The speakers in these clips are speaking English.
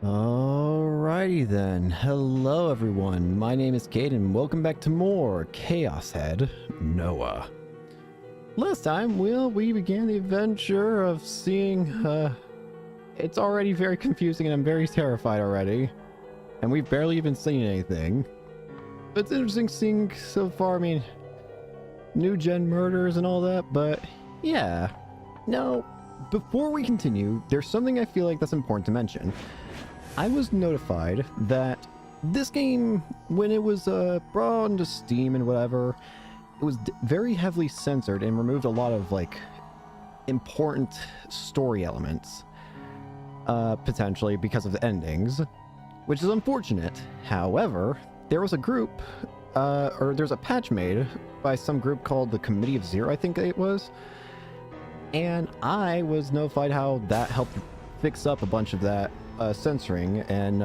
Alrighty then. Hello everyone, my name is Caden. Welcome back to more Chaos Head Noah. Last time, we began the adventure of seeing, it's already very confusing and I'm very terrified already. And we've barely even seen anything. But it's interesting seeing so far, I mean, new gen murders and all that, but yeah. Now, before we continue, there's something I feel like that's important to mention. I was notified that this game, when it was brought onto Steam and whatever, it was very heavily censored and removed a lot of, like, important story elements, potentially because of the endings, which is unfortunate. However, there was a group, or there's a patch made by some group called the Committee of Zero, I think it was, and I was notified how that helped fix up a bunch of that censoring, and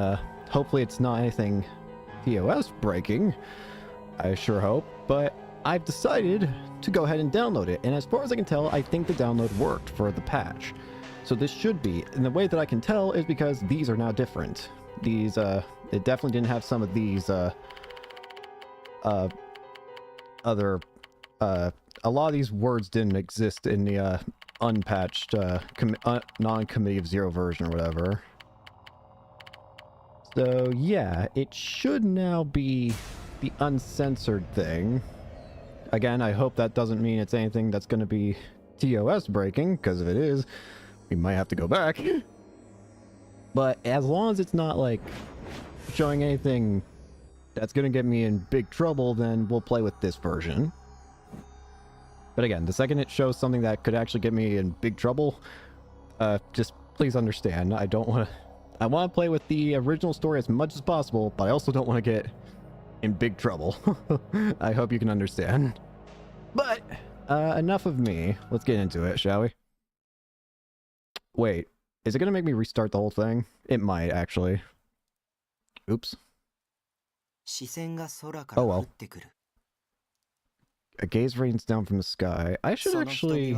hopefully it's not anything TOS breaking, I sure hope, but I've decided to go ahead and download it, and as far as I can tell, I think the download worked for the patch. So this should be, and the way that I can tell is because these are now different. These, it definitely didn't have some of these, other, a lot of these words didn't exist in the, unpatched, non-Committee of Zero version or whatever. So yeah, it should now be the uncensored thing. Again, I hope that doesn't mean it's anything that's going to be TOS breaking, because if it is, we might have to go back. But as long as it's not, like, showing anything that's going to get me in big trouble, then we'll play with this version. But again, the second it shows something that could actually get me in big trouble, just please understand, I want to play with the original story as much as possible, but I also don't want to get in big trouble. I hope you can understand. But, enough of me. Let's get into it, shall we? Wait, is it going to make me restart the whole thing? It might, actually. Oops. Oh well. A gaze rains down from the sky. I should actually...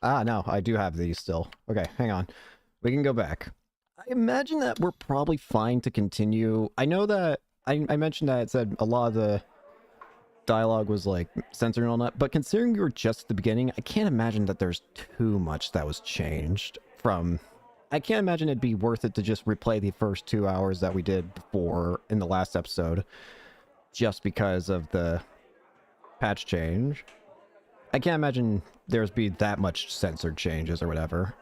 Ah, no, I do have these still. Okay, hang on. We can go back. I imagine that we're probably fine to continue. I know that... I mentioned that it said a lot of the dialogue was, like, censored and all that, but considering we were just at the beginning, I can't imagine that there's too much that was changed from... I can't imagine it'd be worth it to just replay the first 2 hours that we did before in the last episode, just because of the patch change. I can't imagine there's be that much censored changes or whatever.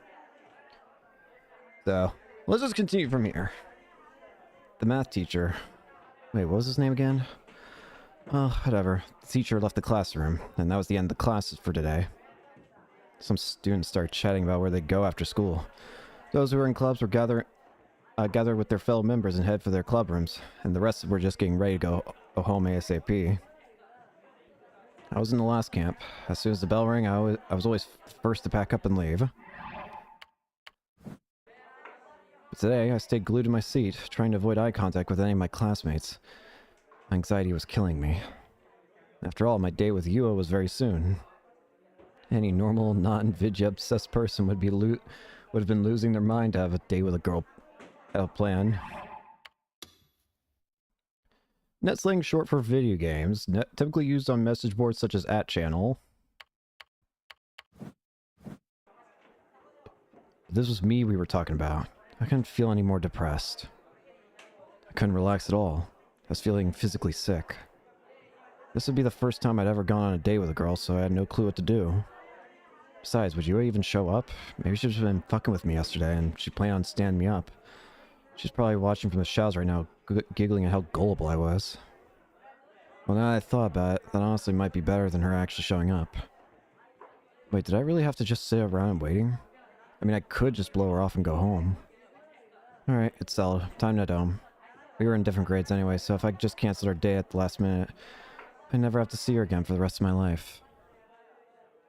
So, let's just continue from here. The math teacher. Wait, what was his name again? Oh, whatever. The teacher left the classroom, and that was the end of the classes for today. Some students started chatting about where they'd go after school. Those who were in clubs were gathered with their fellow members and head for their club rooms, and the rest were just getting ready to go home ASAP. I was in the last camp. As soon as the bell rang, I was always first to pack up and leave. But today, I stayed glued to my seat, trying to avoid eye contact with any of my classmates. Anxiety was killing me. After all, my date with Yua was very soon. Any normal, non-Vidya-obsessed person would have been losing their mind to have a date with a girl plan. Netsling, short for video games, typically used on message boards such as @channel. This was me we were talking about. I couldn't feel any more depressed. I couldn't relax at all. I was feeling physically sick. This would be the first time I'd ever gone on a date with a girl, so I had no clue what to do. Besides, would Yua even show up? Maybe she's been fucking with me yesterday, and she planned on standing me up. She's probably watching from the shadows right now, giggling at how gullible I was. Well, now that I thought about it, that honestly might be better than her actually showing up. Wait, did I really have to just sit around and waiting? I mean, I could just blow her off and go home. Alright, it's settled. Time to head home. We were in different grades anyway, so if I just canceled our day at the last minute, I'd never have to see her again for the rest of my life.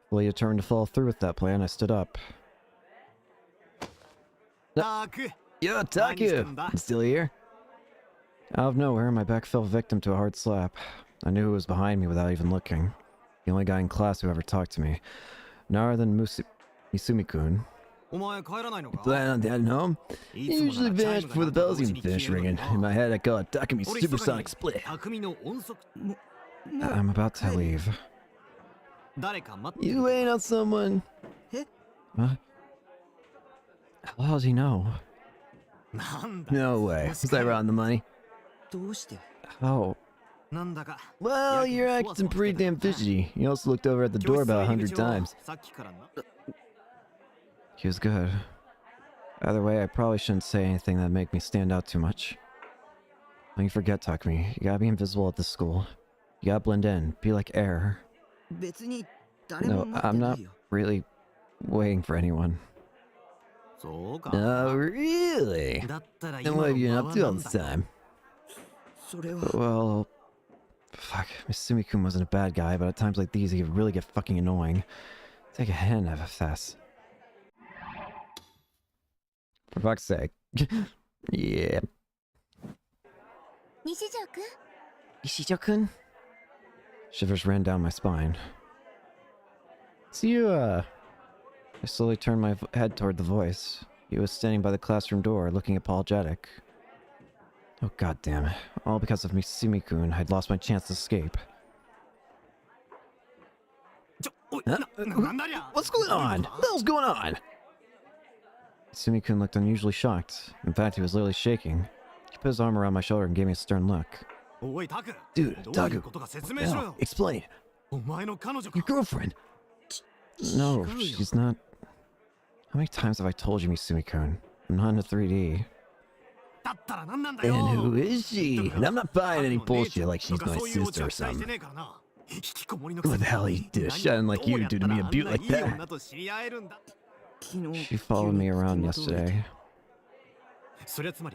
Fully determined to follow through with that plan, I stood up. Yo, Taku! Still here? Out of nowhere, my back fell victim to a hard slap. I knew it was behind me without even looking. The only guy in class who ever talked to me. Nara than Misumi-kun. You plan on heading home? You usually vanish before the bells even finish ringing. In my head, I call it Takumi Supersonic Split. I'm about to leave. You waiting on someone? Huh? How does he know? No way. Was that right on the money? Oh. Well, you're acting pretty damn fidgety. You also looked over at the door about 100 times. He was good. Either way, I probably shouldn't say anything that'd make me stand out too much. Don't you forget, Takumi. You gotta be invisible at this school. You gotta blend in. Be like air. No, I'm not really waiting for anyone. Oh, really? And what have you been up to all this time? Well... Fuck, Misumi-kun wasn't a bad guy, but at times like these he could really get fucking annoying. Take a hand, FFS. For fuck's sake. Yeah. Nishijo-kun? Shivers ran down my spine. See you, I slowly turned my head toward the voice. He was standing by the classroom door, looking apologetic. Oh god damn it. All because of Misumi-kun, I'd lost my chance to escape. Huh? What's going on? What the hell's going on? Misumi-kun looked unusually shocked. In fact, he was literally shaking. He put his arm around my shoulder and gave me a stern look. Dude, Taku. No, explain. Your girlfriend. No, she's not. How many times have I told you, Misumi-kun? I'm not into 3D. And who is she? And I'm not buying any bullshit like she's my sister or something. What the hell he did a shine like you do to me a beaut like that? She followed me around yesterday.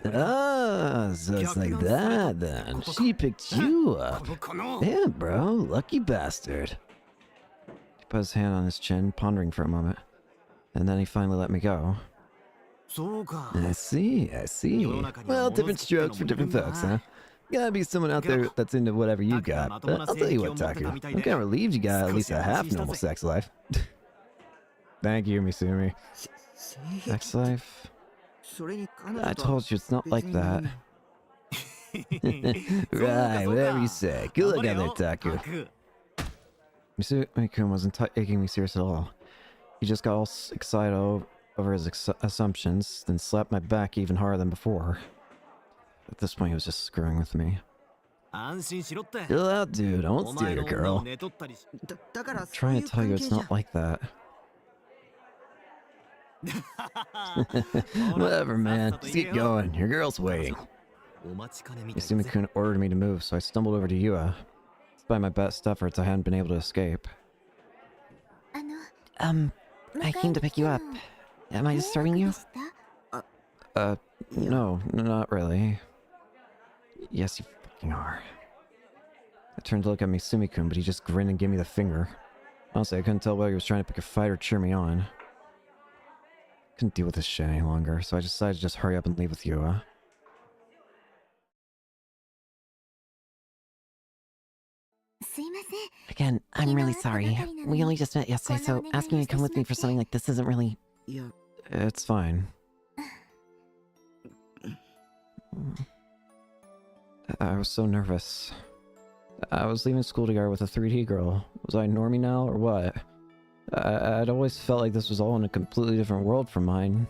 Ah, so it's like that then. She picked you up. Yeah, bro, lucky bastard. He put his hand on his chin, pondering for a moment. And then he finally let me go. I see, I see. Well, different strokes for different folks, huh? Gotta be someone out there that's into whatever you got. But I'll tell you what, Taku. I'm kind of relieved you got at least a half normal sex life. Thank you, Misumi. Sex life? I told you it's not like that. Right, whatever you say. Good luck out there, Taku. Misumi-kun wasn't taking me serious at all. He just got all excited over his assumptions, then slapped my back even harder than before. At this point, he was just screwing with me. Chill out, dude. I won't steal your girl. I'm trying to tell you it's not like that. Whatever, man. Just get going. Your girl's waiting. Misumi-kun ordered me to move, so I stumbled over to Yua. Despite my best efforts, I hadn't been able to escape. I came to pick you up. Am I disturbing you? No, not really. Yes, you fucking are. I turned to look at Misumi-kun, but he just grinned and gave me the finger. Honestly, I couldn't tell whether he was trying to pick a fight or cheer me on. Couldn't deal with this shit any longer, so I decided to just hurry up and leave with Yua. Again, I'm really sorry. We only just met yesterday, so asking you to come with me for something like this isn't really... It's fine. I was so nervous. I was leaving school together with a 3D girl. Was I normie now, or what? I'd always felt like this was all in a completely different world from mine.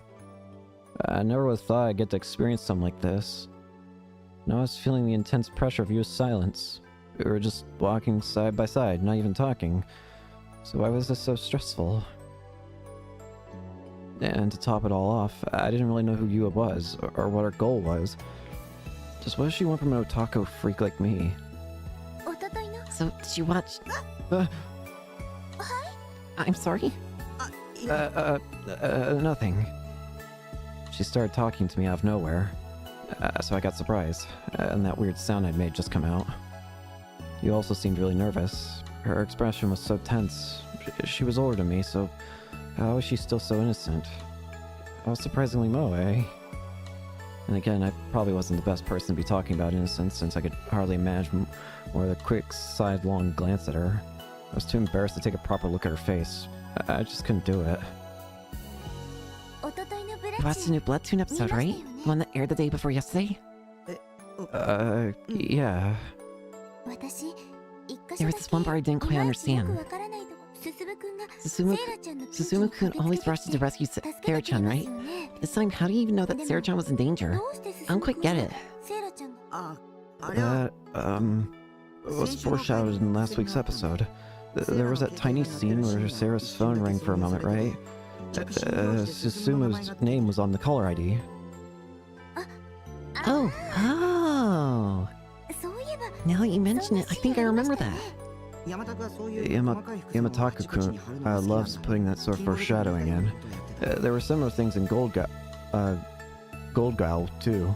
I never would have thought I'd get to experience something like this. Now I was feeling the intense pressure of Yua's silence. We were just walking side by side, not even talking. So why was this so stressful? And to top it all off, I didn't really know who Yua was, or what her goal was. Just what does she want from an otaku freak like me? So, did you watch... I'm sorry? Nothing. She started talking to me out of nowhere. So I got surprised, and that weird sound I'd made just come out. You also seemed really nervous. Her expression was so tense. She was older than me, so how was she still so innocent? I was surprisingly moe, eh? And again, I probably wasn't the best person to be talking about innocence, since I could hardly manage more than a quick sidelong glance at her. I was too embarrassed to take a proper look at her face. I just couldn't do it. You watched the new Bloodtoon episode, right? The one that aired the day before yesterday? Yeah. There was this one part I didn't quite understand. Susumu-kun always rushes to rescue Sarah-chan, right? This time, how do you even know that Sarah-chan was in danger? I don't quite get it. That, was foreshadowed in last week's episode. There was that tiny scene where Sarah's phone rang for a moment, right? Susumu's name was on the caller ID. Oh! Now that you mention it, I think I remember that. Yamataku-kun loves putting that sort of foreshadowing in. There were similar things in Gold Gal, too.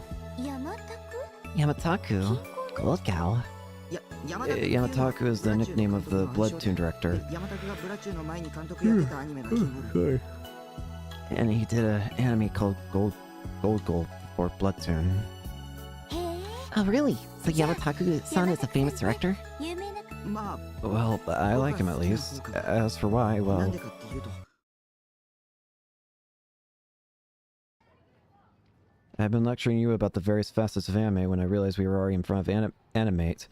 Yamataku? Gold Gal? Yamataku is the nickname of the Bloodtoon director. And he did an anime called Gold for Bloodtoon. Oh, really? So Yamataku-san is a famous director? Well, I like him at least. As for why, well... I've been lecturing you about the various facets of anime when I realized we were already in front of Animate.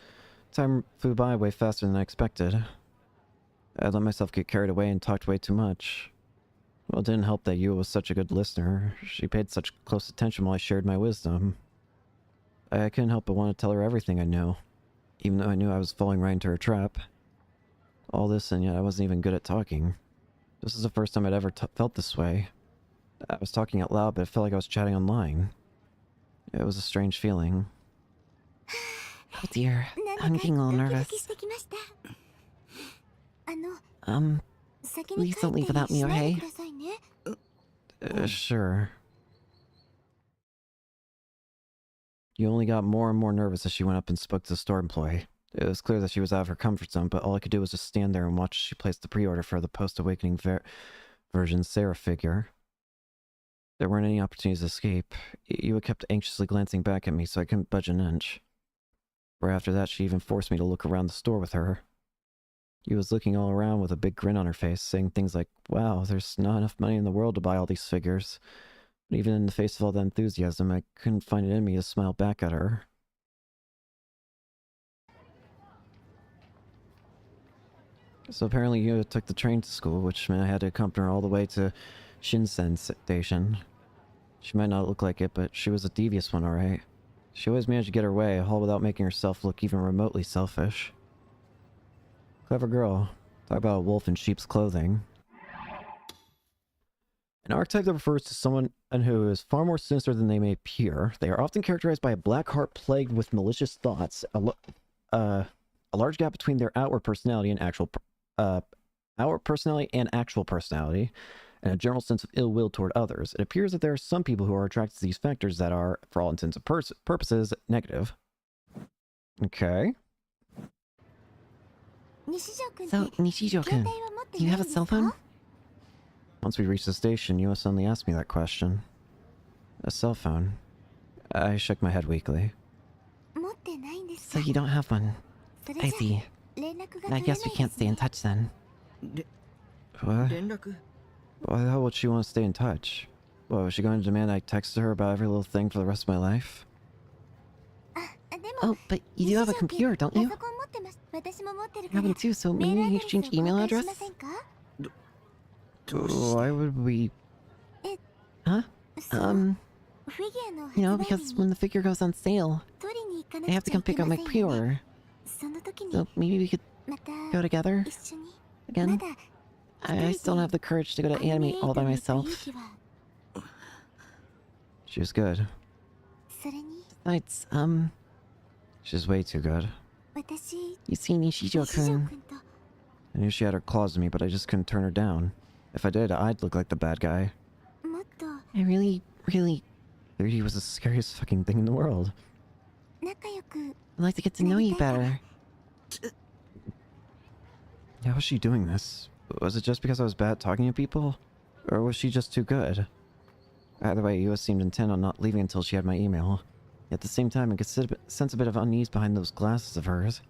Time flew by way faster than I expected. I let myself get carried away and talked way too much. Well, it didn't help that Yua was such a good listener. She paid such close attention while I shared my wisdom. I couldn't help but want to tell her everything I knew, even though I knew I was falling right into her trap. All this, and yet I wasn't even good at talking. This is the first time I'd ever felt this way. I was talking out loud, but it felt like I was chatting online. It was a strange feeling. Oh dear, I'm getting a little nervous. Please don't leave without me, okay? Sure. You only got more and more nervous as she went up and spoke to the store employee. It was clear that she was out of her comfort zone, but all I could do was just stand there and watch as she placed the pre-order for the post-awakening version Sarah figure. There weren't any opportunities to escape. Yua kept anxiously glancing back at me, so I couldn't budge an inch. Right after that, she even forced me to look around the store with her. Yua was looking all around with a big grin on her face, saying things like, "Wow, there's not enough money in the world to buy all these figures." But even in the face of all that enthusiasm, I couldn't find it in me to smile back at her. So apparently Yua took the train to school, which meant I had to accompany her all the way to Shinsen Station. She might not look like it, but she was a devious one, alright. She always managed to get her way, all without making herself look even remotely selfish. Clever girl. Talk about a wolf in sheep's clothing. An archetype that refers to someone who is far more sinister than they may appear. They are often characterized by a black heart plagued with malicious thoughts, a large gap between their outward personality and actual personality, and a general sense of ill will toward others. It appears that there are some people who are attracted to these factors that are, for all intents and purposes, negative. Okay. So, Nishijo-kun, do you have a cell phone? Once we reached the station, Yua suddenly asked me that question. A cell phone? I shook my head weakly. So you don't have one. I see. I guess we can't stay in touch then. What? Why the hell would she want to stay in touch? What, was she going to demand I text her about every little thing for the rest of my life? Oh, but you do have a computer, don't you? I have one too, so maybe we exchange email addresses? Why would we... Huh? You know, because when the figure goes on sale, I have to come pick up my pre-order. So maybe we could go together? Again? I still don't have the courage to go to Animate all by myself. She was good. Besides, She's way too good. you see Nishijo-kun. I knew she had her claws in me, but I just couldn't turn her down. If I did, I'd look like the bad guy. I really... 3D was the scariest fucking thing in the world. I'd like to get to know you better. How was she doing this? Was it just because I was bad at talking to people? Or was she just too good? Either way, Yua seemed intent on not leaving until she had my email. At the same time, I could sense a bit of unease behind those glasses of hers.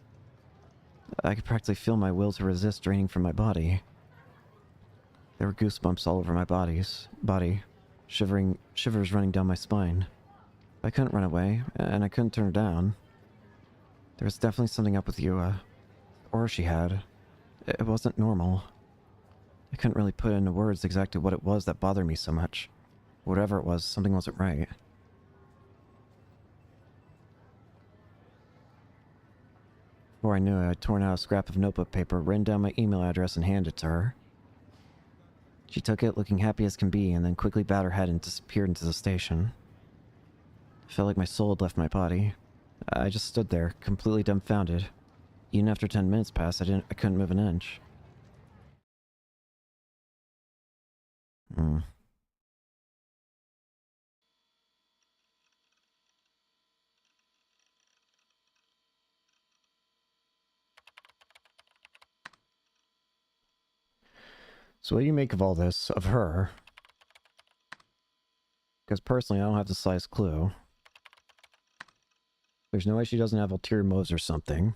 I could practically feel my will to resist draining from my body. There were goosebumps all over my body, shivers running down my spine. I couldn't run away, and I couldn't turn her down. There was definitely something up with Yua. The aura she had. It wasn't normal. I couldn't really put into words exactly what it was that bothered me so much. Whatever it was, something wasn't right. Before I knew it, I'd torn out a scrap of notebook paper, written down my email address, and handed it to her. She took it, looking happy as can be, and then quickly bowed her head and disappeared into the station. I felt like my soul had left my body. I just stood there, completely dumbfounded. Even after 10 minutes passed, I couldn't move an inch. So what do you make of all this? Of her? Because personally, I don't have the slightest clue. There's no way she doesn't have ulterior motives or something.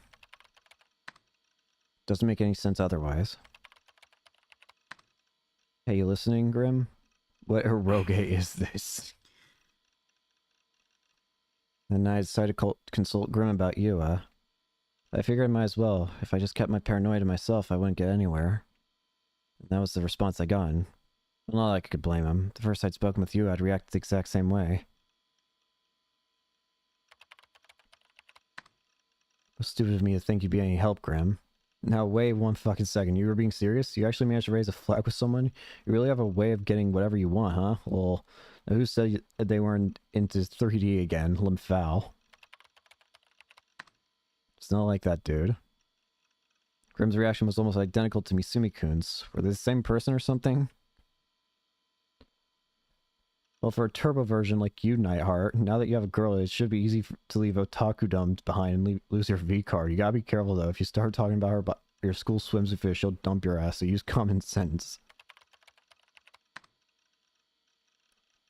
Doesn't make any sense otherwise. Hey, you listening, Grim? What eroge is this? And I decided to consult Grim about you, I figured I might as well. If I just kept my paranoia to myself, I wouldn't get anywhere. And that was the response I got. Well, not like I could blame him. The first I'd spoken with you, I'd react the exact same way. It was stupid of me to think you'd be any help, Grim. Now, wait 1 fucking second. You were being serious? You actually managed to raise a flag with someone? You really have a way of getting whatever you want, huh? Well, now who said they weren't into 3D again? Limfow. It's not like that, dude. Grim's reaction was almost identical to Misumi-kun's. Were they the same person or something? Well, for a turbo version like you, Nightheart, now that you have a girl, it should be easy to leave Otakudom behind and lose your V-card. You gotta be careful, though. If you start talking about her but your school swimsuit fish, she'll dump your ass, so use common sense.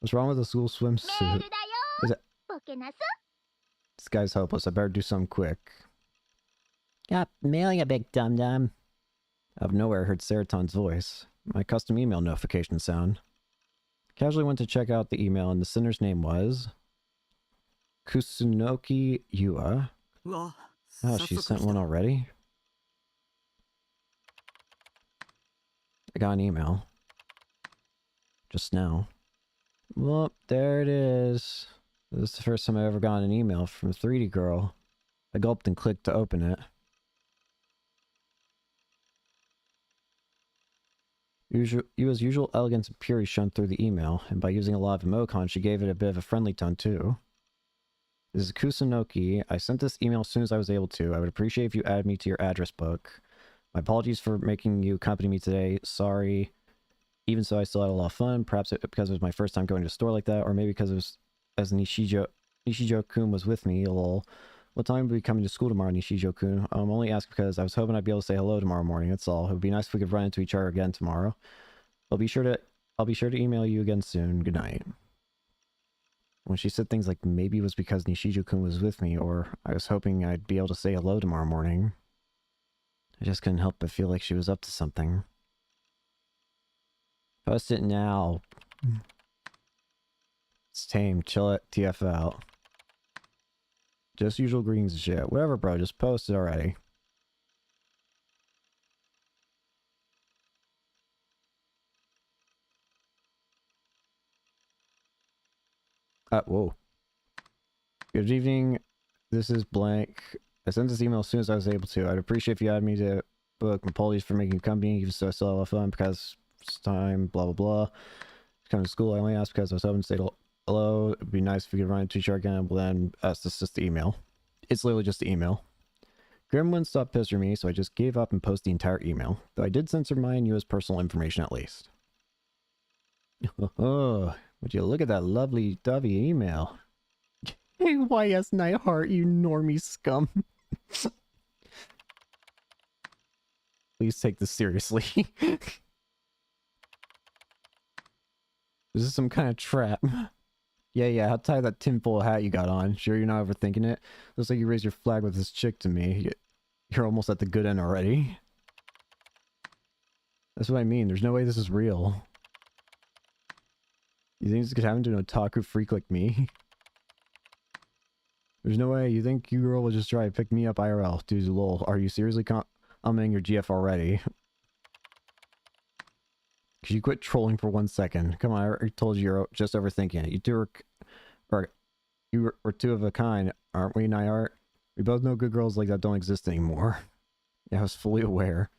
What's wrong with the school swimsuit? Is it... This guy's hopeless. I better do something quick. Got mail, you big dum-dum. Out of nowhere, I heard Seraton's voice. My custom email notification sound. Casually went to check out the email, and the sender's name was... Kusunoki Yua. Oh, she sent one already? I got an email. Just now. Well, there it is. This is the first time I ever got an email from a 3D girl. I gulped and clicked to open it. Yua's usual elegance and purity shone through the email, and by using a lot of emoticons, she gave it a bit of a friendly tone too. This is Kusunoki. I sent this email as soon as I was able to. I would appreciate if you added me to your address book. My apologies for making you accompany me today. Sorry. Even so, I still had a lot of fun. Perhaps because it was my first time going to a store like that, or maybe because it was as Nishijo-kun was with me. Lol. What time will we be coming to school tomorrow, Nishijo-kun? I'm only asking because I was hoping I'd be able to say hello tomorrow morning, that's all. It would be nice if we could run into each other again tomorrow. I'll be sure to email you again soon. Good night. When she said things like maybe it was because Nishijo-kun was with me, or I was hoping I'd be able to say hello tomorrow morning, I just couldn't help but feel like she was up to something. Post it now. It's tame. Chill it. TF out. Just usual greetings and shit. Whatever, bro. Just post it already. Whoa. Good evening. This is blank. I sent this email as soon as I was able to. I'd appreciate if you added me to book. My apologies for making you company, even so I still have a lot of fun because it's time, blah, blah, blah. Coming to school, I only asked because I was hoping to say hello. It'd be nice if we could run into each other again. Well, then, that's just the email. It's literally just the email. Grim wouldn't stop pestering me, so I just gave up and posted the entire email. Though I did censor mine and US personal information at least. Oh, would you look at that lovely dovey email? Hey, YS Nightheart, you normie scum. Please take this seriously. Is this some kind of trap? Yeah, I'll tie that tinfoil hat you got on. Sure you're not overthinking it? Looks like you raised your flag with this chick to me. You're almost at the good end already. That's what I mean. There's no way this is real. You think this could happen to an otaku freak like me? There's no way. You think you girl will just try to pick me up IRL? Dude, lol. Are you seriously commenting your GF already? Could you quit trolling for 1 second? Come on, I already told you you're just overthinking it. You two are two of a kind, aren't we, Nyart? We both know good girls like that don't exist anymore. Yeah, I was fully aware.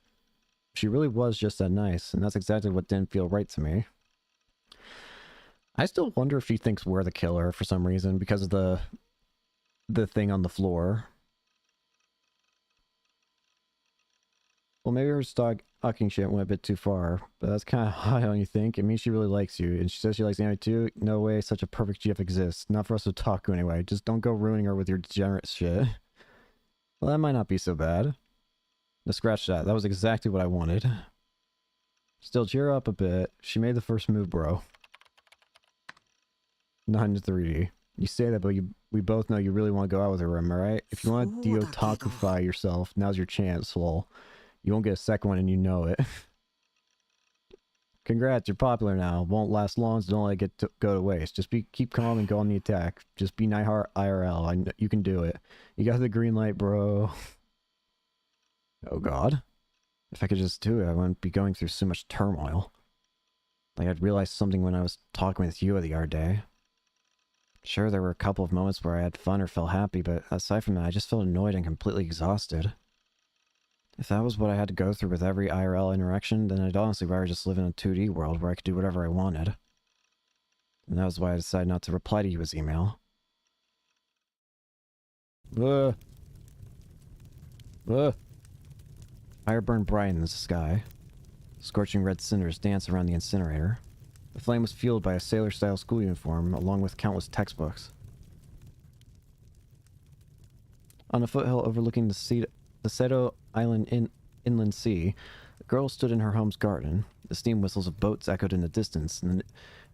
She really was just that nice, and that's exactly what didn't feel right to me. I still wonder if she thinks we're the killer for some reason because of the thing on the floor. Well, maybe her stalking shit went a bit too far, but that's kind of high, don't you think? It means she really likes you, and she says she likes anime too. No way such a perfect GF exists. Not for us to talk to anyway. Just don't go ruining her with your degenerate shit. Well, that might not be so bad. Now scratch that. That was exactly what I wanted. Still, cheer up a bit. She made the first move, bro. Not in 3D. You say that, but we both know you really want to go out with her, am I right? If you want to deotakify yourself, now's your chance, lol. You won't get a second one and you know it. Congrats, you're popular now. Won't last long, so don't let it go to waste. Just keep calm and go on the attack. Just be Nightheart IRL. I know you can do it. You got the green light, bro. Oh god. If I could just do it, I wouldn't be going through so much turmoil. Like I'd realized something when I was talking with you the other day. Sure, there were a couple of moments where I had fun or felt happy, but aside from that, I just felt annoyed and completely exhausted. If that was what I had to go through with every IRL interaction, then I'd honestly rather just live in a 2D world where I could do whatever I wanted. And that was why I decided not to reply to his email. Fire burned bright in the sky. Scorching red cinders danced around the incinerator. The flame was fueled by a sailor-style school uniform, along with countless textbooks. On a foothill overlooking the Seto Island inland sea, a girl stood in her home's garden. The steam whistles of boats echoed in the distance, and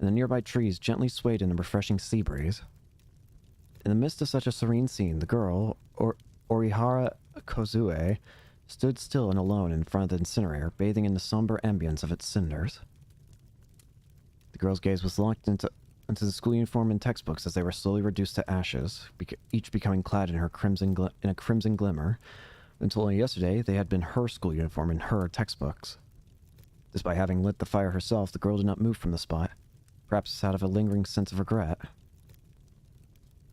the nearby trees gently swayed in the refreshing sea breeze. In the midst of such a serene scene, the girl, Orihara Kozue, stood still and alone in front of the incinerator, bathing in the somber ambience of its cinders. The girl's gaze was locked into the school uniform and textbooks as they were slowly reduced to ashes, each becoming clad in a crimson glimmer, until only yesterday they had been her school uniform and her textbooks. Despite having lit the fire herself, the girl did not move from the spot, perhaps out of a lingering sense of regret.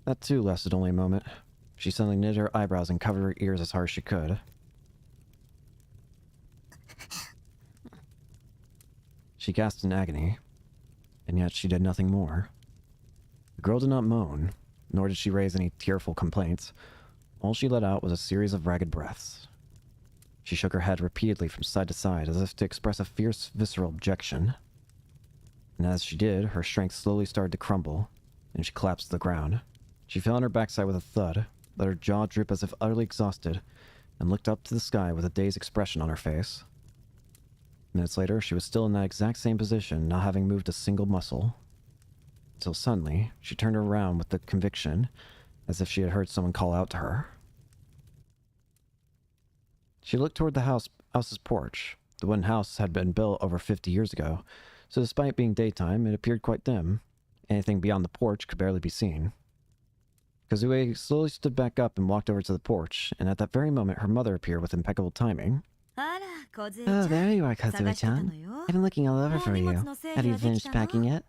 That too lasted only a moment. She suddenly knit her eyebrows and covered her ears as hard as she could. She gasped in agony, and yet she did nothing more. The girl did not moan, nor did she raise any tearful complaints. All she let out was a series of ragged breaths. She shook her head repeatedly from side to side as if to express a fierce, visceral objection. And as she did, her strength slowly started to crumble, and she collapsed to the ground. She fell on her backside with a thud, let her jaw droop as if utterly exhausted, and looked up to the sky with a dazed expression on her face. Minutes later, she was still in that exact same position, not having moved a single muscle. Until suddenly, she turned around with the conviction, as if she had heard someone call out to her. She looked toward the house's porch. The wooden house had been built over 50 years ago, so despite being daytime, it appeared quite dim. Anything beyond the porch could barely be seen. Kazue slowly stood back up and walked over to the porch, and at that very moment her mother appeared with impeccable timing. Oh, there you are, Kazue-chan. I've been looking all over for you. Have you finished packing yet?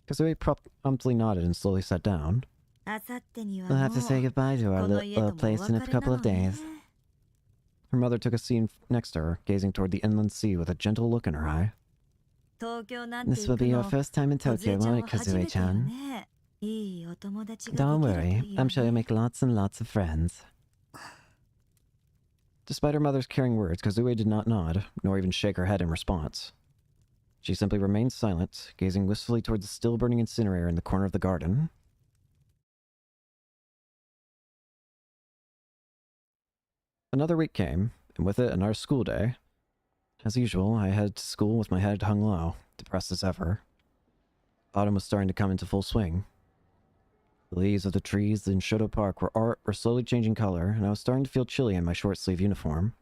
Kazue promptly nodded and slowly sat down. We'll have to say goodbye to our little place in a couple of days. Her mother took a seat next to her, gazing toward the inland sea with a gentle look in her eye. This will be your first time in Tokyo, won't it, Kazue-chan? Don't worry, I'm sure you'll make lots and lots of friends. Despite her mother's caring words, Kazue did not nod, nor even shake her head in response. She simply remained silent, gazing wistfully toward the still-burning incinerator in the corner of the garden. Another week came, and with it another school day. As usual, I headed to school with my head hung low, depressed as ever. Autumn was starting to come into full swing. The leaves of the trees in Shoto Park were slowly changing color, and I was starting to feel chilly in my short-sleeve uniform.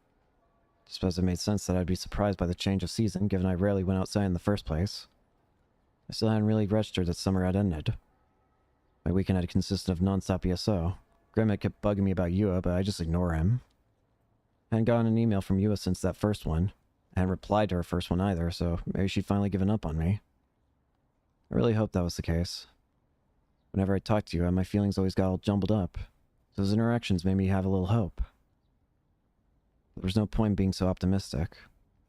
I suppose it made sense that I'd be surprised by the change of season, given I rarely went outside in the first place. I still hadn't really registered that summer had ended. My weekend had consisted of non-stop ESO. Grim had kept bugging me about Yua, but I just ignore him. I hadn't gotten an email from Yua since that first one. I hadn't replied to her first one either, so maybe she'd finally given up on me. I really hoped that was the case. Whenever I talked to Yua, my feelings always got all jumbled up. Those interactions made me have a little hope. There was no point in being so optimistic.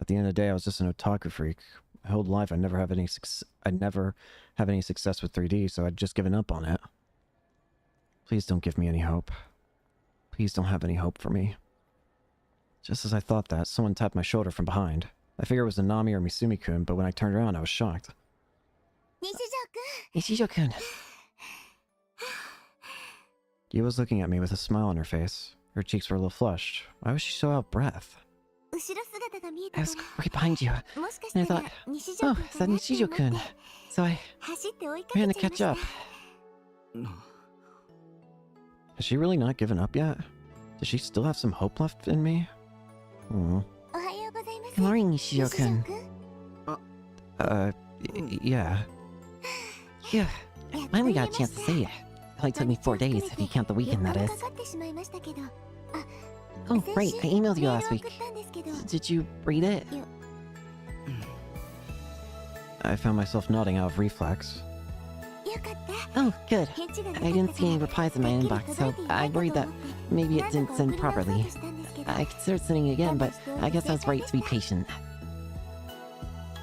At the end of the day, I was just an otaku freak. My whole life, I'd never have any success with 3D, so I'd just given up on it. Please don't give me any hope. Please don't have any hope for me. Just as I thought that, someone tapped my shoulder from behind. I figured it was Nanami or Misumi-kun, but when I turned around, I was shocked. Nishijo-kun! Yua was looking at me with a smile on her face. Her cheeks were a little flushed. Why was she so out of breath? I was right behind you, and I thought, oh, is that Nishijo-kun? So I ran to catch up. Has she really not given up yet? Does she still have some hope left in me? Good morning, Nishijo-kun. Yeah. Phew, finally got a chance to say it. It only took me 4 days, if you count the weekend, that is. Oh, right, I emailed you last week. Did you read it? I found myself nodding out of reflex. Oh, good. I didn't see any replies in my inbox, so I worried that maybe it didn't send properly. I considered sending it again, but I guess I was right to be patient.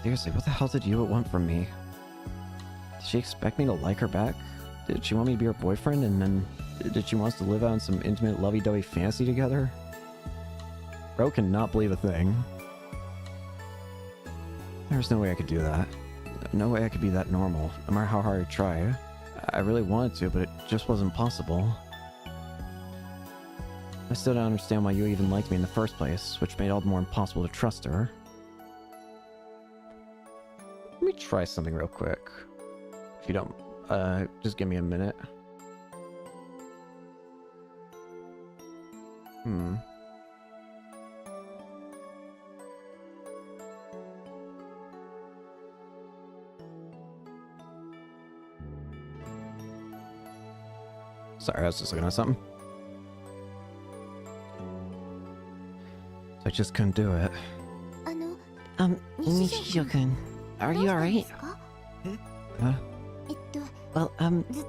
Seriously, what the hell did Yua want from me? Did she expect me to like her back? Did she want me to be her boyfriend, and then did she want us to live out in some intimate lovey-dovey fantasy together? Bro cannot believe a thing. There's no way I could do that. No way I could be that normal, no matter how hard I try. I really wanted to, but it just wasn't possible. I still don't understand why you even liked me in the first place, which made it all the more impossible to trust her. Let me try something real quick. If you don't, just give me a minute. Sorry, I was just looking at something. I just couldn't do it. Nishijo-kun, are you alright? Huh? Well,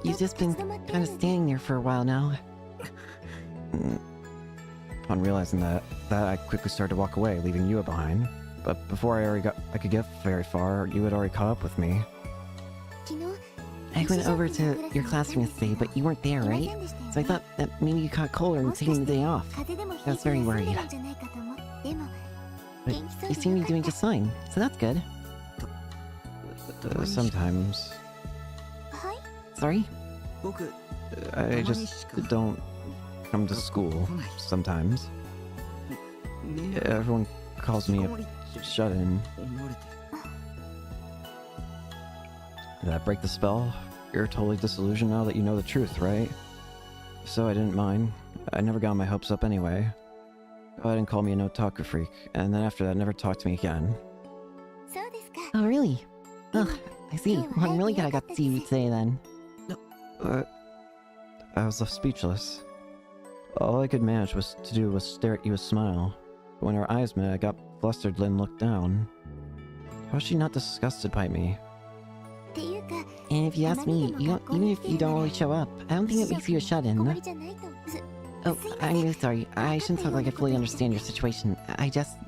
you've just been kind of standing there for a while now. Upon realizing that, I quickly started to walk away, leaving Yua behind. But before I could get very far, you had already caught up with me. I went over to your classroom yesterday, but you weren't there, right? So I thought that maybe you caught cold and taking the day off. I was very worried. But you seem to be doing just fine, so that's good. Sometimes. Sorry? I just don't come to school sometimes. Everyone calls me a shut-in. Did that break the spell? You're totally disillusioned now that you know the truth, right? So I didn't mind. I never got my hopes up anyway. Go ahead and call me an otaku freak, and then after that, never talk to me again. Oh, really? Ugh, I see. Well, I'm really glad I got to see you today, then. I was left speechless. All I could manage to do was stare at you and smile. But when our eyes met, I got flustered and looked down. How is she not disgusted by me? And if you ask me, even if you don't always show up, I don't think it makes you a shut-in. Oh, I'm really sorry. I shouldn't talk like I fully understand your situation. I just...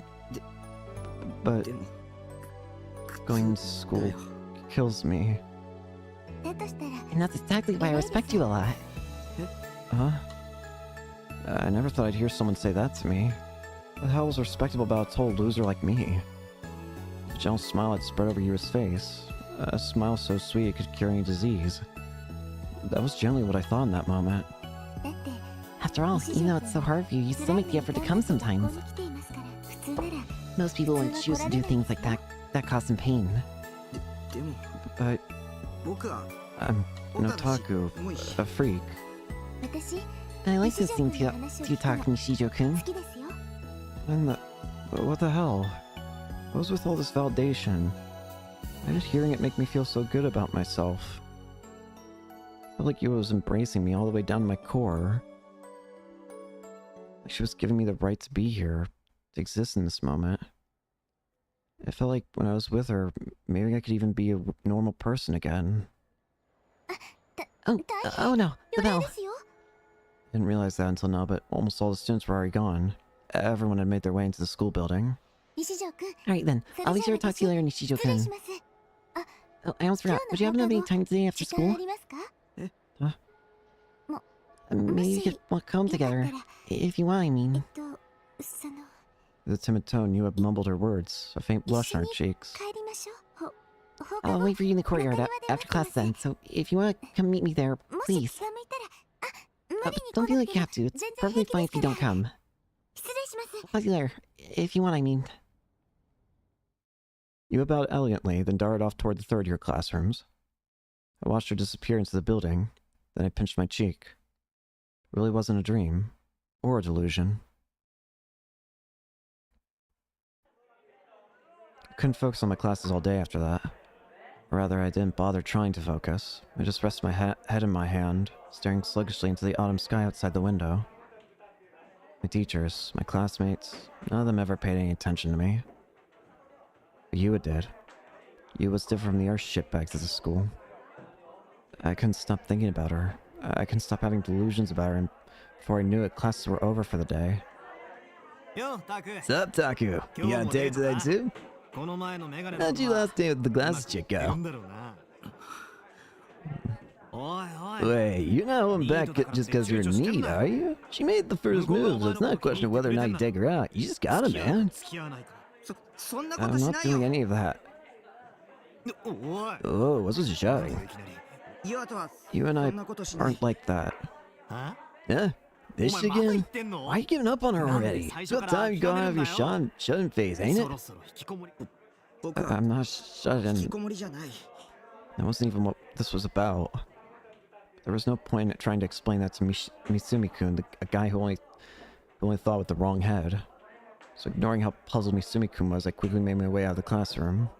But... going to school kills me. And that's exactly why I respect you a lot. Huh? I never thought I'd hear someone say that to me. What the hell was respectable about a total loser like me? The gentle smile had spread over Yua's face. A smile so sweet it could cure any disease. That was generally what I thought in that moment. After all, even though it's so hard for you, you still make the effort to come sometimes. Most people wouldn't choose to do things like that cause them pain. But... I'm an otaku, a freak. I like listening to you talk, Nishijo-kun. And what the hell? What was with all this validation? Why did hearing it make me feel so good about myself? I felt like Yua was embracing me all the way down to my core. Like she was giving me the right to be here, to exist in this moment. It felt like when I was with her, maybe I could even be a normal person again. Oh no, the bell. Didn't realize that until now, but almost all the students were already gone. Everyone had made their way into the school building. Alright then, I'll be sure to talk to you later, Nishijo-kun. Oh, I almost forgot. Would you happen to have any time today after school? Huh? Maybe we could walk home together. If you want, I mean. With a timid tone, Yua mumbled her words, a faint blush on her cheeks. I'll wait for you in the courtyard after class then, so if you want to come meet me there, please. Don't feel like you have to. It's perfectly fine if you don't come. I'll talk to you later. If you want, I mean. Yua bowed elegantly, then darted off toward the third-year classrooms. I watched her disappear into the building, then I pinched my cheek. It really wasn't a dream, or a delusion. I couldn't focus on my classes all day after that. Or rather, I didn't bother trying to focus. I just rested my head in my hand, staring sluggishly into the autumn sky outside the window. My teachers, my classmates, none of them ever paid any attention to me. But Yua did. Yua was different from the other shitbags at the school. I couldn't stop thinking about her. I couldn't stop having delusions about her, and before I knew it, classes were over for the day. Sup, Taku? You got a date today too? How'd you last day with the glasses chick go? Wait, you're not holding back just because you're in need, are you? She made the first move, so it's not a question of whether or not you take her out. You just got her, man. I'm not doing any of that. Oh, what's with you shouting? You and I aren't like that. Yeah? This again? Why are you giving up on her already? It's about time you go out of your shut-in phase, ain't it? I'm not shut-in. That wasn't even what this was about. There was no point in trying to explain that to Misumi-kun, a guy who only thought with the wrong head. So ignoring how puzzled Misumi-kun was, I quickly made my way out of the classroom.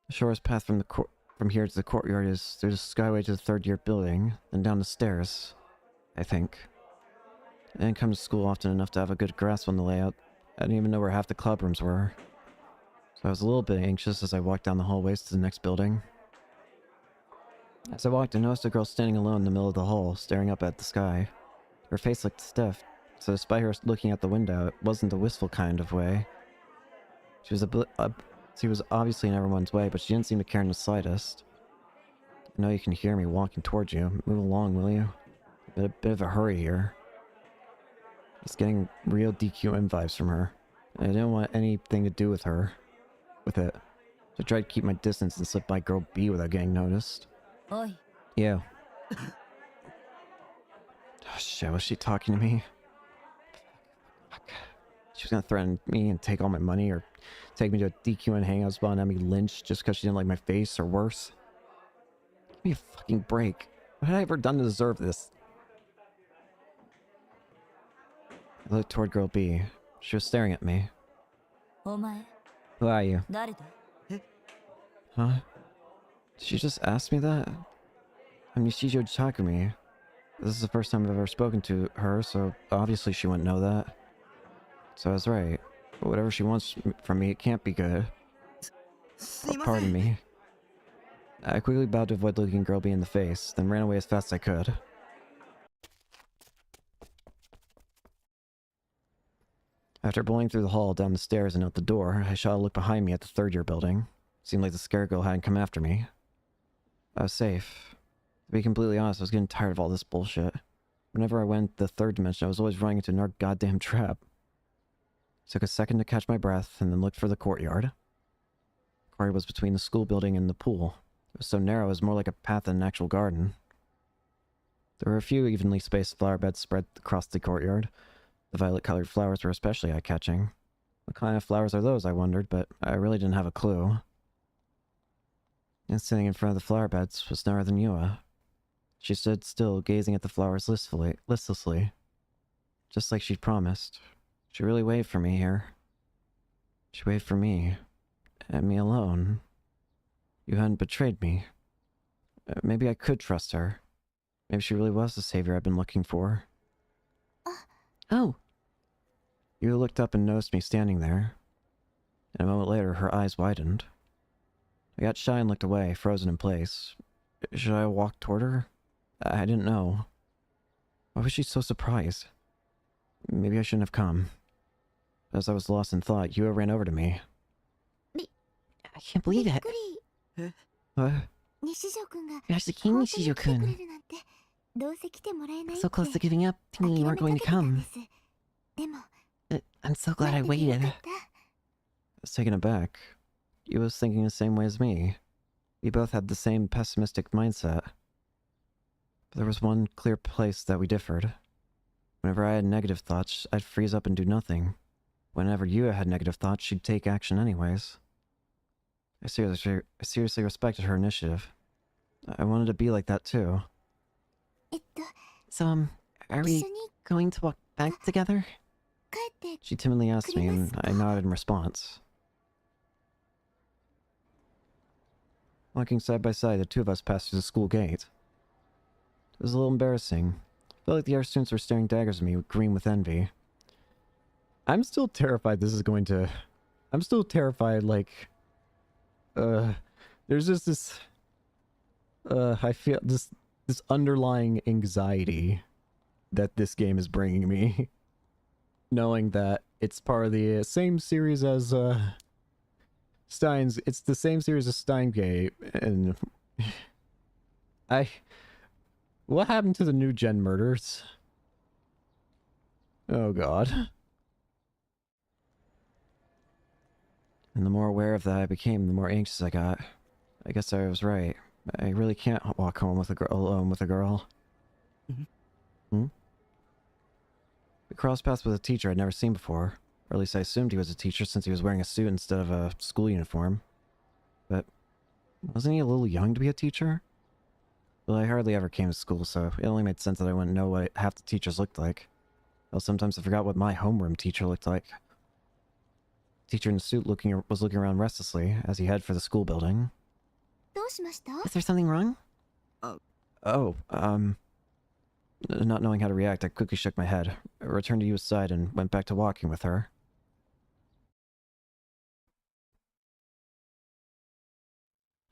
The shortest path from here to the courtyard is through the skyway to the third-year building, then down the stairs, I think. I didn't come to school often enough to have a good grasp on the layout. I didn't even know where half the club rooms were. So I was a little bit anxious as I walked down the hallways to the next building. As I walked, I noticed a girl standing alone in the middle of the hall, staring up at the sky. Her face looked stiff, so despite her looking out the window, it wasn't the wistful kind of way. She was obviously in everyone's way, but she didn't seem to care in the slightest. I know you can hear me walking towards you. Move along, will you? A bit of a hurry here. Just getting real DQM vibes from her. I didn't want anything to do with her. With it. So I tried to keep my distance and slip by girl B without getting noticed. Oi. Yeah. Oh shit, was she talking to me? Fuck. She was gonna threaten me and take all my money, or take me to a DQN hangout spot and have me lynched just because she didn't like my face, or worse. Give me a fucking break. What had I ever done to deserve this? I looked toward girl B. She was staring at me. Who are you? Huh? Did she just ask me that? I'm Nishijo Takumi. This is the first time I've ever spoken to her, so obviously she wouldn't know that. So I was right. But whatever she wants from me, it can't be good. Oh, pardon me. I quickly bowed to avoid looking girl B in the face, then ran away as fast as I could. After bowling through the hall, down the stairs, and out the door, I shot a look behind me at the third-year building. Seemed like the scare girl hadn't come after me. I was safe. To be completely honest, I was getting tired of all this bullshit. Whenever I went to the third dimension, I was always running into another goddamn trap. It took a second to catch my breath, and then looked for the courtyard. The courtyard was between the school building and the pool. It was so narrow, it was more like a path than an actual garden. There were a few evenly spaced flower beds spread across the courtyard. The violet-colored flowers were especially eye-catching. What kind of flowers are those, I wondered, but I really didn't have a clue. And sitting in front of the flower beds was none other than Yua. She stood still, gazing at the flowers listlessly, just like she'd promised. She really waited for me here. She waited for me, and me alone. You hadn't betrayed me. Maybe I could trust her. Maybe she really was the savior I've been looking for. Oh, You looked up and noticed me standing there. And a moment later, her eyes widened. I got shy and looked away, frozen in place. Should I walk toward her? I didn't know. Why was she so surprised? Maybe I shouldn't have come. As I was lost in thought, Yua ran over to me. I can't believe it. What? You actually came, Nishijo-kun. So close to giving up, thinking you weren't going to come. I'm so glad I waited. I was taken aback. Yua was thinking the same way as me. We both had the same pessimistic mindset. But there was one clear place that we differed. Whenever I had negative thoughts, I'd freeze up and do nothing. Whenever Yua had negative thoughts, she'd take action anyways. I seriously respected her initiative. I wanted to be like that too. So, are we going to walk back together? She timidly asked me, and I nodded in response. Walking side by side, the two of us passed through the school gate. It was a little embarrassing. I felt like the art students were staring daggers at me, green with envy. I'm still terrified this is going to... I'm still terrified, like... There's just this... I feel this underlying anxiety that this game is bringing me. Knowing that it's part of the same series as, Steins... It's the same series as Steingate, and... What happened to the new gen murders? Oh god. And the more aware of that I became, the more anxious I got. I guess I was right. I really can't walk home with a girl alone with a girl. We crossed paths with a teacher I'd never seen before. Or at least I assumed he was a teacher since he was wearing a suit instead of a school uniform. But wasn't he a little young to be a teacher? Well, I hardly ever came to school, so it only made sense that I wouldn't know what half the teachers looked like. Well, sometimes I forgot what my homeroom teacher looked like. Teacher in the suit was looking around restlessly as he headed for the school building. Is there something wrong? Not knowing how to react, I quickly shook my head, returned to Yu's side, and went back to walking with her.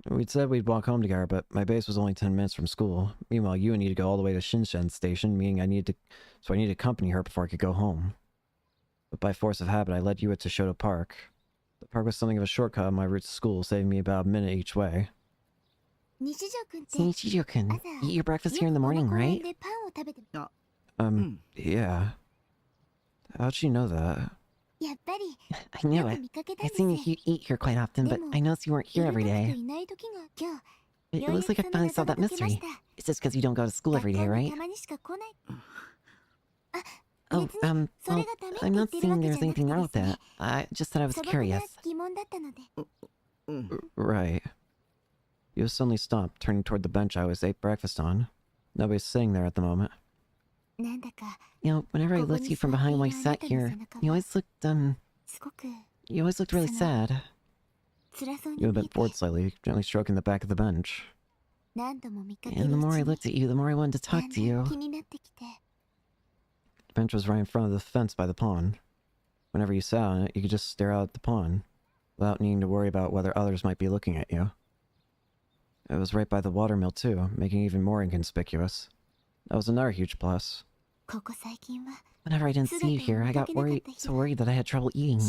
We'd said we'd walk home together, but my base was only 10 minutes from school. Meanwhile, Yu needed to go all the way to Shinshen Station, meaning I needed to accompany her before I could go home. But by force of habit, I led Yu to Shoto Park. The park was something of a shortcut on my route to school, saving me about a minute each way. Nishijo-kun, you eat your breakfast here in the morning, right? Yeah. How'd she know that? I knew it. I've seen you eat here quite often, but I noticed you weren't here every day. It looks like I finally solved that mystery. It's just because you don't go to school every day, right? Oh, well, I'm not saying there's anything wrong with that. I just thought I was curious. Right. You suddenly stopped, turning toward the bench I always ate breakfast on. Nobody's sitting there at the moment. You know, whenever I looked at you from behind while you sat here, you always looked really sad. You bent forward slightly, gently stroking the back of the bench. And the more I looked at you, the more I wanted to talk to you. The bench was right in front of the fence by the pond. Whenever you sat on it, you could just stare out at the pond, without needing to worry about whether others might be looking at you. It was right by the watermill too, making it even more inconspicuous. That was another huge plus. Whenever I didn't see you here, I got so worried that I had trouble eating.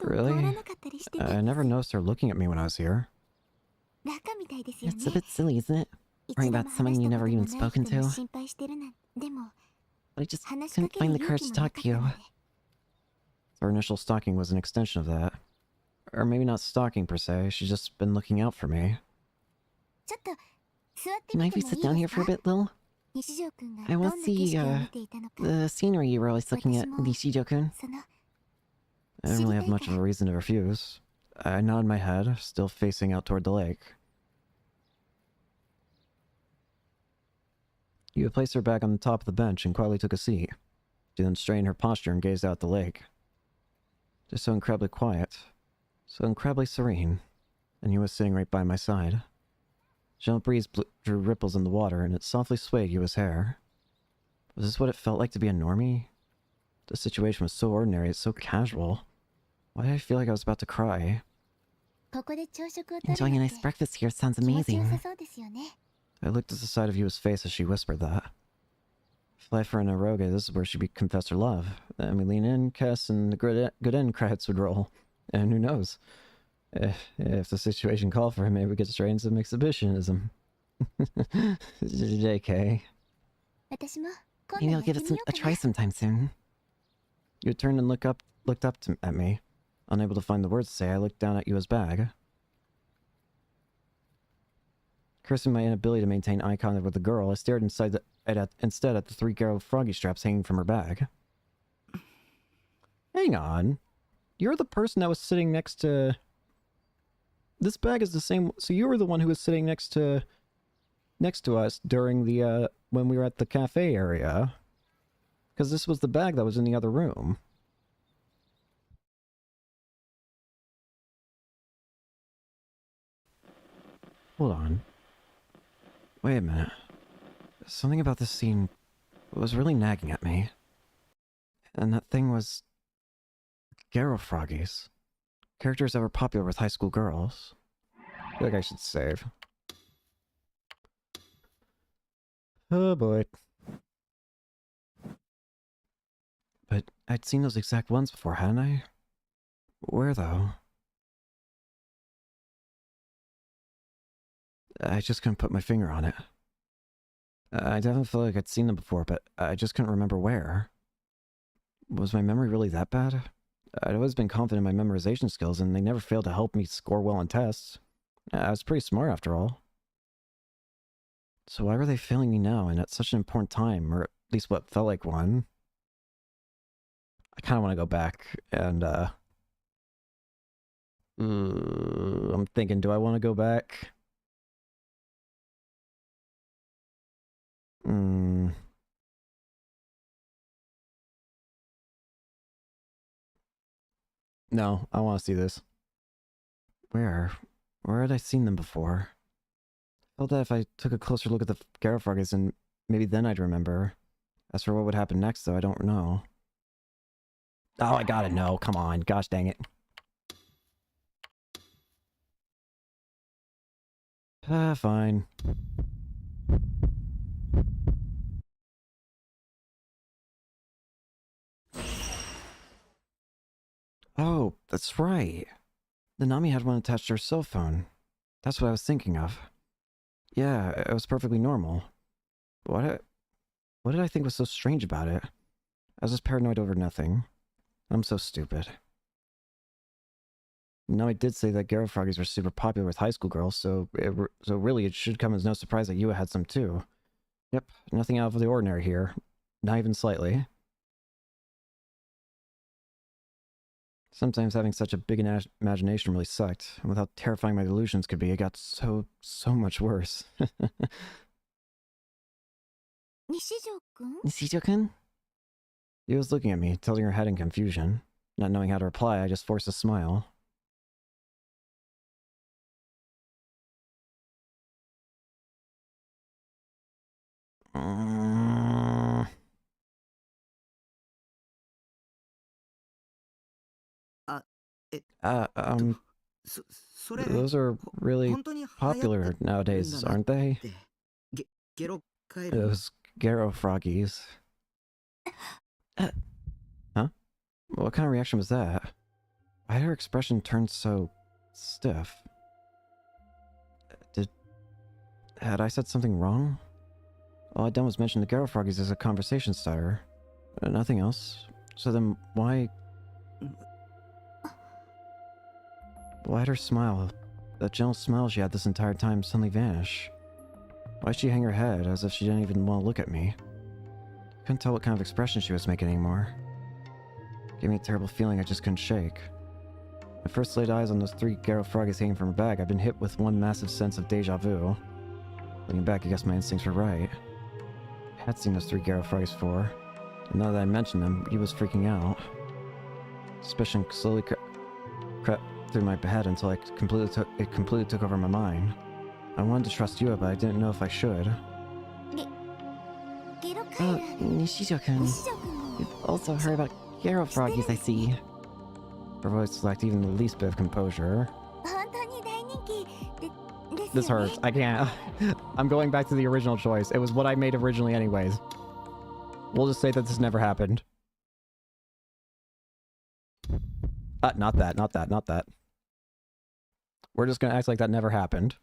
Really? I never noticed her looking at me when I was here. It's a bit silly, isn't it? Worrying about someone you never even spoken to. But I just couldn't find the courage to talk to you. Her initial stalking was an extension of that. Or maybe not stalking per se, she's just been looking out for me. You mind if we sit down here for a bit, Lil? I want to see, the scenery you were always looking at, Nishijo-kun. I didn't really have much of a reason to refuse. I nodded my head, still facing out toward the lake. You placed her back on the top of the bench and quietly took a seat. She then straightened her posture and gazed out at the lake. Just so incredibly quiet. So incredibly serene. And he was sitting right by my side. Gentle breeze drew ripples in the water, and it softly swayed Yua's hair. Was this what it felt like to be a normie? The situation was so ordinary, it's so casual. Why did I feel like I was about to cry? Enjoying a nice breakfast here sounds amazing. I looked at the side of Yua's face as she whispered that. Fly for an eroge, this is where she confessed her love. Then we lean in, kiss, and the good end credits would roll. And who knows? If the situation called for it, maybe we get straight into some exhibitionism. JK. Maybe I'll give it a try sometime soon. You turned and looked up at me. Unable to find the words to say, I looked down at Yua's bag. Cursing my inability to maintain eye contact with the girl, I stared instead at the 3 Garo froggy straps hanging from her bag. Hang on. You're the person that was sitting next to... This bag is the same... So you were the one who was sitting next to us during the, when we were at the cafe area. Because this was the bag that was in the other room. Hold on. Wait a minute. Something about this scene was really nagging at me. And that thing was... Garo froggies. Characters that were popular with high school girls. I feel like I should save. Oh boy. But I'd seen those exact ones before, hadn't I? Where though? I just couldn't put my finger on it. I definitely felt like I'd seen them before, but I just couldn't remember where. Was my memory really that bad? I'd always been confident in my memorization skills, and they never failed to help me score well on tests. I was pretty smart after all. So why were they failing me now, and at such an important time, or at least what felt like one? I kind of want to go back, and I'm thinking, do I want to go back? No, I want to see this. Where had I seen them before? I felt that if I took a closer look at the Garo froggies, and maybe then I'd remember. As for what would happen next, though, I don't know. Oh, I gotta know. Come on. Gosh dang it. Fine. Oh, that's right. The Nami had one attached to her cell phone. That's what I was thinking of. Yeah, it was perfectly normal. What did I think was so strange about it? I was just paranoid over nothing. I'm so stupid. Nami did say that Garo froggies were super popular with high school girls, so really it should come as no surprise that Yua had some too. Yep, nothing out of the ordinary here. Not even slightly. Sometimes having such a big imagination really sucked, and with how terrifying my delusions could be, it got so much worse. Nishijo-kun? He was looking at me, tilting her head in confusion. Not knowing how to reply, I just forced a smile. Those are really popular nowadays, aren't they? Those Garo froggies. Huh? What kind of reaction was that? Why had her expression turned so stiff? Had I said something wrong? All I'd done was mention the Garo froggies as a conversation starter. Nothing else. So then why had her smile, that gentle smile she had this entire time, suddenly vanish? Why'd she hang her head as if she didn't even want to look at me? Couldn't tell what kind of expression she was making anymore. Gave me a terrible feeling I just couldn't shake. I first laid eyes on those 3 Garo froggies hanging from her bag, I've been hit with one massive sense of deja vu. Looking back, I guess my instincts were right. I had seen those 3 Garo froggies before, and now that I mentioned them, he was freaking out. Suspicion slowly crept through my head until it completely took over my mind. I wanted to trust you, but I didn't know if I should. Oh, Nishijo-kun. You've also heard about Garo froggies, I see. Her voice lacked even the least bit of composure. This hurts. I can't. I'm going back to the original choice. It was what I made originally anyways. We'll just say that this never happened. Not that. We're just gonna act like that never happened.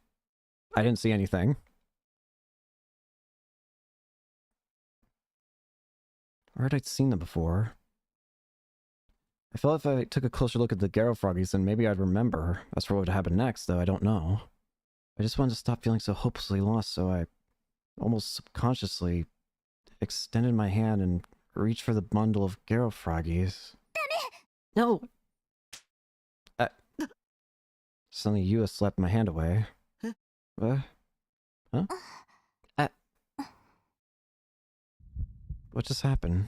I didn't see anything. Where had I seen them before? I felt if I took a closer look at the Garo froggies, then maybe I'd remember. As for what would happen next, though, I don't know. I just wanted to stop feeling so hopelessly lost, so I almost subconsciously extended my hand and reached for the bundle of Garo froggies. No! Suddenly Yua slapped my hand away. What? Huh? What just happened?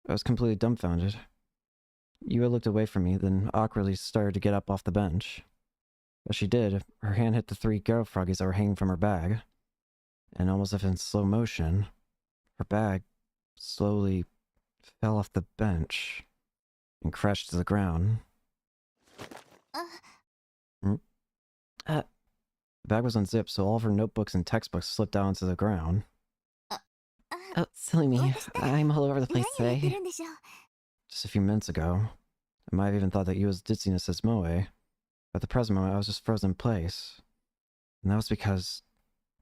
I was completely dumbfounded. Yua looked away from me, then awkwardly started to get up off the bench. As she did, her hand hit the 3 Garo froggies that were hanging from her bag. And almost as if in slow motion, her bag slowly fell off the bench and crashed to the ground. The bag was unzipped, so all of her notebooks and textbooks slipped out onto the ground. Oh, silly me. I'm all over the place today. Just a few minutes ago, I might have even thought that Yua's ditziness as Moe. At the present moment, I was just frozen in place. And that was because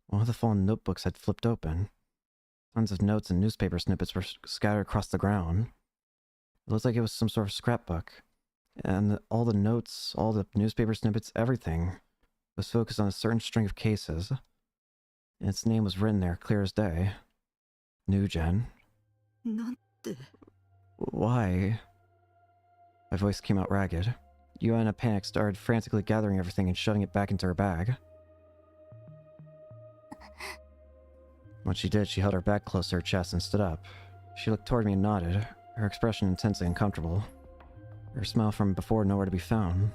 one of the fallen notebooks had flipped open. Tons of notes and newspaper snippets were scattered across the ground. It looked like it was some sort of scrapbook. And all the notes, all the newspaper snippets, everything was focused on a certain string of cases. And its name was written there, clear as day. New Gen. Why? My voice came out ragged. Yua, in a panic, started frantically gathering everything and shoving it back into her bag. When she did, she held her back close to her chest and stood up. She looked toward me and nodded, her expression intensely uncomfortable. Her smile from before nowhere to be found.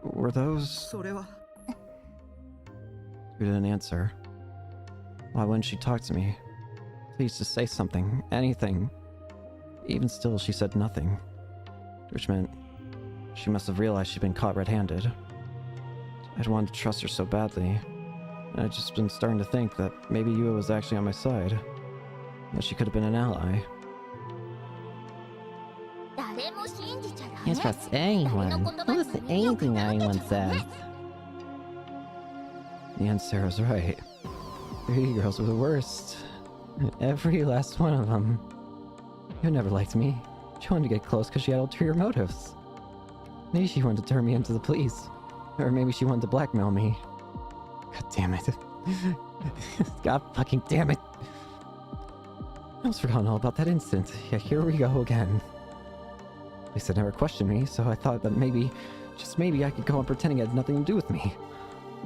Were those... Who didn't answer? Why wouldn't she talk to me? Please just say something, anything. Even still, she said nothing. Which meant she must have realized she'd been caught red-handed. I'd wanted to trust her so badly, and I'd just been starting to think that maybe Yua was actually on my side. That she could have been an ally. Can't trust anyone. Don't listen to anything that anyone says. In the end, Sarah's right. 3 girls were the worst. Every last one of them. You never liked me. She wanted to get close because she had ulterior motives. Maybe she wanted to turn me into the police. Or maybe she wanted to blackmail me. God damn it. God fucking damn it. I almost forgotten all about that incident. Yeah, here we go again. At least it never questioned me, so I thought that maybe, just maybe, I could go on pretending it had nothing to do with me.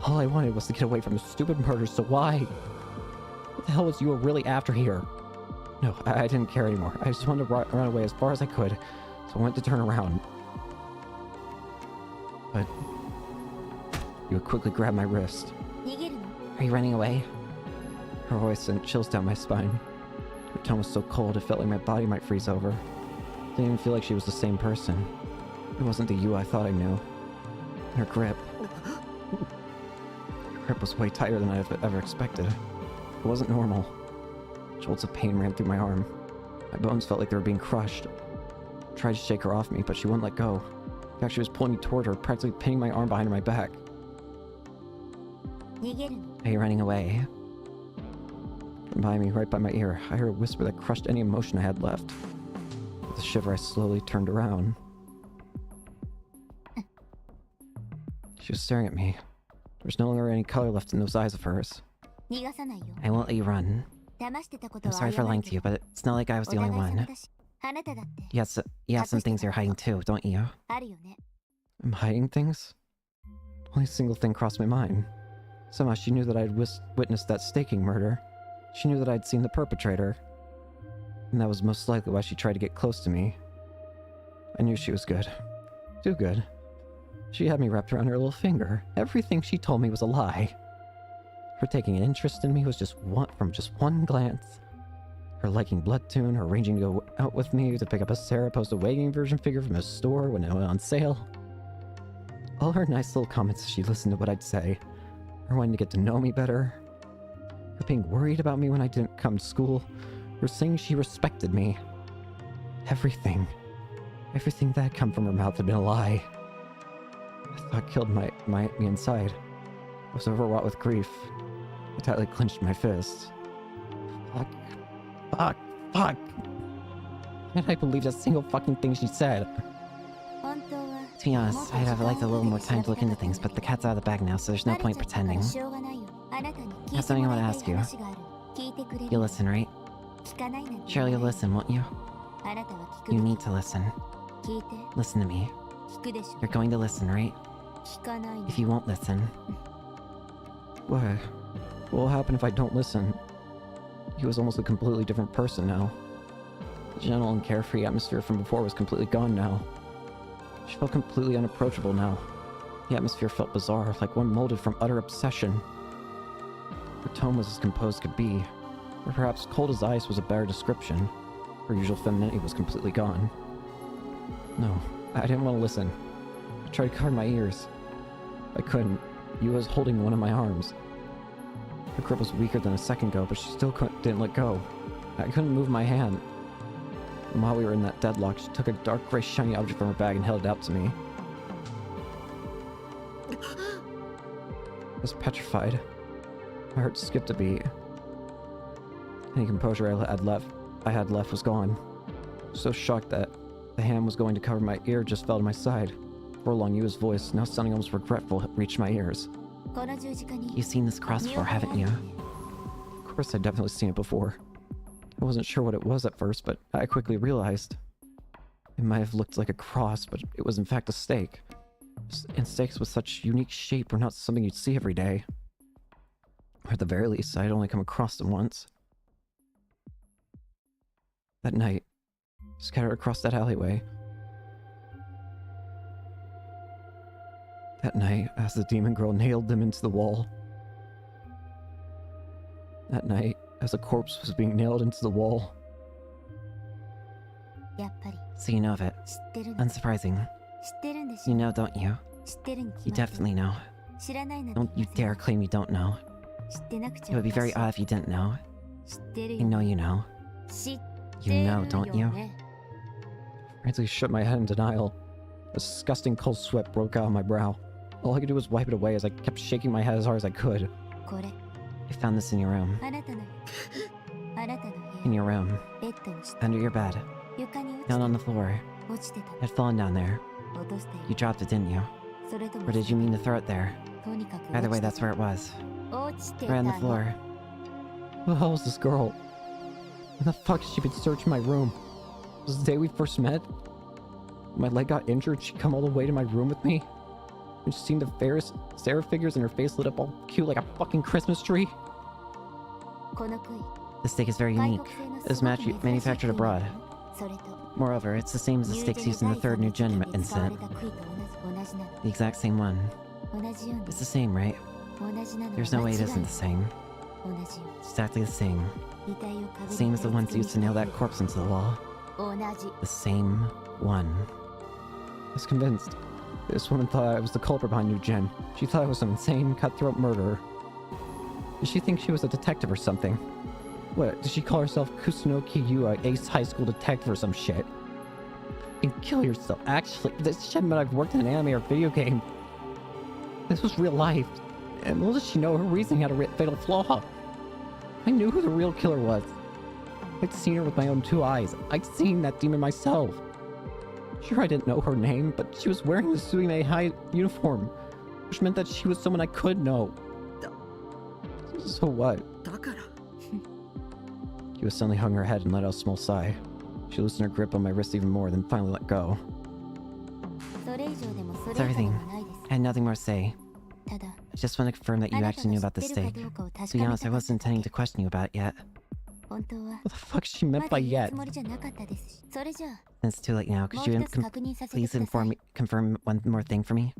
All I wanted was to get away from the stupid murders, so why? What the hell was you really after here? No, I didn't care anymore. I just wanted to run away as far as I could, so I went to turn around. But you quickly grabbed my wrist. Are you running away? Her voice sent chills down my spine. Her tone was so cold, it felt like my body might freeze over. It didn't even feel like she was the same person. It wasn't the you I thought I knew. Her grip. Her grip was way tighter than I'd ever expected. It wasn't normal. Jolts of pain ran through my arm. My bones felt like they were being crushed. I tried to shake her off me, but she wouldn't let go. In fact, she was pulling me toward her, practically pinning my arm behind my back. Are you running away? From behind me, right by my ear, I heard a whisper that crushed any emotion I had left. With a shiver, I slowly turned around. She was staring at me. There was no longer any color left in those eyes of hers. I won't let you run. I'm sorry for lying to you, but it's not like I was the only one. Yes, you have some things you're hiding too, don't you? I'm hiding things? Only a single thing crossed my mind. Somehow she knew that I'd witnessed that staking murder. She knew that I'd seen the perpetrator. And that was most likely why she tried to get close to me. I knew she was good. Too good. She had me wrapped around her little finger. Everything she told me was a lie. Her taking an interest in me was just one glance. Her liking Bloodtoon, her arranging to go out with me to pick up a Sarah post-awakening version figure from a store when it went on sale. All her nice little comments as she listened to what I'd say. Her wanting to get to know me better. Her being worried about me when I didn't come to school. Her saying she respected me. Everything that had come from her mouth had been a lie. The thought killed me inside. I was overwrought with grief. I tightly clenched my fists. Fuck. And I believed a single fucking thing she said. To be honest, I'd have liked a little more time to look into things, but the cat's out of the bag now, so there's no point pretending. I have something I want to ask you. You'll listen, right? Surely you'll listen, won't you? You need to listen. Listen to me. You're going to listen, right? If you won't listen... What? What will happen if I don't listen? He was almost a completely different person now. The gentle and carefree atmosphere from before was completely gone now. She felt completely unapproachable now. The atmosphere felt bizarre, like one molded from utter obsession. Her tone was as composed could be, or perhaps cold as ice was a better description. Her usual femininity was completely gone. No, I didn't want to listen. I tried to cover my ears. I couldn't. Yu was holding one of my arms. Her grip was weaker than a second ago, but she still didn't let go. I couldn't move my hand. And while we were in that deadlock, she took a dark gray shiny object from her bag and held it out to me. I was petrified. My heart skipped a beat. Any composure I had left was gone. So shocked that the hand was going to cover my ear just fell to my side. For long, Yu's voice, now sounding almost regretful, reached my ears. You've seen this cross before, haven't you? Of course, I'd definitely seen it before. I wasn't sure what it was at first, but I quickly realized. It might have looked like a cross, but it was in fact a stake. And stakes with such unique shape were not something you'd see every day. Or at the very least, I'd only come across them once. That night, scattered across that alleyway. That night, as the demon girl nailed them into the wall. That night, as a corpse was being nailed into the wall. So you know of it. Unsurprising. You know, don't you? You definitely know. Don't you dare claim you don't know. It would be very odd if you didn't know. You know you know. You know, don't you? I frantically shook my head in denial. A disgusting cold sweat broke out on my brow. All I could do was wipe it away as I kept shaking my head as hard as I could. I found this in your room. In your room. Under your bed. Down on the floor. It had fallen down there. You dropped it, didn't you? Or did you mean to throw it there? Either way, that's where it was. Right on the floor. Who the hell is this girl? When the fuck has she been searching my room? Was the day we first met? When my leg got injured, she'd come all the way to my room with me? And she'd seen the fairest Sarah figures and her face lit up all cute like a fucking Christmas tree? This steak is very unique. It is manufactured abroad. Moreover, it's the same as the steaks used in the third New Gen incident. The exact same one. It's the same, right? There's no way it isn't the same. It's exactly the same. Same as the ones used to nail that corpse into the wall. The same one. I was convinced. This woman thought I was the culprit behind New Gen. She thought I was some insane, cutthroat murderer. Did she think she was a detective or something? What, did she call herself Kusunoki Yu, a ace high school detective or some shit? And kill yourself. Actually, this shit meant I've worked in an anime or video game. This was real life. And little did she know her reasoning had a fatal flaw. I knew who the real killer was. I'd seen her with my own two eyes. I'd seen that demon myself. Sure, I didn't know her name, but she was wearing the Suime High uniform, which meant that she was someone I could know. So what? Yua suddenly hung her head and let out a small sigh. She She loosened her grip on my wrist even more, then finally let go. That's everything. I had nothing more to say. I just want to confirm that you actually knew about this stake. To be honest, I wasn't intending to question you about it yet. What the fuck she meant by yet? It's too late now. Could you please confirm one more thing for me?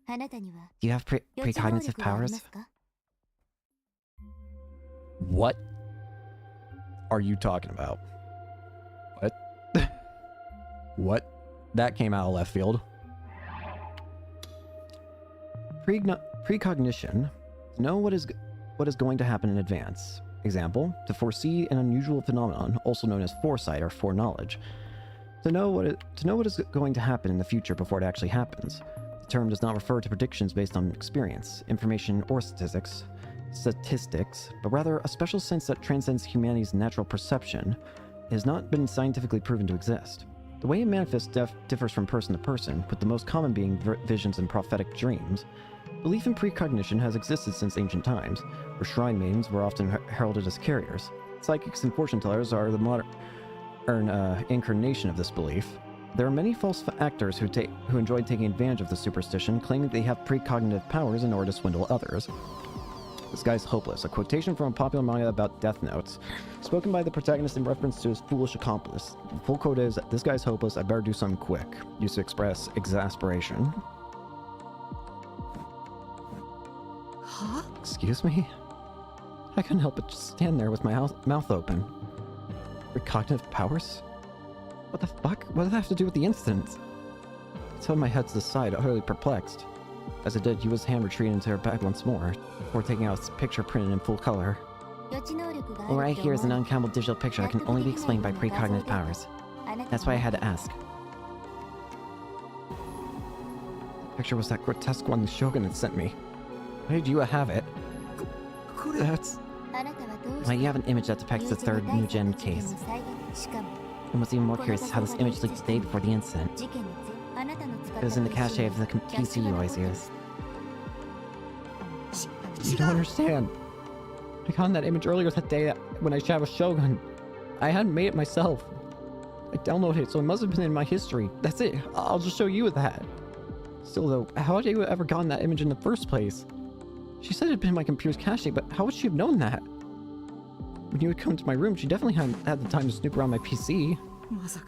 Do you have precognitive powers? What are you talking about? What? What? That came out of left field. Precognition. To know what is going to happen in advance. Example, to foresee an unusual phenomenon, also known as foresight or foreknowledge. To know what is going to happen in the future before it actually happens. The term does not refer to predictions based on experience, information, or statistics, but rather a special sense that transcends humanity's natural perception. It has not been scientifically proven to exist. The way it manifests differs from person to person, with the most common being visions and prophetic dreams. Belief in precognition has existed since ancient times, where shrine maidens were often heralded as carriers. Psychics and fortune tellers are the modern incarnation of this belief. There are many false actors who enjoy taking advantage of the superstition, claiming they have precognitive powers in order to swindle others. This guy's hopeless, a quotation from a popular manga about death notes, spoken by the protagonist in reference to his foolish accomplice. The full quote is, "This guy's hopeless, I better do something quick," used to express exasperation. Huh? Excuse me? I couldn't help but just stand there with my mouth open. Precognitive powers? What the fuck? What did that have to do with the incident? I turned my head to the side, utterly perplexed. As I did, Yua's hand retreated into her bag once more, before taking out a picture printed in full color. Well, right here is an uncountable digital picture that can only be explained by precognitive powers. That's why I had to ask. The picture was that grotesque one the Shogun had sent me. Why did Yua have it? That's... Why, you have an image that depicts the third new gen case. And what's even more curious is how this image leaked the day before the incident. It was in the cache of the PC you always use. You don't understand. I got that image earlier that day when I chatted with Shogun. I hadn't made it myself. I downloaded it, so it must have been in my history. That's it. I'll just show you that. Still though, how had you ever gotten that image in the first place? She said it had been in my computer's cache, but how would she have known that? When you would come to my room, she definitely hadn't had the time to snoop around my PC. Oh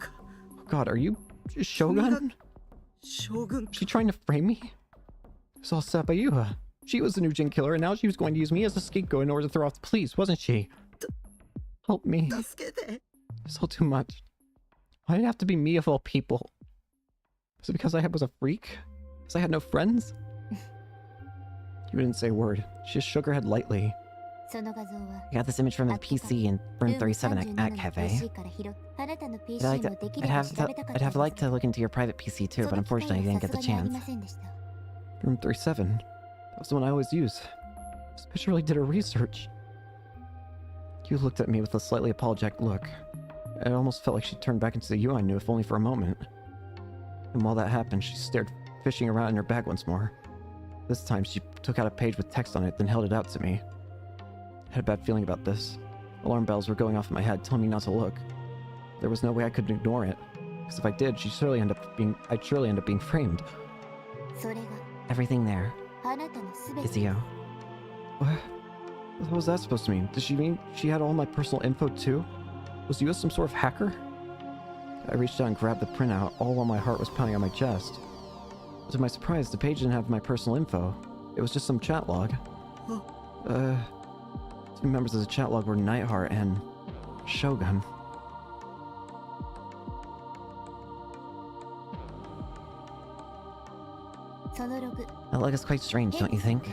god, are you Shogun? Is she trying to frame me? It's all set up by Yua. She was the new Jin killer, and now she was going to use me as a scapegoat in order to throw off the police, wasn't she? Help me. It's all too much. Why did it have to be me of all people? Was it because I was a freak? Because I had no friends? You didn't say a word. She just shook her head lightly. I got this image from the PC in room 37 at Cafe. I'd have liked to look into your private PC too, but unfortunately I didn't get the chance. Room 37? That was the one I always use. This bitch really did her research. You looked at me with a slightly apologetic look. It almost felt like she turned back into the you I knew, if only for a moment. And while that happened, she stared fishing around in her bag once more. This time, she took out a page with text on it, then held it out to me. I had a bad feeling about this. Alarm bells were going off in my head, telling me not to look. There was no way I could ignore it, because if I did, I'd surely end up being framed. Everything there is you. What was that supposed to mean? Does she mean she had all my personal info too? Was you some sort of hacker? I reached out and grabbed the printout, all while my heart was pounding on my chest. To my surprise, the page didn't have my personal info. It was just some chat log. Two members of the chat log were Nightheart and Shogun. That log is quite strange, don't you think?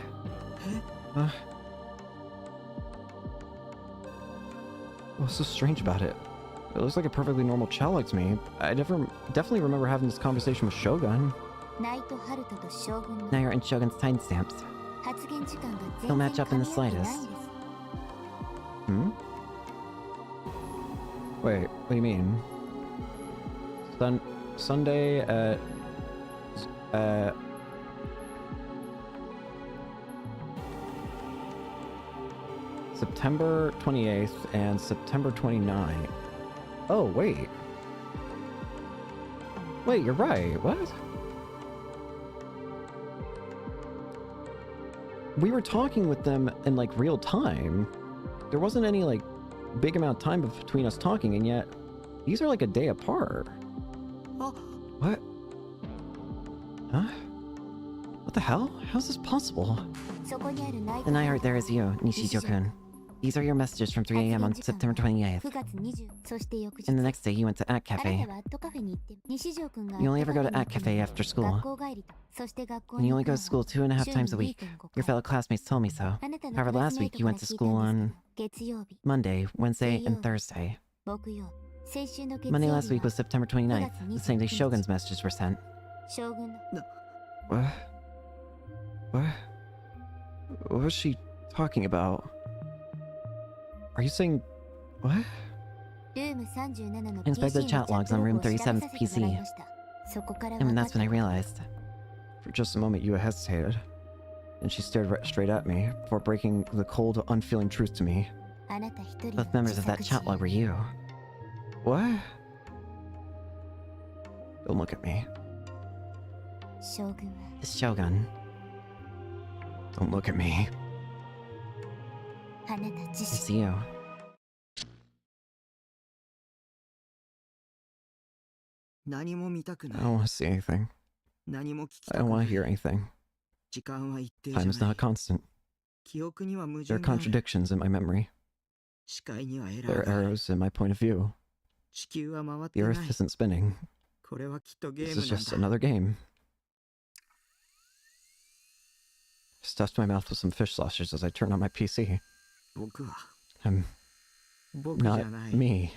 What's so strange about it? It looks like a perfectly normal chat log to me. I definitely remember having this conversation with Shogun. Nair and Shogun's timestamps don't match up in the slightest. Hmm? Wait, what do you mean? Sunday at... September 28th and September 29th. Oh, wait. Wait, you're right. What? We were talking with them in, like, real time. There wasn't any, like, big amount of time between us talking, and yet these are, like, a day apart. What? Huh? What the hell? How's this possible? The night art there is you, Nishijo-kun. These are your messages from 3 a.m. on September 28th. And the next day you went to At Cafe. You only ever go to At Cafe after school. And you only go to school 2.5 times a week. Your fellow classmates told me so. However, last week you went to school on Monday, Wednesday, and Thursday. Monday last week was September 29th, the same day Shogun's messages were sent. What? What? What was she talking about? Are you saying... what? Inspected the chat logs on room 37's PC. And that's when I realized. For just a moment you hesitated. Then she stared right straight at me, before breaking the cold, unfeeling truth to me. Both members of that chat log were you. What? Don't look at me. It's Shogun. Don't look at me. It's you. I don't want to see anything. I don't want to hear anything. Time is not constant. There are contradictions in my memory. There are errors in my point of view. The Earth isn't spinning. This is just another game. I stuffed my mouth with some fish sausages as I turned on my PC. I'm not me.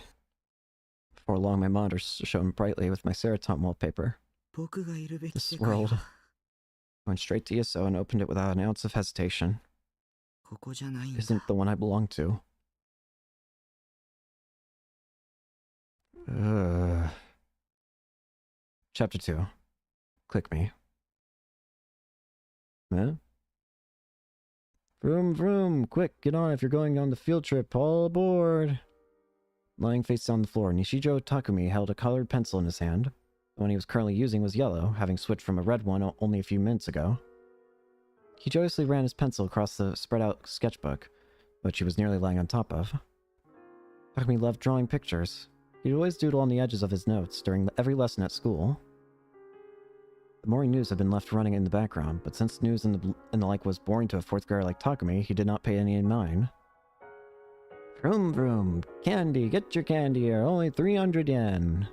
Before long, my monitor shone brightly with my Seroton wallpaper. This world. I went straight to ESO and opened it without an ounce of hesitation. Isn't the one I belong to. Chapter 2. Click me. Huh? Vroom vroom! Quick, get on if you're going on the field trip. All aboard! Lying face on the floor, Nishijo Takumi held a colored pencil in his hand. The one he was currently using was yellow, having switched from a red one only a few minutes ago. He joyously ran his pencil across the spread-out sketchbook, which he was nearly lying on top of. Takumi loved drawing pictures. He'd always doodle on the edges of his notes during every lesson at school. The morning news had been left running in the background, but since news and the like was boring to a 4th grader like Takumi, he did not pay any mind. Vroom vroom! Candy! Get your candy here! Only 300 yen!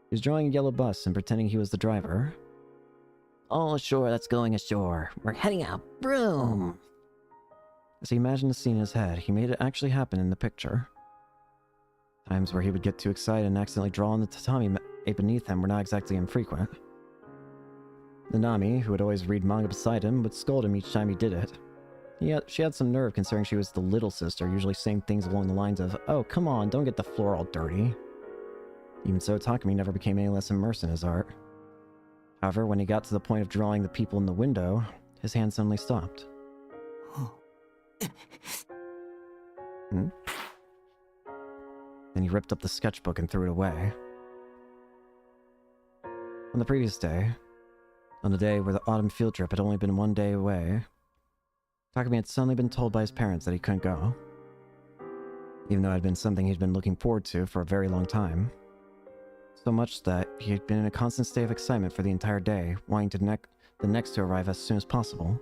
He was drawing a yellow bus and pretending he was the driver. All ashore that's going ashore. We're heading out! Vroom! As he imagined the scene in his head, he made it actually happen in the picture. Times where he would get too excited and accidentally draw on the tatami beneath him were not exactly infrequent. Nanami, who would always read manga beside him, would scold him each time he did it. She had some nerve considering she was the little sister, usually saying things along the lines of, "Oh, come on, don't get the floor all dirty." Even so, Takumi never became any less immersed in his art. However, when he got to the point of drawing the people in the window, his hand suddenly stopped. Then he ripped up the sketchbook and threw it away. On the previous day, on the day where the autumn field trip had only been 1 day away, Takumi had suddenly been told by his parents that he couldn't go. Even though it had been something he'd been looking forward to for a very long time. So much that he had been in a constant state of excitement for the entire day, wanting the next to arrive as soon as possible.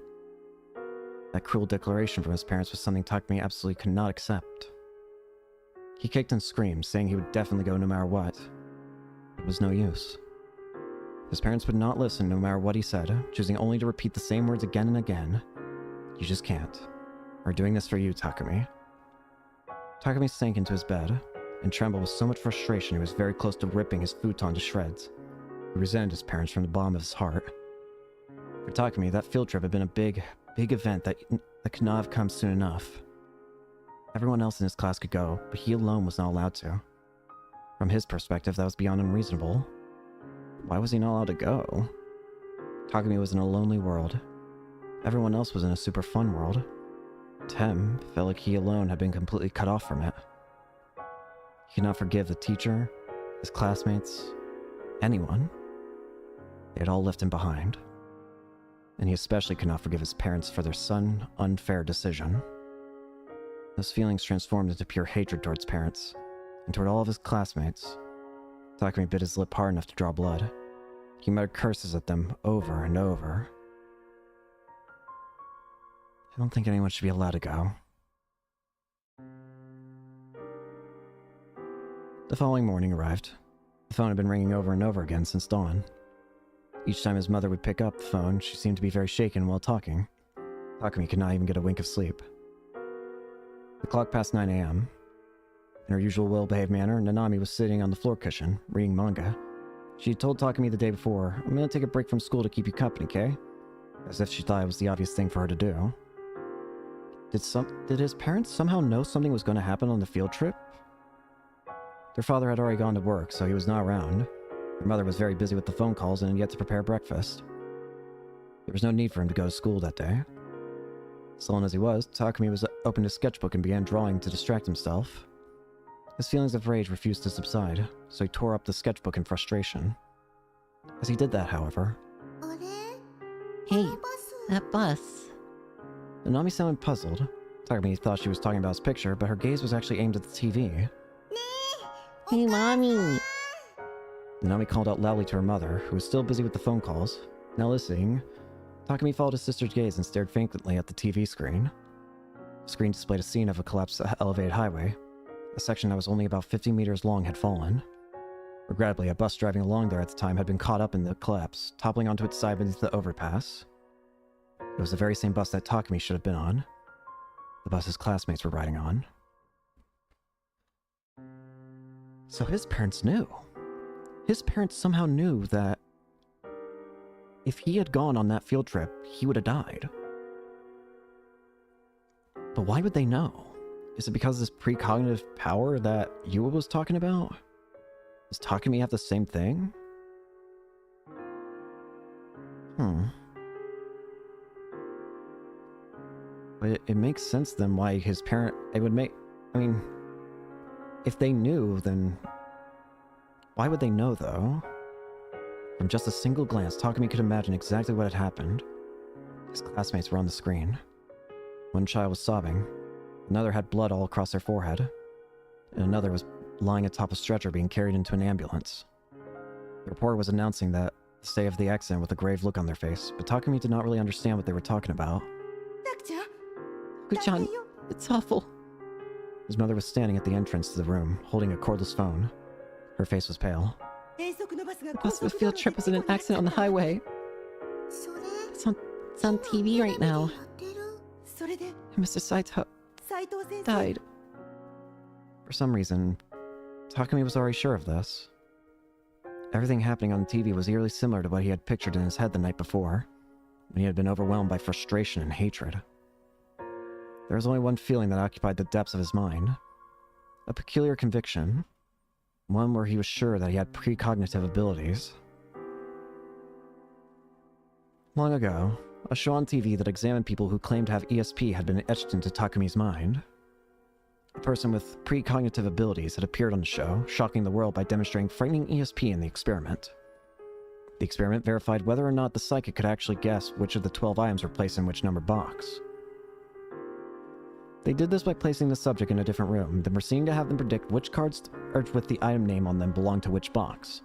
That cruel declaration from his parents was something Takumi absolutely could not accept. He kicked and screamed, saying he would definitely go no matter what. It was no use. His parents would not listen no matter what he said, choosing only to repeat the same words again and again. You just can't. We're doing this for you, Takumi. Takumi sank into his bed, and trembled with so much frustration he was very close to ripping his futon to shreds. He resented his parents from the bottom of his heart. For Takumi, that field trip had been a big event that could not have come soon enough. Everyone else in his class could go, but he alone was not allowed to. From his perspective, that was beyond unreasonable. Why was he not allowed to go? Takumi was in a lonely world. Everyone else was in a super fun world. To him, it felt like he alone had been completely cut off from it. He could not forgive the teacher, his classmates, anyone. They had all left him behind. And he especially could not forgive his parents for their sudden, unfair decision. Those feelings transformed into pure hatred towards parents, and toward all of his classmates. Takumi bit his lip hard enough to draw blood. He muttered curses at them over and over. I don't think anyone should be allowed to go. The following morning arrived. The phone had been ringing over and over again since dawn. Each time his mother would pick up the phone, she seemed to be very shaken while talking. Takumi could not even get a wink of sleep. The clock passed 9 a.m. In her usual well-behaved manner, Nanami was sitting on the floor cushion, reading manga. She had told Takumi the day before, "I'm gonna take a break from school to keep you company, okay?" As if she thought it was the obvious thing for her to do. Did his parents somehow know something was going to happen on the field trip? Their father had already gone to work, so he was not around. Their mother was very busy with the phone calls and had yet to prepare breakfast. There was no need for him to go to school that day. Sullen as he was, Takumi opened his sketchbook and began drawing to distract himself. His feelings of rage refused to subside, so he tore up the sketchbook in frustration. As he did that, however... Hey, that bus. Nanami sounded puzzled. Takumi thought she was talking about his picture, but her gaze was actually aimed at the TV. Hey, Mommy! Nanami called out loudly to her mother, who was still busy with the phone calls. Now listening, Takumi followed his sister's gaze and stared faintly at the TV screen. The screen displayed a scene of a collapsed elevated highway. A section that was only about 50 meters long had fallen. Regrettably, a bus driving along there at the time had been caught up in the collapse, toppling onto its side beneath the overpass. It was the very same bus that Takumi should have been on. The bus his classmates were riding on. So his parents knew. His parents somehow knew that if he had gone on that field trip, he would have died. But why would they know? Is it because of this precognitive power that Yua was talking about? Does Takumi have the same thing? But it makes sense then why his parent... It would make... I mean... If they knew, then... Why would they know, though? From just a single glance, Takumi could imagine exactly what had happened. His classmates were on the screen. One child was sobbing. Another had blood all across their forehead. And another was lying atop a stretcher being carried into an ambulance. The reporter was announcing that the state of the accident with a grave look on their face, but Takumi did not really understand what they were talking about. Kuchan, it's awful. His mother was standing at the entrance to the room, holding a cordless phone. Her face was pale. The bus of a field trip was in an accident on the highway. It's on TV right now. And Mr. Saito died. For some reason, Takumi was already sure of this. Everything happening on TV was eerily similar to what he had pictured in his head the night before, when he had been overwhelmed by frustration and hatred. There was only one feeling that occupied the depths of his mind. A peculiar conviction. One where he was sure that he had precognitive abilities. Long ago, a show on TV that examined people who claimed to have ESP had been etched into Takumi's mind. A person with precognitive abilities had appeared on the show, shocking the world by demonstrating frightening ESP in the experiment. The experiment verified whether or not the psychic could actually guess which of the 12 items were placed in which numbered box. They did this by placing the subject in a different room, then proceeding to have them predict which cards with the item name on them belonged to which box.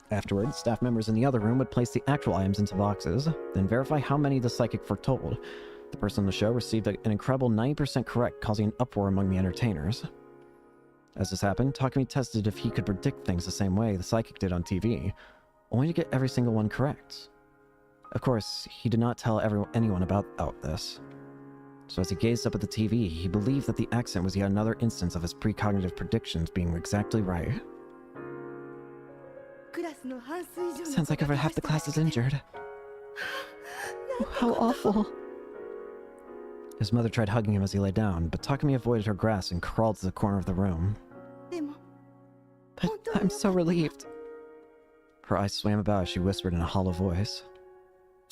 Afterwards, staff members in the other room would place the actual items into boxes, then verify how many the psychic foretold. The person on the show received an incredible 90% correct, causing an uproar among the entertainers. As this happened, Takumi tested if he could predict things the same way the psychic did on TV, only to get every single one correct. Of course, he did not tell anyone about this. So as he gazed up at the TV, he believed that the accident was yet another instance of his precognitive predictions being exactly right. Sounds like over half the class is injured. Oh, how awful. His mother tried hugging him as he lay down, but Takumi avoided her grasp and crawled to the corner of the room. But I'm so relieved. Her eyes swam about as she whispered in a hollow voice.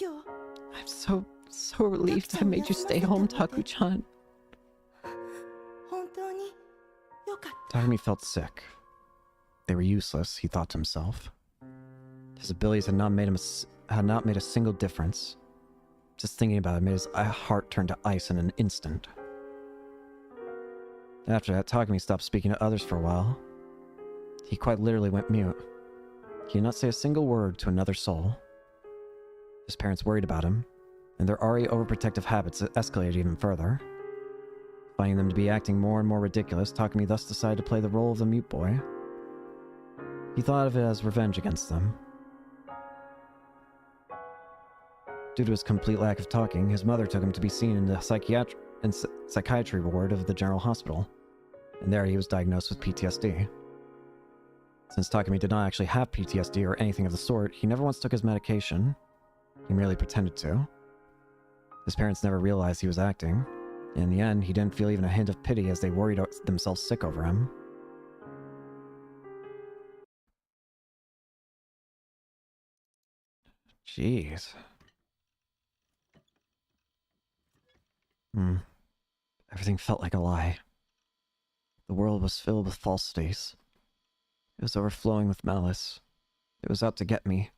I'm so relieved I made you stay home, Taku-chan. Takumi felt sick. They were useless, he thought to himself. His abilities had not made a single difference. Just thinking about it made his heart turn to ice in an instant. After that, Takumi stopped speaking to others for a while. He quite literally went mute. He did not say a single word to another soul. His parents worried about him, and their already overprotective habits escalated even further. Finding them to be acting more and more ridiculous, Takumi thus decided to play the role of the mute boy. He thought of it as revenge against them. Due to his complete lack of talking, his mother took him to be seen in the psychiatry ward of the general hospital, and there he was diagnosed with PTSD. Since Takumi did not actually have PTSD or anything of the sort, he never once took his medication. He merely pretended to. His parents never realized he was acting. In the end, he didn't feel even a hint of pity as they worried themselves sick over him. Jeez. Everything felt like a lie. The world was filled with falsities. It was overflowing with malice. It was out to get me.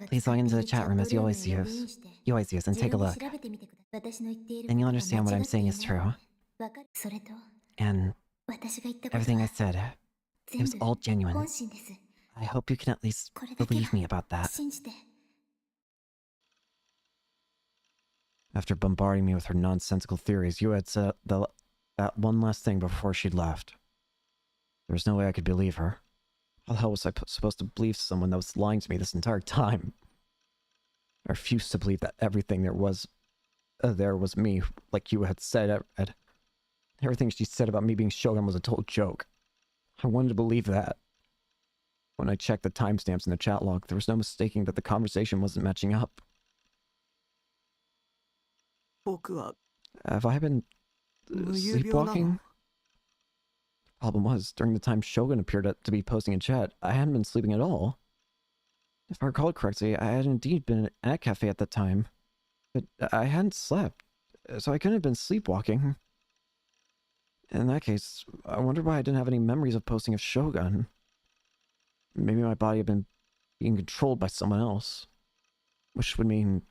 Please log into the chat room as you always use. And take a look. And you'll understand what I'm saying is true. And everything I said, it was all genuine. I hope you can at least believe me about that. After bombarding me with her nonsensical theories, Yu had said that one last thing before she'd left. There was no way I could believe her. How the hell was I supposed to believe someone that was lying to me this entire time? I refused to believe that everything there was me, like Yu had said. Everything she said about me being Shogun was a total joke. I wanted to believe that. When I checked the timestamps in the chat log, there was no mistaking that the conversation wasn't matching up. Have I been sleepwalking? The problem was, during the time Shogun appeared to be posting in chat, I hadn't been sleeping at all. If I recall correctly, I had indeed been at a cafe at that time, but I hadn't slept, so I couldn't have been sleepwalking. In that case, I wonder why I didn't have any memories of posting of Shogun. Maybe my body had been being controlled by someone else, which would mean...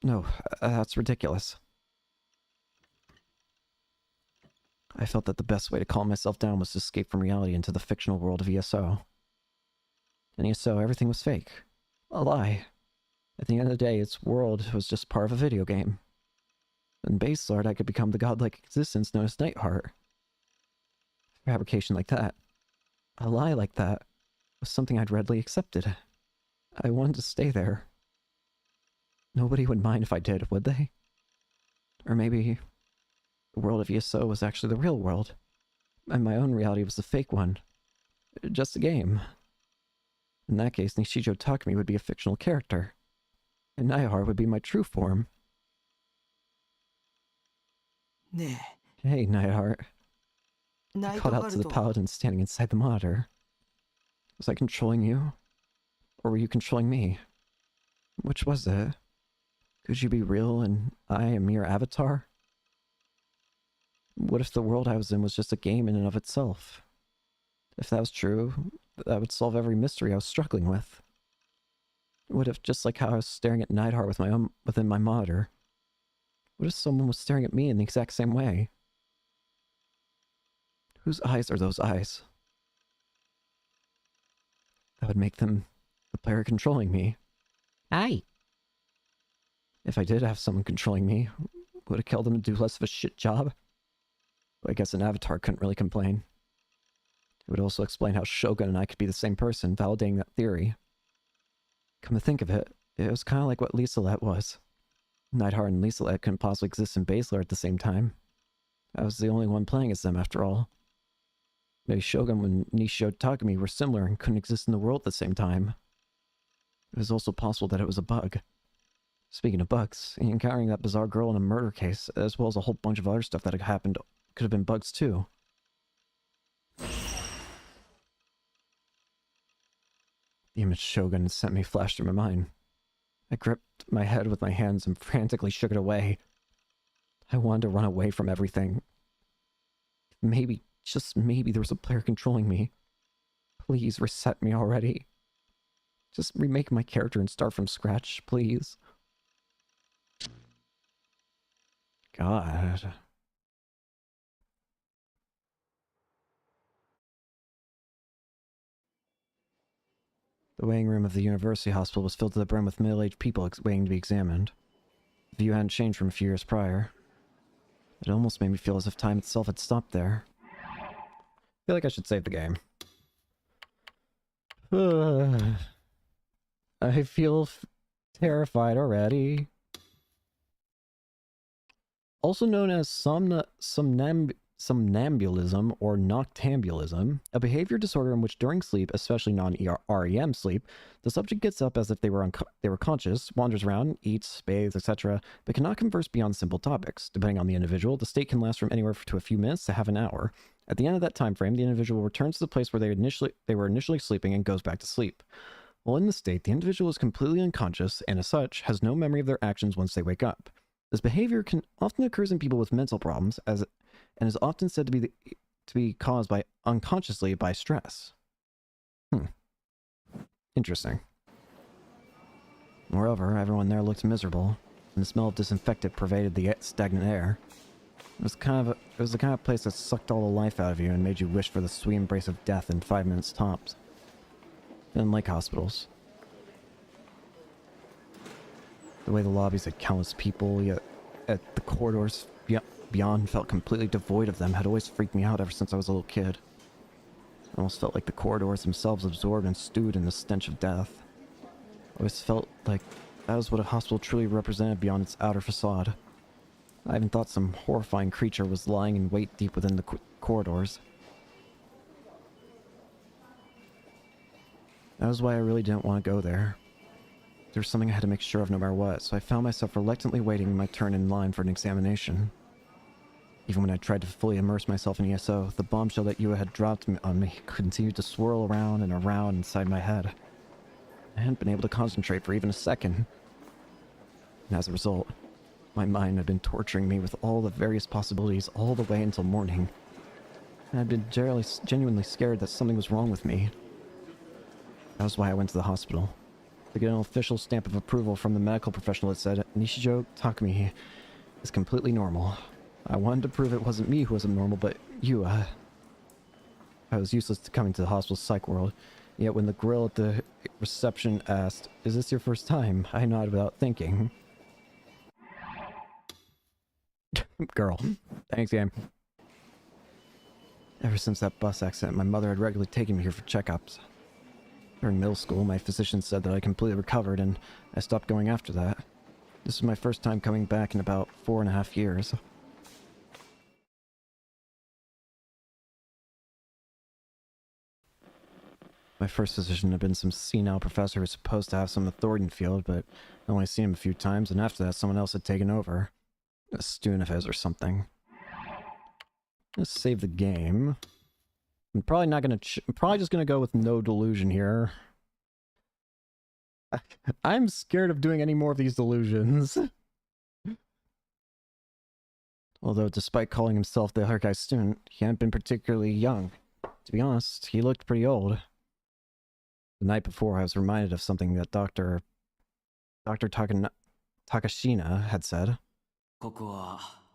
No, that's ridiculous. I felt that the best way to calm myself down was to escape from reality into the fictional world of ESO. In ESO, everything was fake. A lie. At the end of the day, its world was just part of a video game. In Base Lord, I could become the godlike existence known as Nightheart. A fabrication like that, a lie like that, was something I'd readily accepted. I wanted to stay there. Nobody would mind if I did, would they? Or maybe the world of ESO was actually the real world, and my own reality was the fake one. Just a game. In that case, Nishijo Takumi would be a fictional character, and Nightheart would be my true form. Hey, Nightheart. I called out to the paladin standing inside the monitor. Was I controlling you? Or were you controlling me? Which was it? Could you be real and I a mere avatar? What if the world I was in was just a game in and of itself? If that was true, that would solve every mystery I was struggling with. What if, just like how I was staring at Nightheart within my monitor, what if someone was staring at me in the exact same way? Whose eyes are those eyes? That would make them the player controlling me. Aye. If I did have someone controlling me, would it kill them to do less of a shit job? But I guess an avatar couldn't really complain. It would also explain how Shogun and I could be the same person, validating that theory. Come to think of it, it was kind of like what Liselet was. Nightheart and Liselet couldn't possibly exist in Basler at the same time. I was the only one playing as them, after all. Maybe Shogun and Nishijo Takumi were similar and couldn't exist in the world at the same time. It was also possible that it was a bug. Speaking of bugs, encountering that bizarre girl in a murder case, as well as a whole bunch of other stuff that had happened, could have been bugs too. The image Shogun sent me flashed through my mind. I gripped my head with my hands and frantically shook it away. I wanted to run away from everything. Maybe, just maybe there was a player controlling me. Please reset me already. Just remake my character and start from scratch, please. God. The waiting room of the university hospital was filled to the brim with middle-aged people waiting to be examined. The view hadn't changed from a few years prior. It almost made me feel as if time itself had stopped there. I feel like I should save the game. I feel terrified already. Also known as somnambulism or noctambulism, a behavior disorder in which during sleep, especially non-REM sleep, the subject gets up as if they were conscious, wanders around, eats, bathes, etc., but cannot converse beyond simple topics. Depending on the individual, the state can last from anywhere to a few minutes to half an hour. At the end of that time frame, the individual returns to the place where they were initially sleeping and goes back to sleep. While in this state, the individual is completely unconscious and, as such, has no memory of their actions once they wake up. This behavior often occurs in people with mental problems, and is often said to be caused unconsciously by stress. Interesting. Moreover, everyone there looked miserable, and the smell of disinfectant pervaded the stagnant air. It was the kind of place that sucked all the life out of you and made you wish for the sweet embrace of death in 5 minutes tops. I didn't like hospitals. The way the lobbies had countless people, yet at the corridors beyond felt completely devoid of them, had always freaked me out ever since I was a little kid. I almost felt like the corridors themselves absorbed and stewed in the stench of death. I always felt like that was what a hospital truly represented beyond its outer facade. I even thought some horrifying creature was lying in wait deep within the corridors. That was why I really didn't want to go there. There was something I had to make sure of no matter what, so I found myself reluctantly waiting my turn in line for an examination. Even when I tried to fully immerse myself in ESO, the bombshell that Yua had dropped on me continued to swirl around and around inside my head. I hadn't been able to concentrate for even a second. And as a result, my mind had been torturing me with all the various possibilities all the way until morning. And I'd been genuinely scared that something was wrong with me. That was why I went to the hospital. To get an official stamp of approval from the medical professional that said Nishijo Takumi is completely normal. I wanted to prove it wasn't me who was abnormal, but you, I was useless to coming to the hospital psych world. Yet when the grill at the reception asked, "Is this your first time?" I nodded without thinking. Girl. Thanks, game. Ever since that bus accident, my mother had regularly taken me here for checkups. During middle school, my physician said that I completely recovered, and I stopped going after that. This was my first time coming back in about 4.5 years. My first physician had been some senile professor who was supposed to have some authority in the field, but I only seen him a few times, and after that someone else had taken over. A student of his or something. Let's save the game. I'm probably not gonna... I'm probably just gonna go with no delusion here. I'm scared of doing any more of these delusions. Although, despite calling himself the other guy's student, he hadn't been particularly young. To be honest, he looked pretty old. The night before, I was reminded of something that Dr. Takashina had said.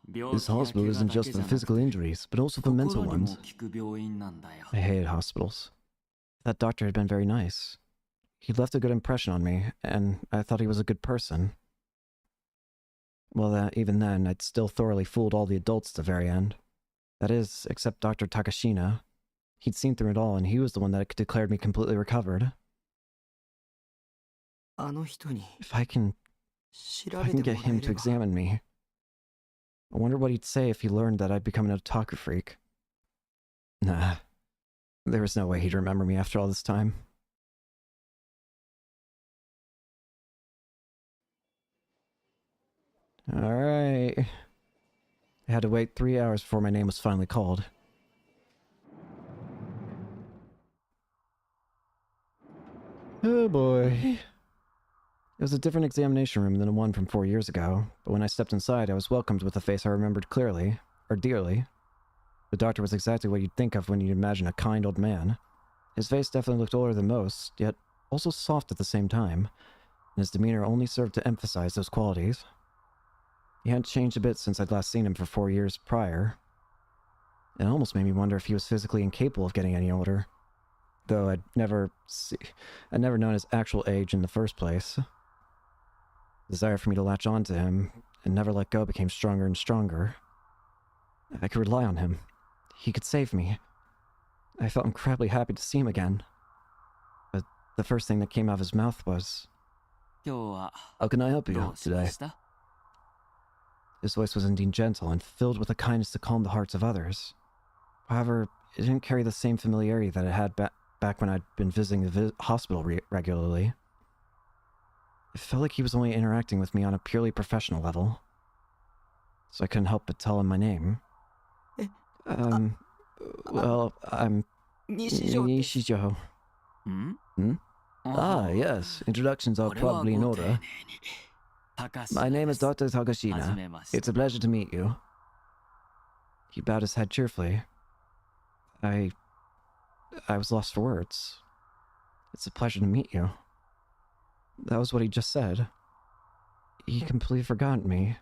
This hospital isn't just for physical injuries, but also for mental ones. I hated hospitals. That doctor had been very nice. He left a good impression on me, and I thought he was a good person. Well, even then, I'd still thoroughly fooled all the adults at the very end. That is, except Dr. Takashina. He'd seen through it all, and he was the one that declared me completely recovered. If I can get him to examine me. I wonder what he'd say if he learned that I'd become an otaku freak. Nah. There was no way he'd remember me after all this time. Alright. I had to wait 3 hours before my name was finally called. Oh boy. It was a different examination room than the one from 4 years ago, but when I stepped inside, I was welcomed with a face I remembered clearly, or dearly. The doctor was exactly what you'd think of when you imagine a kind old man. His face definitely looked older than most, yet also soft at the same time, and his demeanor only served to emphasize those qualities. He hadn't changed a bit since I'd last seen him for 4 years prior. It almost made me wonder if he was physically incapable of getting any older, though I'd never known his actual age in the first place. The desire for me to latch on to him and never let go became stronger and stronger. I could rely on him. He could save me. I felt incredibly happy to see him again. But the first thing that came out of his mouth was, "How can I help you today?" His voice was indeed gentle and filled with a kindness to calm the hearts of others. However, it didn't carry the same familiarity that it had back when I'd been visiting the hospital regularly. It felt like he was only interacting with me on a purely professional level, so I couldn't help but tell him my name. Well, I'm Nishijo. Ah, yes. Introductions are probably in order. My name is Dr. Takashina. It's a pleasure to meet you. He bowed his head cheerfully. I was lost for words. It's a pleasure to meet you. That was what he just said. He completely forgot me.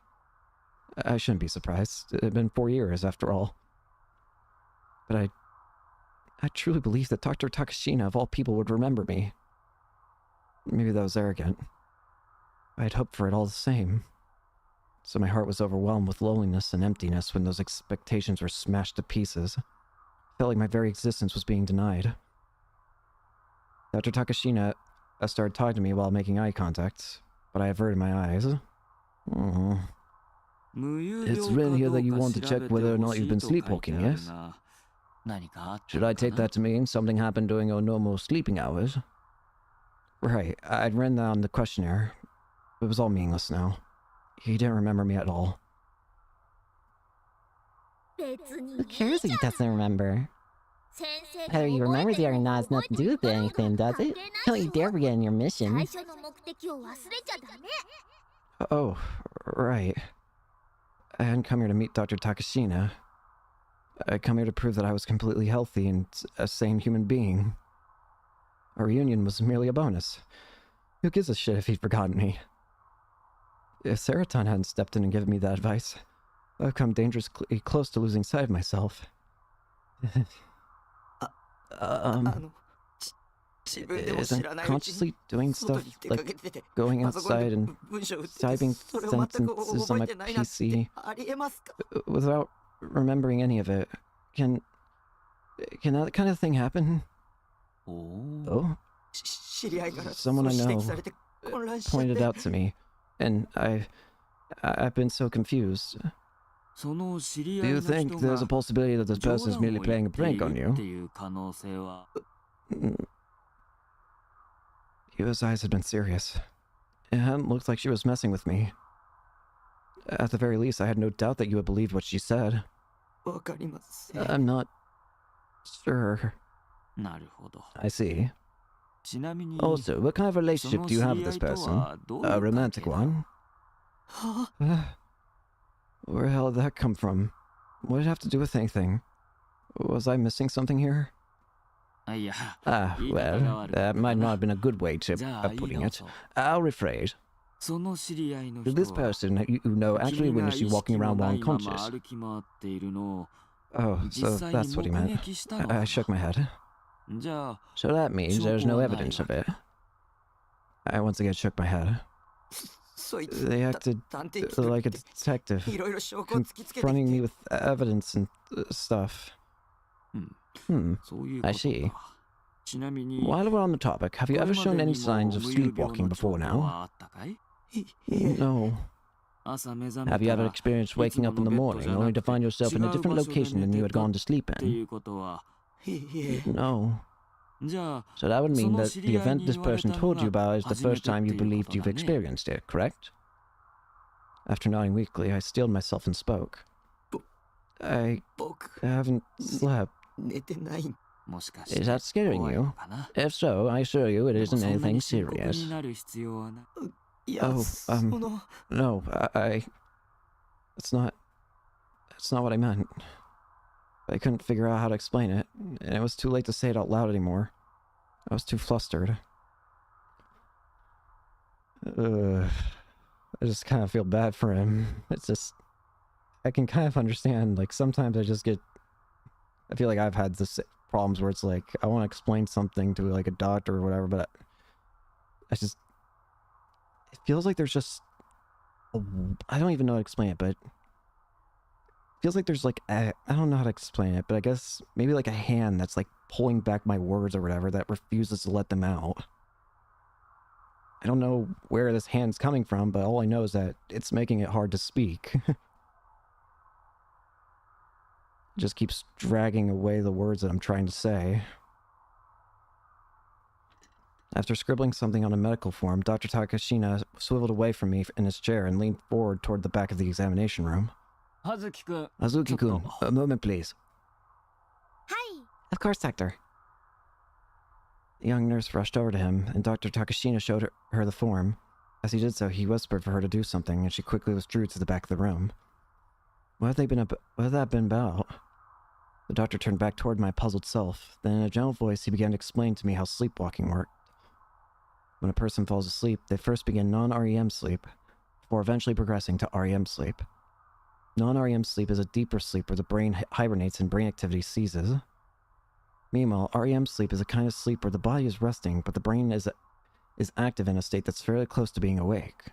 I shouldn't be surprised. It had been 4 years, after all. But I truly believed that Dr. Takashina, of all people, would remember me. Maybe that was arrogant. I'd hoped for it all the same. So my heart was overwhelmed with loneliness and emptiness when those expectations were smashed to pieces. I felt like my very existence was being denied. Dr. Takashina started talking to me while making eye contact, but I averted my eyes. It's written here that you want to check whether or not you've been sleepwalking, yes? Should I take that to mean something happened during your normal sleeping hours? Right, I'd written that on the questionnaire. It was all meaningless now. He didn't remember me at all. Who cares if he doesn't remember? Whether he remembers you or not has nothing to do with anything, does it? Don't you dare forget your mission. Oh, right. I hadn't come here to meet Dr. Takashina. I'd come here to prove that I was completely healthy and a sane human being. Our reunion was merely a bonus. Who gives a shit if he'd forgotten me? If Saraton hadn't stepped in and given me that advice, I've come dangerously close to losing sight of myself. Isn't consciously doing stuff like going outside and typing sentences on my PC without remembering any of it. Can that kind of thing happen? Oh? Someone I know pointed out to me, and I've been so confused. Do you think there's a possibility that this person is merely playing a prank on you? Yua's eyes had been serious. It hadn't looked like she was messing with me. At the very least, I had no doubt that you had believed what she said. I'm not sure. I see. Also, what kind of relationship do you have with this person? A romantic one? Where the hell did that come from? What did it have to do with anything? Was I missing something here? Well, that might not have been a good way of putting it. I'll rephrase. Did this person you know actually witness you walking around while unconscious? Oh, so that's what he meant. I shook my head. So that means there's no evidence of it. I once again shook my head. They acted like a detective, confronting me with evidence and stuff. I see. While we're on the topic, have you ever shown any signs of sleepwalking before now? No. Have you ever experienced waking up in the morning only to find yourself in a different location than you had gone to sleep in? No. So that would mean that the event this person told you about is the first time you believed you've experienced it, correct? After nodding weakly, I steeled myself and spoke. I haven't slept. Is that scaring you? If so, I assure you it isn't anything serious. No, That's not what I meant. But I couldn't figure out how to explain it, and it was too late to say it out loud anymore. I was too flustered. I just kind of feel bad for him. It's just... I can kind of understand, like, sometimes I just get... I feel like I've had this problems where it's like, I want to explain something to, like, a doctor or whatever, but I just... It feels like there's just... I don't even know how to explain it, but... It feels like there's, like, I don't know how to explain it, but I guess maybe, like, a hand that's, like, pulling back my words or whatever that refuses to let them out. I don't know where this hand's coming from, but all I know is that it's making it hard to speak. It just keeps dragging away the words that I'm trying to say. After scribbling something on a medical form, Dr. Takashina swiveled away from me in his chair and leaned forward toward the back of the examination room. Hazuki-kun, a moment please. Hi! Of course, Doctor. The young nurse rushed over to him, and Dr. Takashina showed her the form. As he did so, he whispered for her to do something, and she quickly withdrew to the back of the room. What had that been about? The doctor turned back toward my puzzled self. Then in a gentle voice, he began to explain to me how sleepwalking worked. When a person falls asleep, they first begin non-REM sleep, before eventually progressing to REM sleep. Non-REM sleep is a deeper sleep where the brain hibernates and brain activity ceases. Meanwhile, REM sleep is a kind of sleep where the body is resting, but the brain is active in a state that's fairly close to being awake.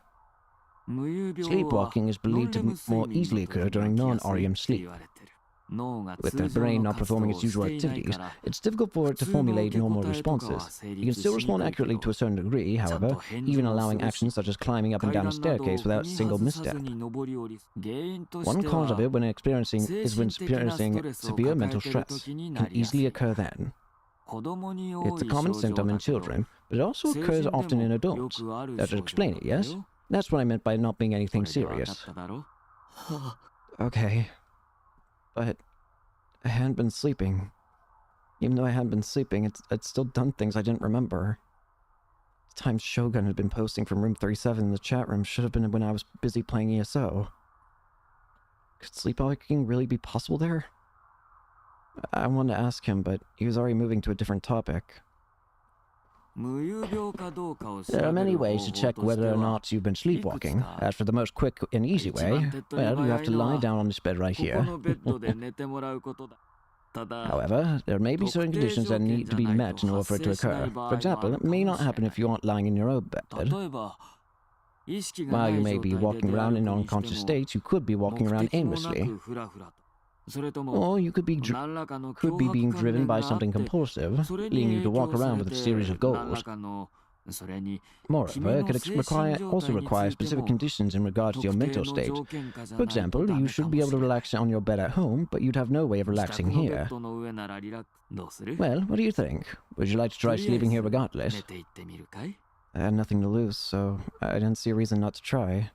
Sleepwalking is believed to more easily occur during non-REM sleep. With the brain not performing its usual activities, it's difficult for it to formulate normal responses. You can still respond accurately to a certain degree, however, even allowing actions such as climbing up and down a staircase without a single misstep. One cause of it when experiencing severe mental stress can easily occur then. It's a common symptom in children, but it also occurs often in adults. That should explain it, yes? That's what I meant by not being anything serious. Okay. But I hadn't been sleeping. Even though I hadn't been sleeping, I'd still done things I didn't remember. The time Shogun had been posting from room 37 in the chat room should have been when I was busy playing ESO. Could sleepwalking really be possible there? I wanted to ask him, but he was already moving to a different topic. There are many ways to check whether or not you've been sleepwalking. As for the most quick and easy way, well, you have to lie down on this bed right here. However, there may be certain conditions that need to be met in order for it to occur. For example, it may not happen if you aren't lying in your own bed. While you may be walking around in unconscious states, you could be walking around aimlessly. Or you could be being driven by something compulsive, leading you to walk around with a series of goals. Moreover, it could also require specific conditions in regards to your mental state. For example, you should be able to relax on your bed at home, but you'd have no way of relaxing here. Well, what do you think? Would you like to try sleeping here regardless? I had nothing to lose, so I didn't see a reason not to try.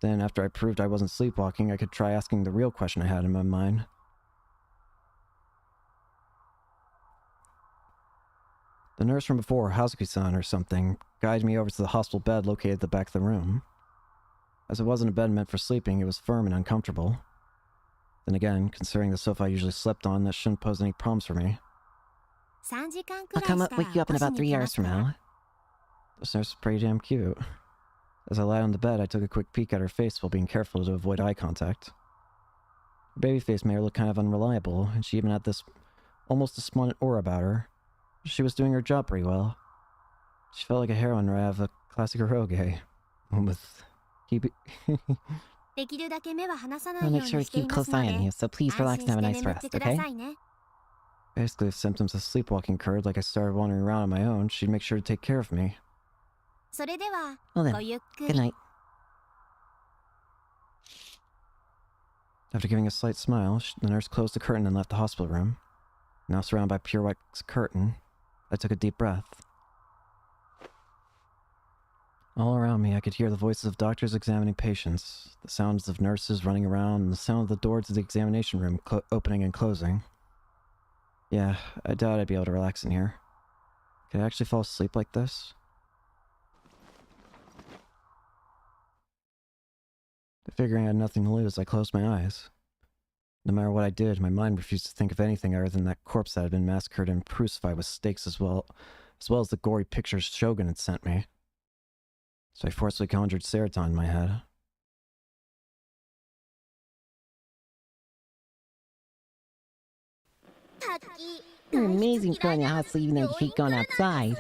Then, after I proved I wasn't sleepwalking, I could try asking the real question I had in my mind. The nurse from before, Hazuki-san or something, guided me over to the hospital bed located at the back of the room. As it wasn't a bed meant for sleeping, it was firm and uncomfortable. Then again, considering the sofa I usually slept on, that shouldn't pose any problems for me. I'll come wake you up in about 3 hours from now. This nurse is pretty damn cute. As I lay on the bed, I took a quick peek at her face while being careful to avoid eye contact. Her baby face made her look kind of unreliable, and she even had this almost despondent aura about her. She was doing her job pretty well. She felt like a heroine right out of a classic eroge. With... I'll make sure to keep a close eye on you, so please relax and have a nice rest, okay? Basically, if symptoms of sleepwalking occurred, like I started wandering around on my own, she'd make sure to take care of me. Well then, good night. After giving a slight smile, the nurse closed the curtain and left the hospital room. Now surrounded by pure white curtain, I took a deep breath. All around me, I could hear the voices of doctors examining patients, the sounds of nurses running around, and the sound of the doors to the examination room opening and closing. Yeah, I doubt I'd be able to relax in here. Could I actually fall asleep like this? Figuring I had nothing to lose, I closed my eyes. No matter what I did, my mind refused to think of anything other than that corpse that had been massacred and crucified with stakes as well as the gory pictures Shogun had sent me. So I forcibly conjured Seraton in my head. You're amazing for your house even though you hate going outside.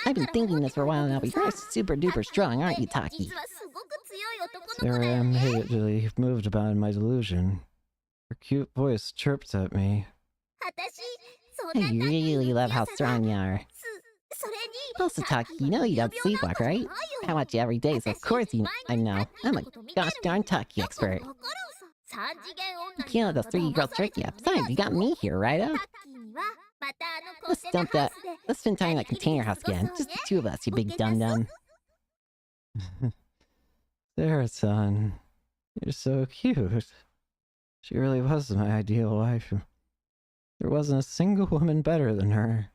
I've been thinking this for a while now, but you're super duper strong, aren't you, Taki? There I am, immediately moved by my delusion. Her cute voice chirped at me. I really love how strong you are. Also, Taki, you know you don't sleepwalk, right? I watch you every day, so of course I know. I'm a gosh darn Taki expert. You can't let those 3 girls trick you. Besides, you got me here, right? Let's dump that. Let's spend time in that container house again. Just the 2 of us, you big dum-dum. Seraton, you're so cute. She really was my ideal wife. There wasn't a single woman better than her.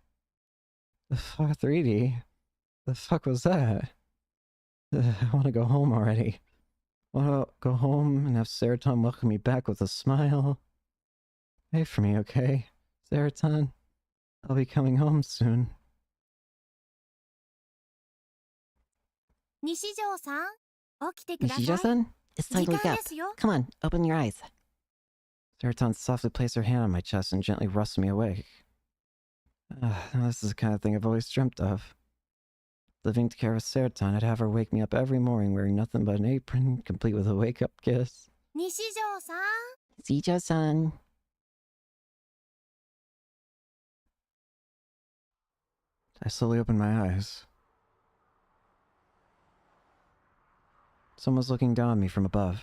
The fuck, 3D? The fuck was that? I want to go home already. I want to go home and have Seraton welcome me back with a smile. Wait for me, okay? Seraton, I'll be coming home soon. Nishijo-san? It's time to wake up. Come on, open your eyes. Seraton softly placed her hand on my chest and gently rustled me awake. This is the kind of thing I've always dreamt of. Living to care of Seraton, I'd have her wake me up every morning wearing nothing but an apron, complete with a wake-up kiss. Nishijo-san. I slowly opened my eyes. Someone was looking down on me from above.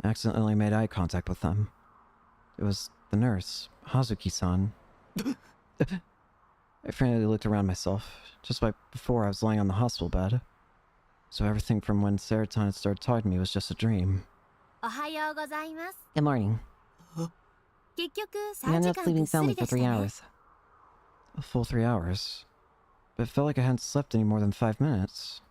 I accidentally made eye contact with them. It was the nurse, Hazuki-san. I frantically looked around myself. Just before I was lying on the hospital bed. So everything from when Seraton had started talking to me was just a dream. Good morning. You ended up sleeping soundly for 3 hours. A full 3 hours. But it felt like I hadn't slept any more than 5 minutes.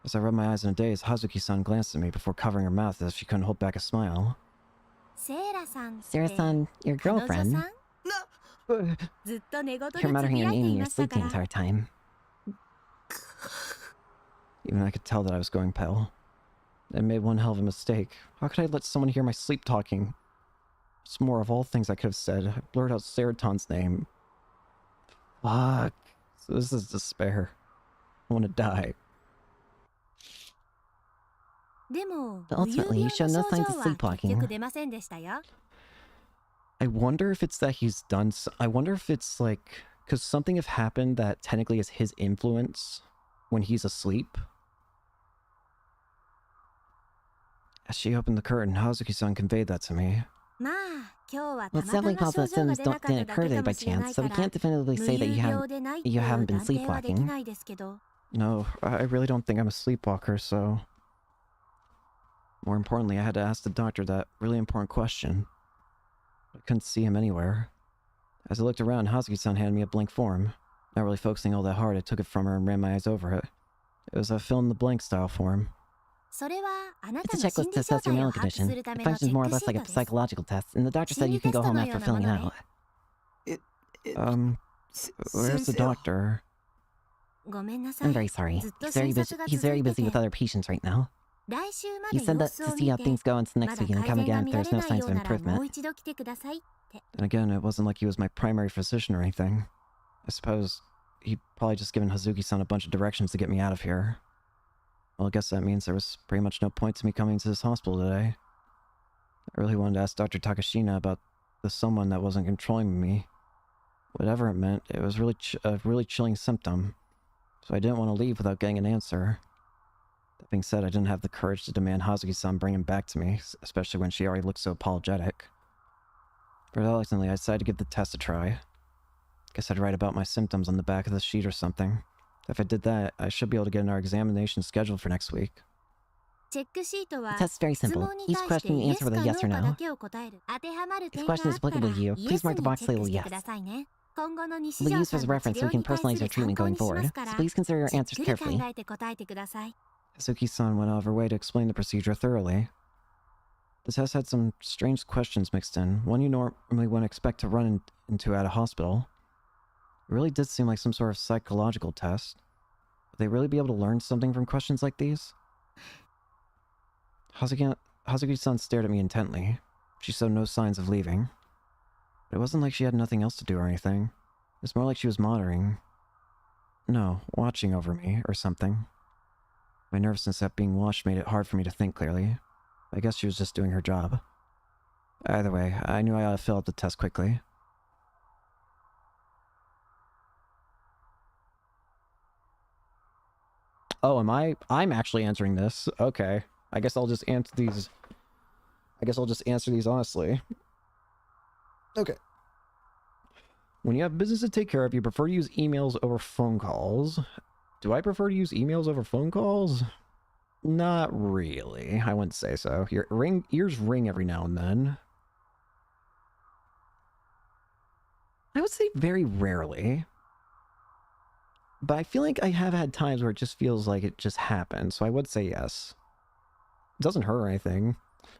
As I rubbed my eyes in a daze, Hazuki-san glanced at me before covering her mouth as if she couldn't hold back a smile. Sarah-san, your girlfriend? You're muttering your name in your sleep the entire time. Even I could tell that I was going pale. I made one hell of a mistake. How could I let someone hear my sleep talking? It's more of all things I could have said. I blurted out Seraton's name. Fuck. So this is despair. I want to die. But ultimately, you show no signs of sleepwalking. I wonder if it's that he's done... I wonder if it's like... Because something have happened that technically is his influence when he's asleep. As she opened the curtain, Hazuki-san conveyed that to me. Well, it's definitely possible that symptoms didn't occur today by chance, so we can't definitively say that you haven't been sleepwalking. No, I really don't think I'm a sleepwalker, so... More importantly, I had to ask the doctor that really important question. I couldn't see him anywhere. As I looked around, Hazuki-san handed me a blank form. Not really focusing all that hard, I took it from her and ran my eyes over it. It was a fill-in-the-blank style form. It's a checklist to assess your mental condition. It functions more or less like a psychological test, and the doctor said you can go home after filling it out. Where's the doctor? I'm very sorry. He's very busy with other patients right now. He said that to see how things go until next week and come again if there's no signs of improvement. And again, it wasn't like he was my primary physician or anything. I suppose he'd probably just given Hazuki-san a bunch of directions to get me out of here. Well, I guess that means there was pretty much no point to me coming to this hospital today. I really wanted to ask Dr. Takashina about the someone that wasn't controlling me. Whatever it meant, it was a really chilling symptom. So I didn't want to leave without getting an answer. That being said, I didn't have the courage to demand Hazuki-san bring him back to me, especially when she already looked so apologetic. Reluctantly, I decided to give the test a try. Guess I'd write about my symptoms on the back of the sheet or something. If I did that, I should be able to get our examination scheduled for next week. The test is very simple. Each question you answer with a yes or no. If the question is applicable to you, please mark the box labeled yes. It will be used as a reference so we can personalize your treatment going forward, so please consider your answers carefully. Hazuki-san went out of her way to explain the procedure thoroughly. This test had some strange questions mixed in. One you normally wouldn't expect to run into at a hospital. It really did seem like some sort of psychological test. Would they really be able to learn something from questions like these? Hazuki-san stared at me intently. She showed no signs of leaving. But it wasn't like she had nothing else to do or anything. It's more like she was monitoring. No, watching over me, or something. My nervousness at being watched made it hard for me to think clearly. I guess she was just doing her job. Either way, I knew I ought to fill out the test quickly. Oh, I'm actually answering this. Okay. I guess I'll just answer these honestly. Okay. When you have business to take care of, you prefer to use emails over phone calls. Do I prefer to use emails over phone calls? Not really. I wouldn't say so. Your ears ring every now and then. I would say very rarely. But I feel like I have had times where it just feels like it just happened, so I would say yes. It doesn't hurt or anything.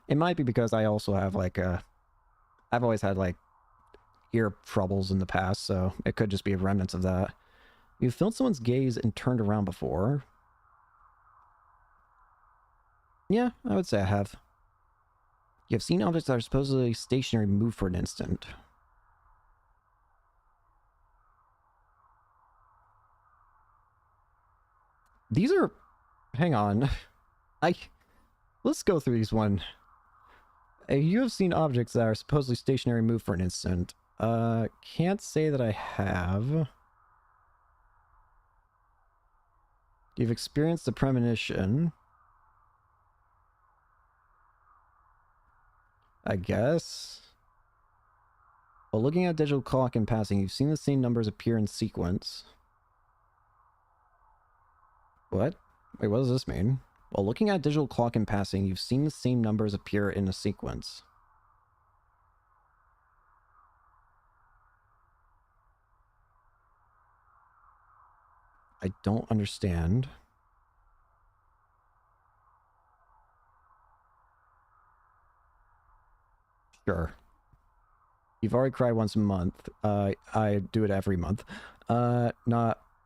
It might be because I also have I've always had ear troubles in the past, so it could just be remnants of that. You've felt someone's gaze and turned around before. Yeah, I would say I have. You have seen objects that are supposedly stationary move for an instant. These are... Hang on. Let's go through these one. You have seen objects that are supposedly stationary move for an instant. Can't say that I have. You've experienced the premonition. I guess. While looking at a digital clock in passing, you've seen the same numbers appear in sequence. What? Wait, what does this mean? While looking at a digital clock in passing, you've seen the same numbers appear in a sequence. I don't understand. Sure. You've already cried once a month. I do it every month. No.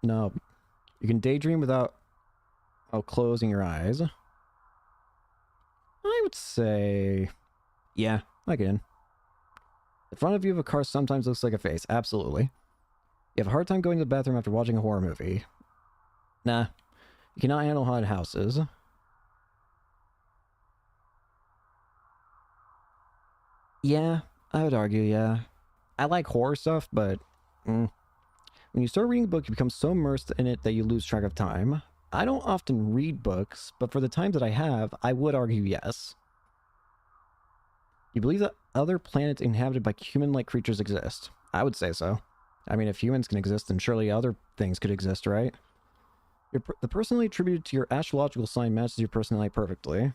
You can daydream without closing your eyes. I would say... Yeah, I can. The front of you of a car sometimes looks like a face. Absolutely. You have a hard time going to the bathroom after watching a horror movie. Nah. You cannot handle haunted houses. Yeah, I would argue, yeah. I like horror stuff, but... When you start reading a book, you become so immersed in it that you lose track of time. I don't often read books, but for the times that I have, I would argue yes. You believe that other planets inhabited by human-like creatures exist? I would say so. I mean, if humans can exist, then surely other things could exist, right? The personality attributed to your astrological sign matches your personality perfectly.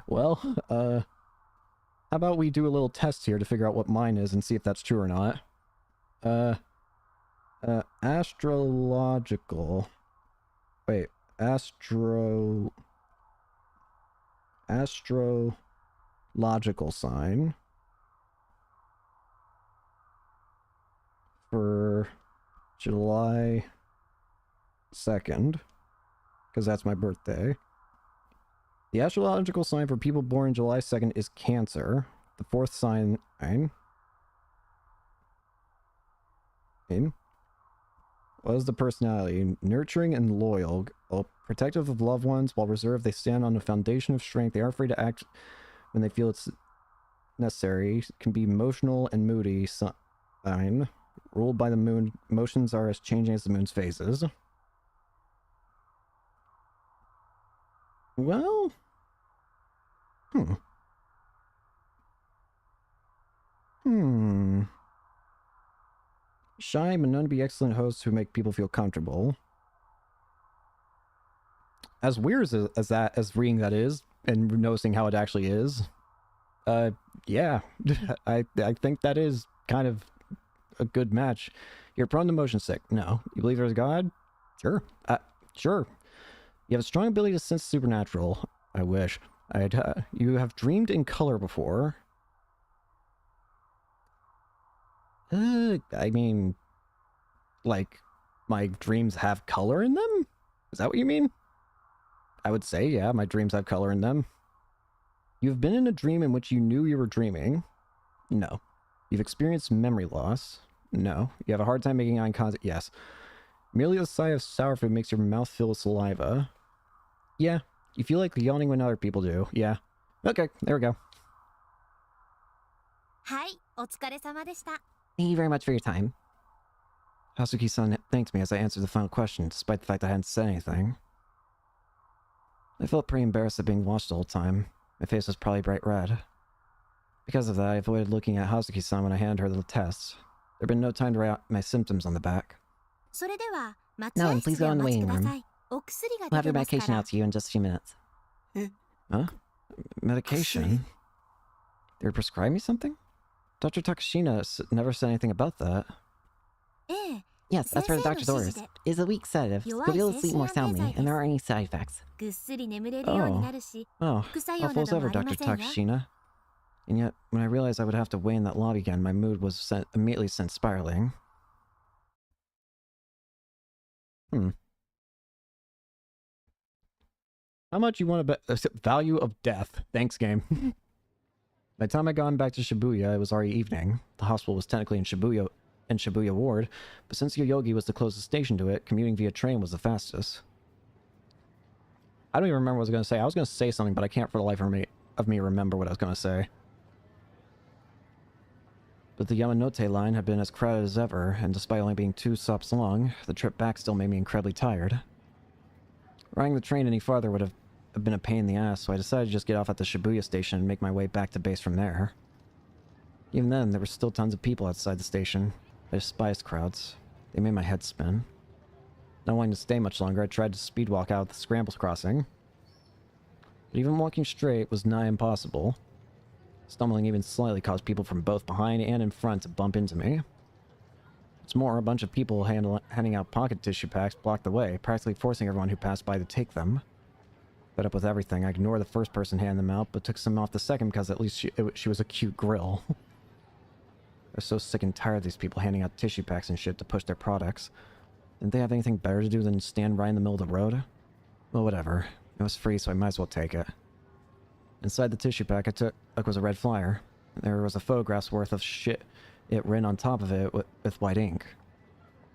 Well, how about we do a little test here to figure out what mine is and see if that's true or not. Astrological. Wait, astrological sign for July 2nd, because that's my birthday. The astrological sign for people born July 2nd is Cancer. The fourth sign... What is the personality? Nurturing and loyal. Protective of loved ones, while reserved, they stand on a foundation of strength. They aren't afraid to act when they feel it's necessary. Can be emotional and moody. Sign. Ruled by the moon. Emotions are as changing as the moon's phases. Well... Shy but known to be excellent hosts who make people feel comfortable. As weird as reading that is, and noticing how it actually is, yeah, I think that is kind of a good match. You're prone to motion sick. No. You believe there's a god? Sure. Sure. You have a strong ability to sense supernatural. I wish. You have dreamed in color before. I mean, like, my dreams have color in them? Is that what you mean? I would say, yeah, my dreams have color in them. You've been in a dream in which you knew you were dreaming. No. You've experienced memory loss. No. You have a hard time making eye contact. Yes. Merely the sight of sour food makes your mouth fill with saliva. Yeah. You feel like yawning when other people do. Yeah. Okay, there we go. Thank you very much for your time. Hazuki-san thanked me as I answered the final question, despite the fact I hadn't said anything. I felt pretty embarrassed at being watched the whole time. My face was probably bright red. Because of that, I avoided looking at Hazuki-san when I handed her the tests. There had been no time to write out my symptoms on the back. No, and please go in the waiting room. We'll have your medication out to you in just a few minutes. Huh? Medication? They were prescribing me something? Dr. Takashina never said anything about that. Yes, that's for the doctor's orders. It's a weak sedative, so you'll be able to sleep more soundly, and there aren't any side effects. Oh, awful's ever, Dr. Takashina. And yet, when I realized I would have to wait in that lobby again, my mood was immediately sent spiraling. How much you want to bet? Value of death. Thanks, game. By the time I got back to Shibuya, it was already evening. The hospital was technically in Shibuya Ward, but since Yoyogi was the closest station to it, commuting via train was the fastest. I don't even remember what I was going to say. I was going to say something, but I can't for the life of me remember what I was going to say. But the Yamanote line had been as crowded as ever, and despite only being 2 stops long, the trip back still made me incredibly tired. Riding the train any farther would have been a pain in the ass, so I decided to just get off at the Shibuya station and make my way back to base from there. Even then, there were still tons of people outside the station. I despised crowds. They made my head spin. Not wanting to stay much longer, I tried to speed walk out of the Scrambles crossing. But even walking straight was nigh impossible. Stumbling even slightly caused people from both behind and in front to bump into me. What's more, a bunch of people handing out pocket tissue packs blocked the way, practically forcing everyone who passed by to take them. Fed up with everything, I ignored the first person handing them out, but took some off the second because at least she was a cute grill. I was so sick and tired of these people handing out tissue packs and shit to push their products. Didn't they have anything better to do than stand right in the middle of the road? Well, whatever. It was free, so I might as well take it. Inside the tissue pack I took was a red flyer. There was a photograph's worth of shit it written on top of it with white ink.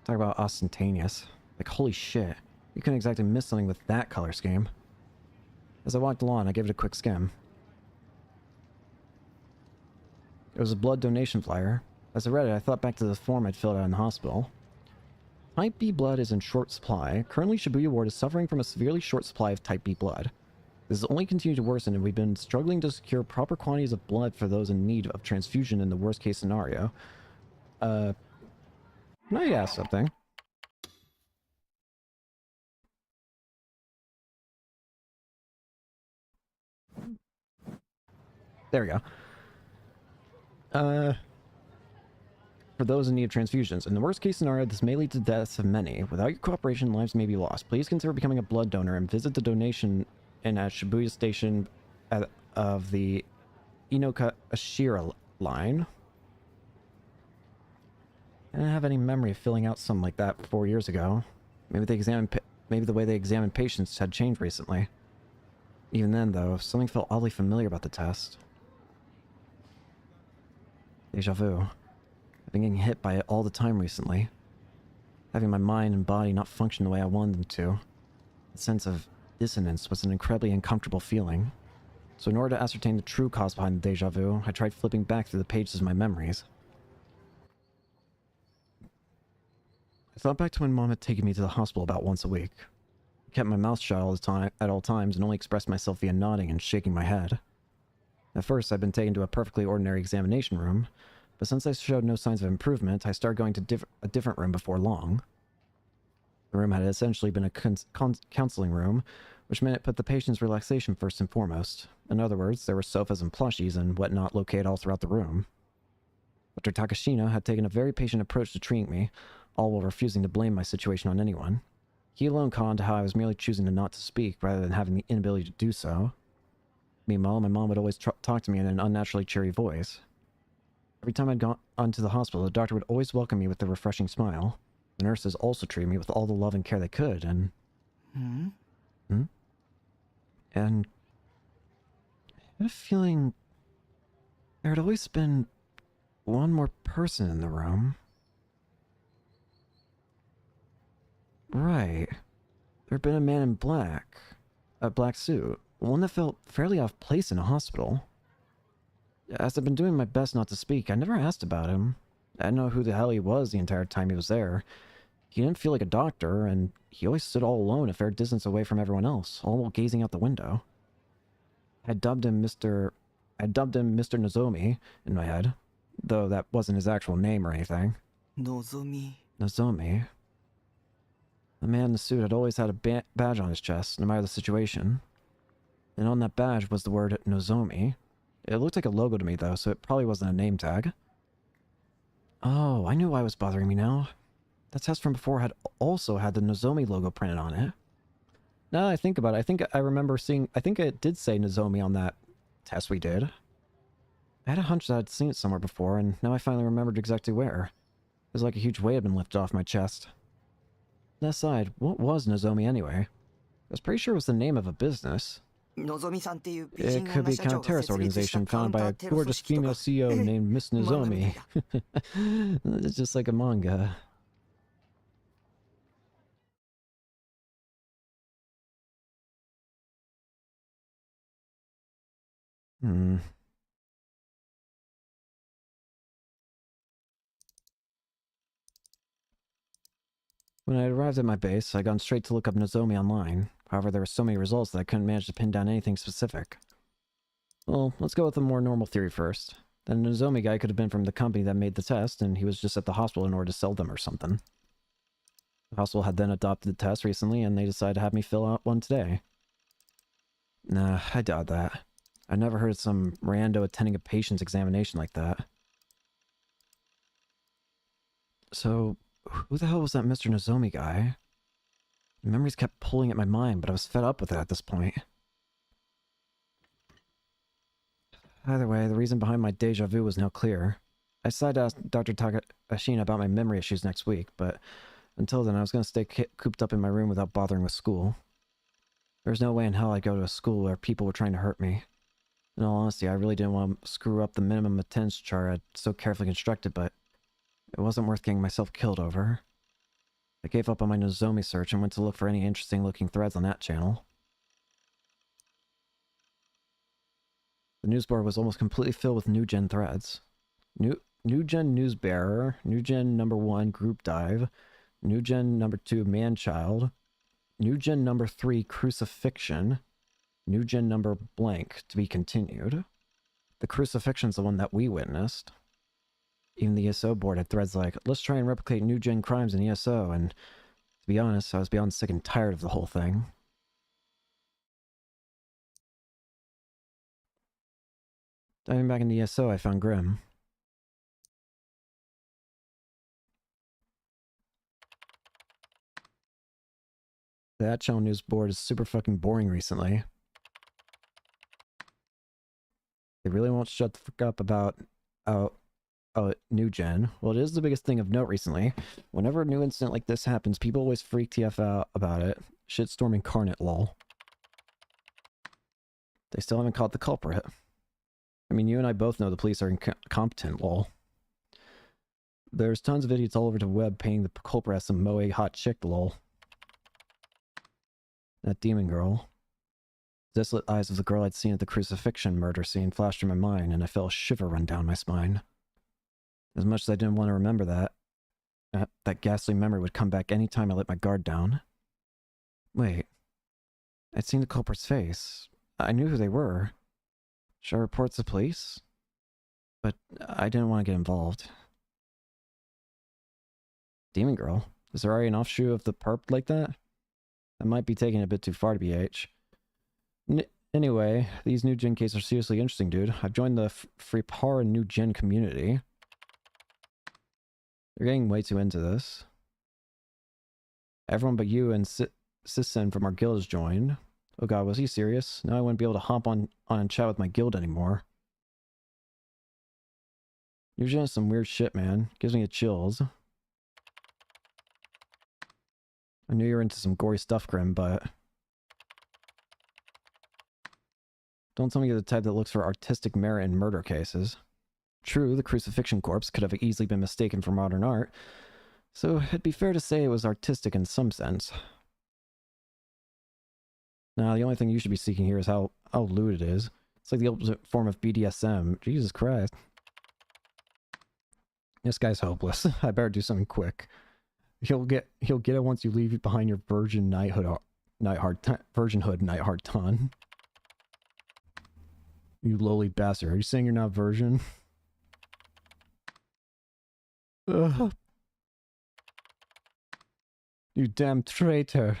Talk about ostentatious. Like, holy shit. You couldn't exactly miss something with that color scheme. As I walked along, I gave it a quick skim. It was a blood donation flyer. As I read it, I thought back to the form I'd filled out in the hospital. Type B blood is in short supply. Currently, Shibuya Ward is suffering from a severely short supply of Type B blood. This has only continued to worsen, and we've been struggling to secure proper quantities of blood for those in need of transfusion in the worst-case scenario. Can I ask something? There we go. For those in need of transfusions. In the worst-case scenario, this may lead to deaths of many. Without your cooperation, lives may be lost. Please consider becoming a blood donor and visit the donation in a Shibuya station of the Inoka Ashira line. I didn't have any memory of filling out something like that 4 years ago. Maybe the way they examined patients had changed recently. Even then, though, something felt oddly familiar about the test. Deja vu. I've been getting hit by it all the time recently. Having my mind and body not function the way I wanted them to. The sense of dissonance was an incredibly uncomfortable feeling. So in order to ascertain the true cause behind the deja vu, I tried flipping back through the pages of my memories. I thought back to when Mom had taken me to the hospital about once a week. I kept my mouth shut at all times and only expressed myself via nodding and shaking my head. At first, I'd been taken to a perfectly ordinary examination room, but since I showed no signs of improvement, I started going to a different room before long. The room had essentially been a counseling room, which meant it put the patient's relaxation first and foremost. In other words, there were sofas and plushies and whatnot located all throughout the room. Dr. Takashina had taken a very patient approach to treating me, all while refusing to blame my situation on anyone. He alone caught on to how I was merely choosing to not to speak rather than having the inability to do so. Meanwhile, my mom would always talk to me in an unnaturally cheery voice. Every time I'd gone onto the hospital, the doctor would always welcome me with a refreshing smile. The nurses also treated me with all the love and care they could, and... And... I had a feeling... there had always been one more person in the room. Right. There'd been a man in black. A black suit. One that felt fairly off place in a hospital. As I've been doing my best not to speak, I never asked about him. I didn't know who the hell he was the entire time he was there. He didn't feel like a doctor, and he always stood all alone a fair distance away from everyone else, all while gazing out the window. I dubbed him Mr. Nozomi in my head, though that wasn't his actual name or anything. Nozomi. Nozomi. The man in the suit had always had a badge on his chest, no matter the situation. And on that badge was the word Nozomi. It looked like a logo to me, though, so it probably wasn't a name tag. Oh, I knew why it was bothering me now. That test from before had also had the Nozomi logo printed on it. Now that I think about it, I think I remember seeing... I think it did say Nozomi on that test we did. I had a hunch that I'd seen it somewhere before, and now I finally remembered exactly where. It was like a huge weight had been lifted off my chest. That aside, what was Nozomi anyway? I was pretty sure it was the name of a business. It could be a counter-terrorist organization founded by a gorgeous female CEO named Miss Nozomi. It's just like a manga. When I arrived at my base, I'd gone straight to look up Nozomi online. However, there were so many results that I couldn't manage to pin down anything specific. Well, let's go with a more normal theory first. The Nozomi guy could have been from the company that made the test, and he was just at the hospital in order to sell them or something. The hospital had then adopted the test recently, and they decided to have me fill out one today. Nah, I doubt that. I've never heard of some rando attending a patient's examination like that. So, who the hell was that Mr. Nozomi guy? The memories kept pulling at my mind, but I was fed up with it at this point. Either way, the reason behind my deja vu was now clear. I decided to ask Dr. Takashina about my memory issues next week, but until then I was going to stay cooped up in my room without bothering with school. There was no way in hell I'd go to a school where people were trying to hurt me. In all honesty, I really didn't want to screw up the minimum attendance chart I'd so carefully constructed, but it wasn't worth getting myself killed over. I gave up on my Nozomi search and went to look for any interesting looking threads on that channel. The news board was almost completely filled with New Gen threads. New Gen News Bearer, New Gen number 1 Group Dive, New Gen number 2 Man-Child, New Gen number 3 Crucifixion, New Gen number blank to be continued. The Crucifixion's the one that we witnessed. Even the ESO board had threads like, let's try and replicate New Gen crimes in ESO, and to be honest, I was beyond sick and tired of the whole thing. Diving back into ESO, I found Grim. That channel news board is super fucking boring recently. They really won't shut the fuck up about New Gen. Well, it is the biggest thing of note recently. Whenever a new incident like this happens, people always freak TF out about it. Shitstorm incarnate, lol. They still haven't caught the culprit. I mean, you and I both know the police are incompetent, lol. There's tons of idiots all over the web painting the culprit as some moe hot chick, lol. That demon girl. The desolate eyes of the girl I'd seen at the crucifixion murder scene flashed through my mind, and I felt a shiver run down my spine. As much as I didn't want to remember that ghastly memory would come back any time I let my guard down. Wait. I'd seen the culprit's face. I knew who they were. Should I report to the police? But I didn't want to get involved. Demon girl? Is there already an offshoot of the perp like that? That might be taking it a bit too far to be H. Anyway, these New Gen cases are seriously interesting, dude. I've joined the Freepara New Gen community. They're getting way too into this. Everyone but you and Sisen from our guild has joined. Oh god, was he serious? Now I wouldn't be able to hop on and chat with my guild anymore. You're just some weird shit, man. Gives me the chills. I knew you were into some gory stuff, Grim, but... Don't tell me you're the type that looks for artistic merit in murder cases. True, the crucifixion corpse could have easily been mistaken for modern art, so it'd be fair to say it was artistic in some sense. Now, the only thing you should be seeking here is how lewd it is. It's like the ultimate form of BDSM. Jesus Christ. This guy's hopeless. I better do something quick. He'll get it once you leave behind your virgin virginhood ton. You lowly bastard. Are you saying you're not virgin? Ugh. You damn traitor.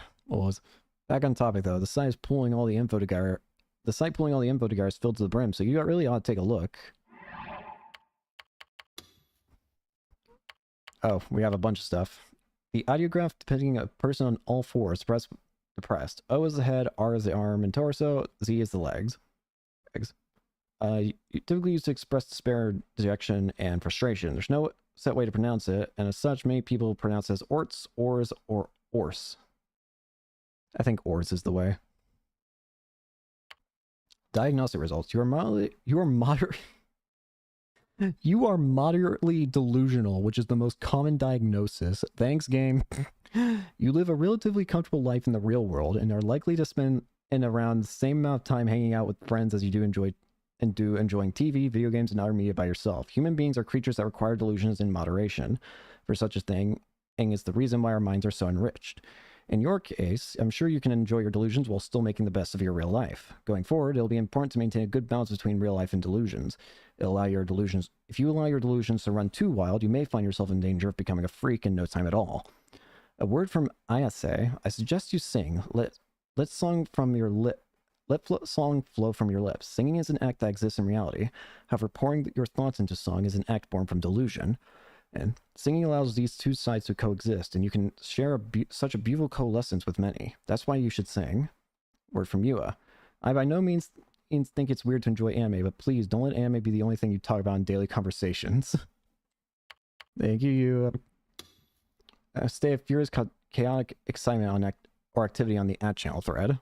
Back on topic though. The site pulling all the info together is filled to the brim, so you really ought to take a look. Oh, we have a bunch of stuff. The ideograph depicting a person on all fours, depressed. O is the head, R is the arm and torso, Z is the legs. You typically used to express despair, dejection, and frustration. There's no set way to pronounce it, and as such, many people pronounce it as orts, ors, or orse. I think ors is the way. Diagnostic results. You are moderately delusional, which is the most common diagnosis. Thanks, game. You live a relatively comfortable life in the real world and are likely to spend around the same amount of time hanging out with friends as you do enjoying TV, video games, and other media by yourself. Human beings are creatures that require delusions in moderation. For such a thing is the reason why our minds are so enriched. In your case, I'm sure you can enjoy your delusions while still making the best of your real life. Going forward, it'll be important to maintain a good balance between real life and delusions. If you allow your delusions to run too wild, you may find yourself in danger of becoming a freak in no time at all. A word from Ayase. I suggest you sing. Let song flow from your lips. Singing is an act that exists in reality. However, pouring your thoughts into song is an act born from delusion. And singing allows these two sides to coexist, and you can share such a beautiful coalescence with many. That's why you should sing. Word from Yua. I by no means think it's weird to enjoy anime, but please don't let anime be the only thing you talk about in daily conversations. Thank you, Yua. Stay of furious, chaotic excitement or activity on the @channel thread.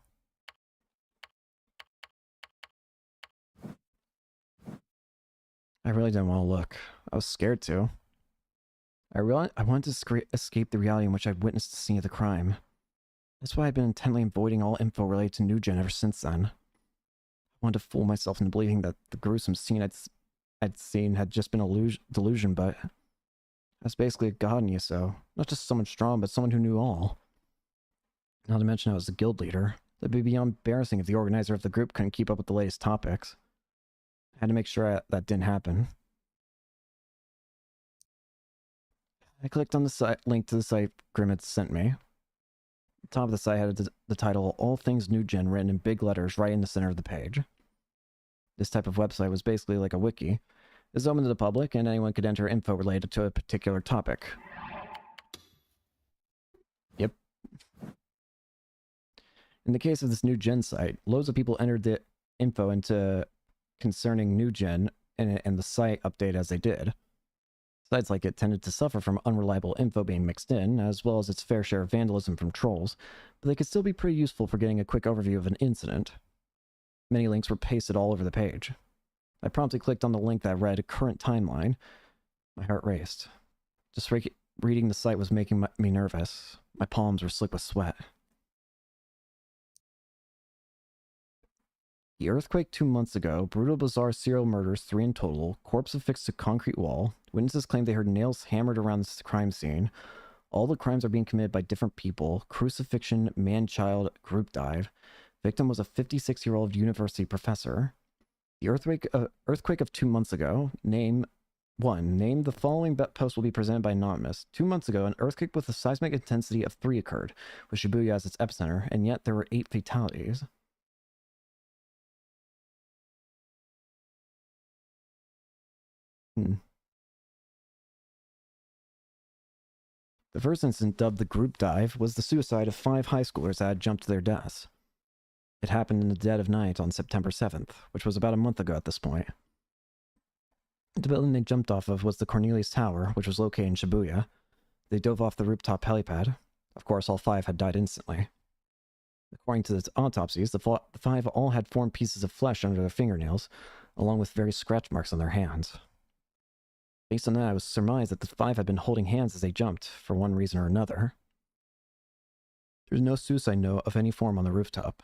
I really didn't want to look. I was scared to. I wanted to escape the reality in which I'd witnessed the scene of the crime. That's why I've been intently avoiding all info related to New Gen ever since then. I wanted to fool myself into believing that the gruesome scene I'd seen had just been a delusion, but I was basically a god in Yasuo. Not just someone strong, but someone who knew all. Not to mention I was the guild leader. That'd be beyond embarrassing if the organizer of the group couldn't keep up with the latest topics. I had to make sure that didn't happen. I clicked on the link to the site Grim had sent me. The top of the site had the title, All Things New Gen, written in big letters right in the center of the page. This type of website was basically like a wiki. It's open to the public, and anyone could enter info related to a particular topic. Yep. In the case of this New Gen site, loads of people entered the info into concerning New Gen, and the site updated as they did. Sites like it tended to suffer from unreliable info being mixed in, as well as its fair share of vandalism from trolls, but they could still be pretty useful for getting a quick overview of an incident. Many links were pasted all over the page. I promptly clicked on the link that read current timeline. My heart raced. Just reading the site was making me nervous. My palms were slick with sweat. The earthquake 2 months ago, brutal bizarre serial murders, 3 in total, corpse affixed to concrete wall, witnesses claim they heard nails hammered around the crime scene. All the crimes are being committed by different people, crucifixion, man-child, group dive. Victim was a 56-year-old university professor. The earthquake of 2 months ago, name the following post will be presented by Anonymous. 2 months ago, an earthquake with a seismic intensity of 3 occurred, with Shibuya as its epicenter, and yet there were 8 fatalities. The first incident, dubbed the group dive, was the suicide of 5 high schoolers that had jumped to their deaths. It happened in the dead of night on September 7th, which was about a month ago at this point. The building they jumped off of was the Cornelius Tower, which was located in Shibuya. They dove off the rooftop helipad. Of course, all 5 had died instantly. According to the autopsies, the 5 all had formed pieces of flesh under their fingernails, along with various scratch marks on their hands. Based on that, it was surmised that the 5 had been holding hands as they jumped, for one reason or another. There was no suicide note of any form on the rooftop.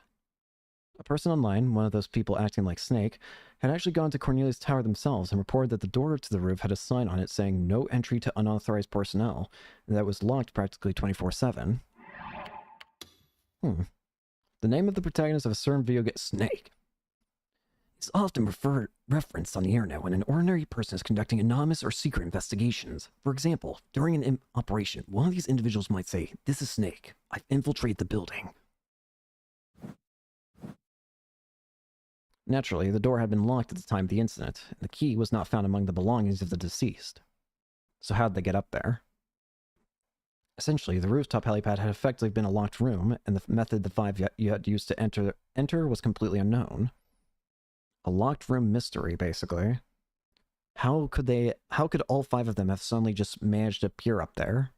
A person online, one of those people acting like Snake, had actually gone to Cornelius Tower themselves and reported that the door to the roof had a sign on it saying no entry to unauthorized personnel, and that it was locked practically 24/7. The name of the protagonist of a certain video game, Snake, is often referenced on the internet when an ordinary person is conducting anonymous or secret investigations. For example, during an operation, one of these individuals might say, "This is Snake. I've infiltrated the building." Naturally, the door had been locked at the time of the incident, and the key was not found among the belongings of the deceased. So how'd they get up there? Essentially, the rooftop helipad had effectively been a locked room, and the method the 5 you had used to enter was completely unknown. A locked room mystery, basically. How could all 5 of them have suddenly just managed to appear up there?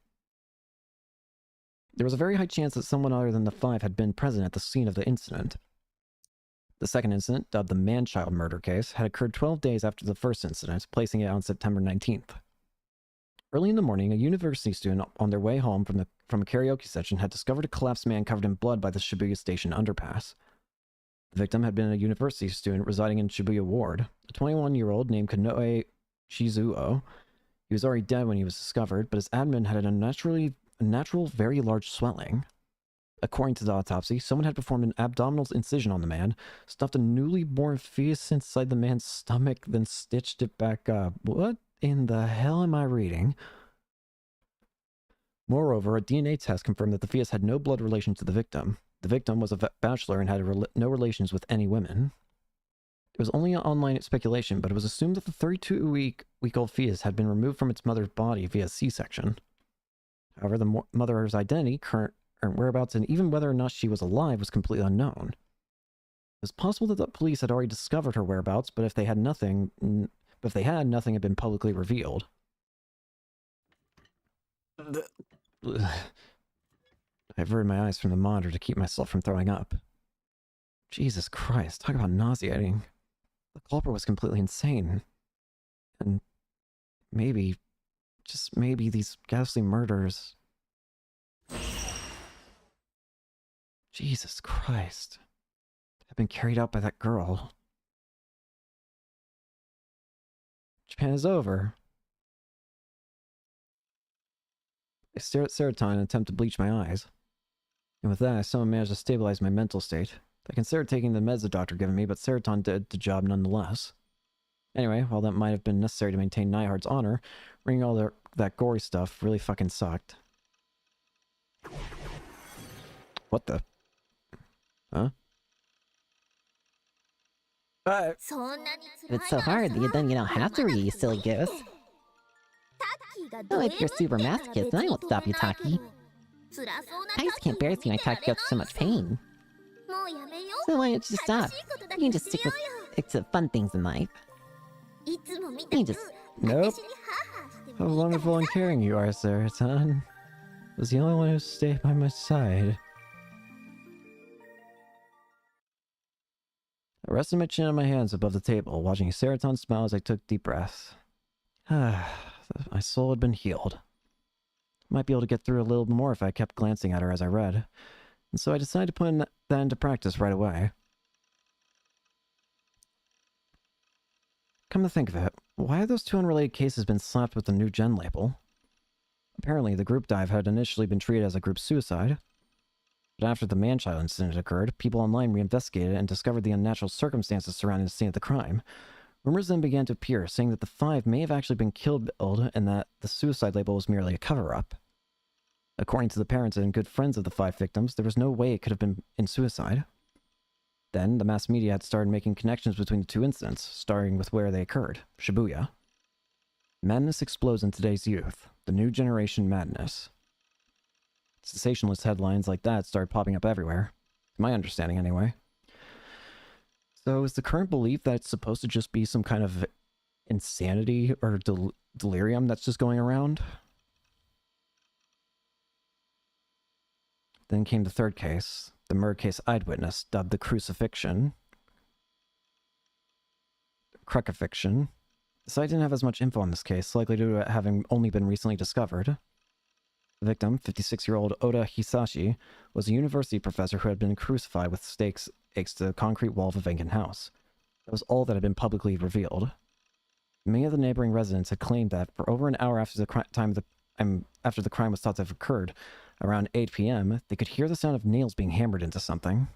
There was a very high chance that someone other than the 5 had been present at the scene of the incident. The second incident, dubbed the man-child murder case, had occurred 12 days after the first incident, placing it on September 19th. Early in the morning, a university student on their way home from a karaoke session had discovered a collapsed man covered in blood by the Shibuya Station underpass. The victim had been a university student residing in Shibuya Ward, a 21-year-old named Konoe Shizuo. He was already dead when he was discovered, but his abdomen had a natural, very large swelling. According to the autopsy, someone had performed an abdominal incision on the man, stuffed a newly born fetus inside the man's stomach, then stitched it back up. What in the hell am I reading? Moreover, a DNA test confirmed that the fetus had no blood relation to the victim. The victim was a bachelor and had no relations with any women. It was only an online speculation, but it was assumed that the 32-week-old fetus had been removed from its mother's body via C-section. However, the mother's identity, current whereabouts, and even whether or not she was alive was completely unknown. It was possible that the police had already discovered her whereabouts, but if they had, nothing had been publicly revealed. I averted my eyes from the monitor to keep myself from throwing up. Jesus Christ, talk about nauseating. The culprit was completely insane. And maybe, just maybe, these ghastly murders... Jesus Christ. Have been carried out by that girl. Japan is over. I stare at serotonin and attempt to bleach my eyes. And with that, I somehow managed to stabilize my mental state. I considered taking the meds the doctor given me, but serotonin did the job nonetheless. Anyway, while that might have been necessary to maintain Neihardt's honor, reading all that gory stuff really fucking sucked. What the? Huh? If it's so hard, then you don't have to read, you silly goose. Well, if you're super masochist, then I won't stop you, Taki. I just can't bear seeing my Taki go through so much pain. So why don't you just stop? You can just stick to fun things in life. You can just... Nope. How wonderful and caring you are, Seroton. Was the only one who stayed by my side. I rested my chin on my hands above the table, watching Seroton smile as I took deep breaths. My soul had been healed. Might be able to get through a little more if I kept glancing at her as I read, and so I decided to put that into practice right away. Come to think of it, why have those 2 unrelated cases been slapped with the new gen label? Apparently, the group dive had initially been treated as a group suicide, but after the man-child incident occurred, people online reinvestigated and discovered the unnatural circumstances surrounding the scene of the crime. Rumors then began to appear, saying that the 5 may have actually been killed and that the suicide label was merely a cover-up. According to the parents and good friends of the 5 victims, there was no way it could have been in suicide. Then, the mass media had started making connections between the 2 incidents, starting with where they occurred, Shibuya. Madness explodes in today's youth. The new generation madness. Sensationalist headlines like that started popping up everywhere. To my understanding, anyway. So is the current belief that it's supposed to just be some kind of insanity or delirium that's just going around? Then came the third case, the murder case I'd witnessed, dubbed the crucifixion. Crucifixion. The site didn't have as much info on this case, likely due to it having only been recently discovered. The victim, 56-year-old Oda Hisashi, was a university professor who had been crucified with stakes affixed to the concrete wall of a vacant house. That was all that had been publicly revealed. Many of the neighboring residents had claimed that for over an hour after the crime was thought to have occurred, around 8 p.m., they could hear the sound of nails being hammered into something.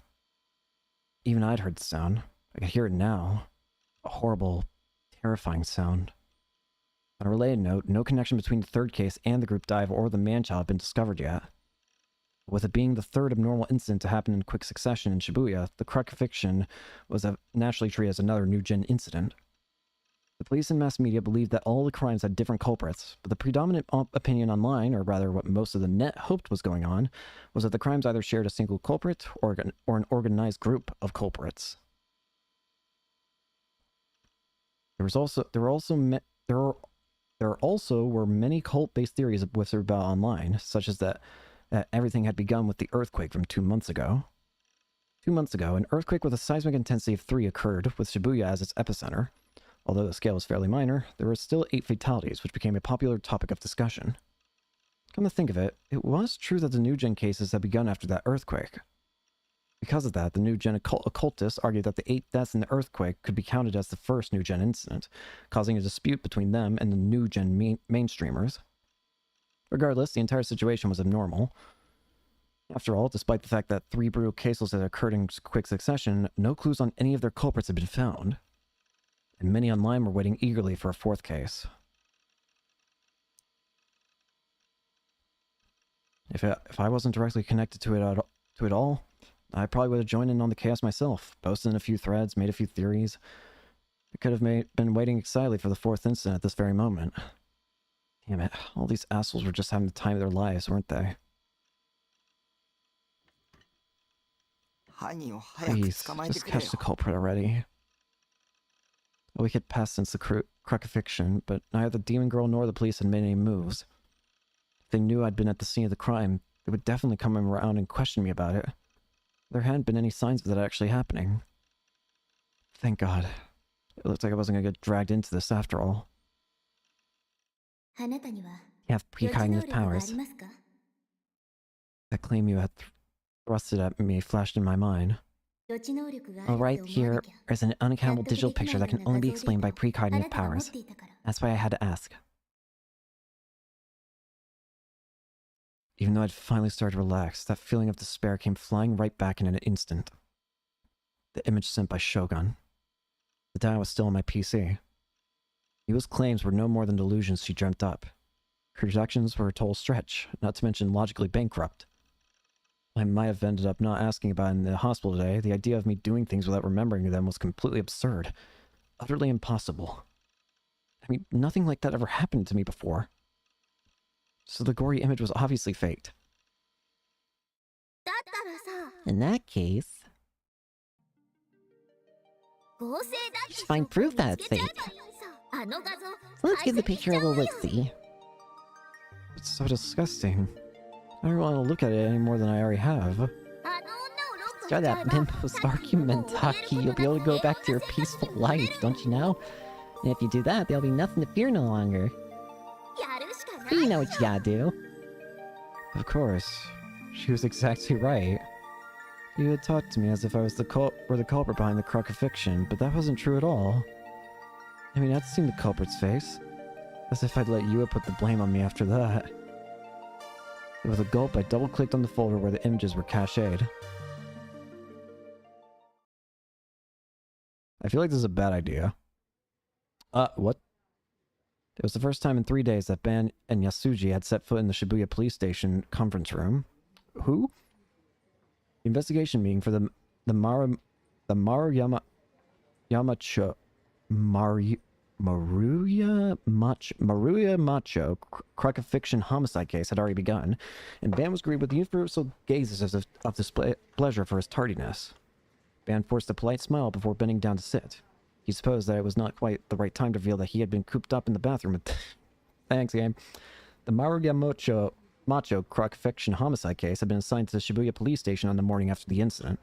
Even I'd heard the sound. I could hear it now. A horrible, terrifying sound. On a related note, no connection between the third case and the group dive or the man-child had been discovered yet. With it being the third abnormal incident to happen in quick succession in Shibuya, the crucifixion was naturally treated as another new-gen incident. The police and mass media believed that all the crimes had different culprits, but the predominant opinion online, or rather what most of the net hoped was going on, was that the crimes either shared a single culprit or an organized group of culprits. There also were many cult-based theories whispered about online, such as that everything had begun with the earthquake from 2 months ago. 2 months ago, an earthquake with a seismic intensity of 3 occurred, with Shibuya as its epicenter. Although the scale was fairly minor, there were still 8 fatalities, which became a popular topic of discussion. Come to think of it, it was true that the new-gen cases had begun after that earthquake. Because of that, the new-gen occultists argued that the 8 deaths in the earthquake could be counted as the first new-gen incident, causing a dispute between them and the new-gen mainstreamers. Regardless, the entire situation was abnormal. After all, despite the fact that 3 brutal cases had occurred in quick succession, no clues on any of their culprits had been found. And many online were waiting eagerly for a 4th case. If I wasn't directly connected to it all, I probably would have joined in on the chaos myself, posted in a few threads, made a few theories. I could have been waiting excitedly for the 4th incident at this very moment. Damn it, all these assholes were just having the time of their lives, weren't they? Please, just catch the culprit already. A week had passed since the crucifixion, but neither the demon girl nor the police had made any moves. If they knew I'd been at the scene of the crime, they would definitely come around and question me about it. There hadn't been any signs of that actually happening. Thank God. It looked like I wasn't going to get dragged into this after all. You have precognitive powers. That claim you had thrusted at me flashed in my mind. Well, right here is an unaccountable digital picture that can only be explained by precognitive powers. That's why I had to ask. Even though I'd finally started to relax, that feeling of despair came flying right back in an instant. The image sent by Shogun. The data was still on my PC. Yua's claims were no more than delusions she dreamt up. Her deductions were a total stretch, not to mention logically bankrupt. I might have ended up not asking about it in the hospital today. The idea of me doing things without remembering them was completely absurd. Utterly impossible. I mean, nothing like that ever happened to me before. So the gory image was obviously faked. In that case... just find proof that it's fake. So let's give the picture a little look-see. It's so disgusting. I don't want to look at it any more than I already have. Start that Mimpo's argumentaki, you'll be able to go back to your peaceful life, don't you know? And if you do that, there'll be nothing to fear no longer. You know what you gotta do. Of course. She was exactly right. You had talked to me as if I was the culprit behind the crucifixion, but that wasn't true at all. I mean, I'd seen the culprit's face. As if I'd let Yua put the blame on me after that. With a gulp, I double-clicked on the folder where the images were cached. I feel like this is a bad idea. What? It was the first time in 3 days that Ban and Yasuji had set foot in the Shibuya police station conference room. Who? The investigation meeting for the Maruya Macho crucifixion homicide case had already begun, and Ban was greeted with universal gazes of displeasure for his tardiness. Ban forced a polite smile before bending down to sit. He supposed that it was not quite the right time to reveal that he had been cooped up in the bathroom with... Thanks, game. The Maruya Macho crucifixion homicide case had been assigned to the Shibuya police station on the morning after the incident.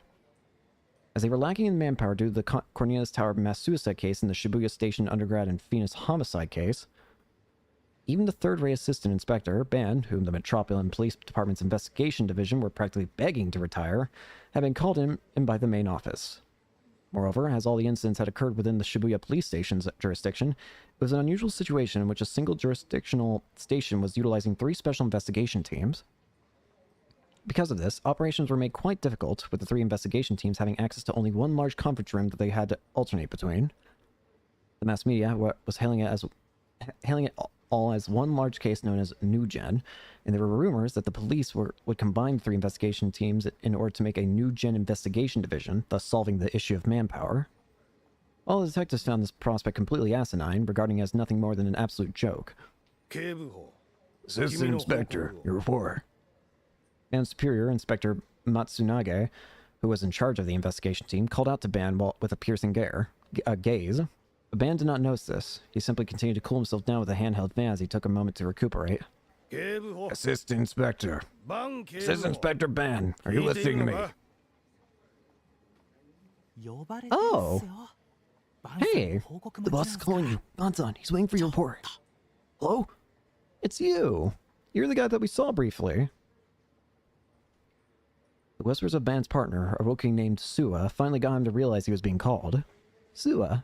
As they were lacking in manpower due to the Cornelius Tower mass suicide case and the Shibuya Station undergrad and Phoenix homicide case, even the third-rate assistant inspector, Ban, whom the Metropolitan Police Department's investigation division were practically begging to retire, had been called in by the main office. Moreover, as all the incidents had occurred within the Shibuya police station's jurisdiction, it was an unusual situation in which a single jurisdictional station was utilizing 3 special investigation teams. Because of this, operations were made quite difficult, with the 3 investigation teams having access to only one large conference room that they had to alternate between. The mass media was hailing it all as one large case known as New Gen, and there were rumors that the police would combine the 3 investigation teams in order to make a New Gen investigation division, thus solving the issue of manpower. All the detectives found this prospect completely asinine, regarding it as nothing more than an absolute joke. Assistant Inspector, your report. Ban's superior, Inspector Matsunage, who was in charge of the investigation team, called out to Ban with a piercing gaze. But Ban did not notice this. He simply continued to cool himself down with a handheld fan as he took a moment to recuperate. Assistant Inspector. Assistant Inspector Ban, are you listening to me? Oh! Hey! The boss is calling you. Banzan, he's waiting for your report. Hello? It's you! You're the guy that we saw briefly. The whispers of Ban's partner, a rookie named Sua, finally got him to realize he was being called. Sua?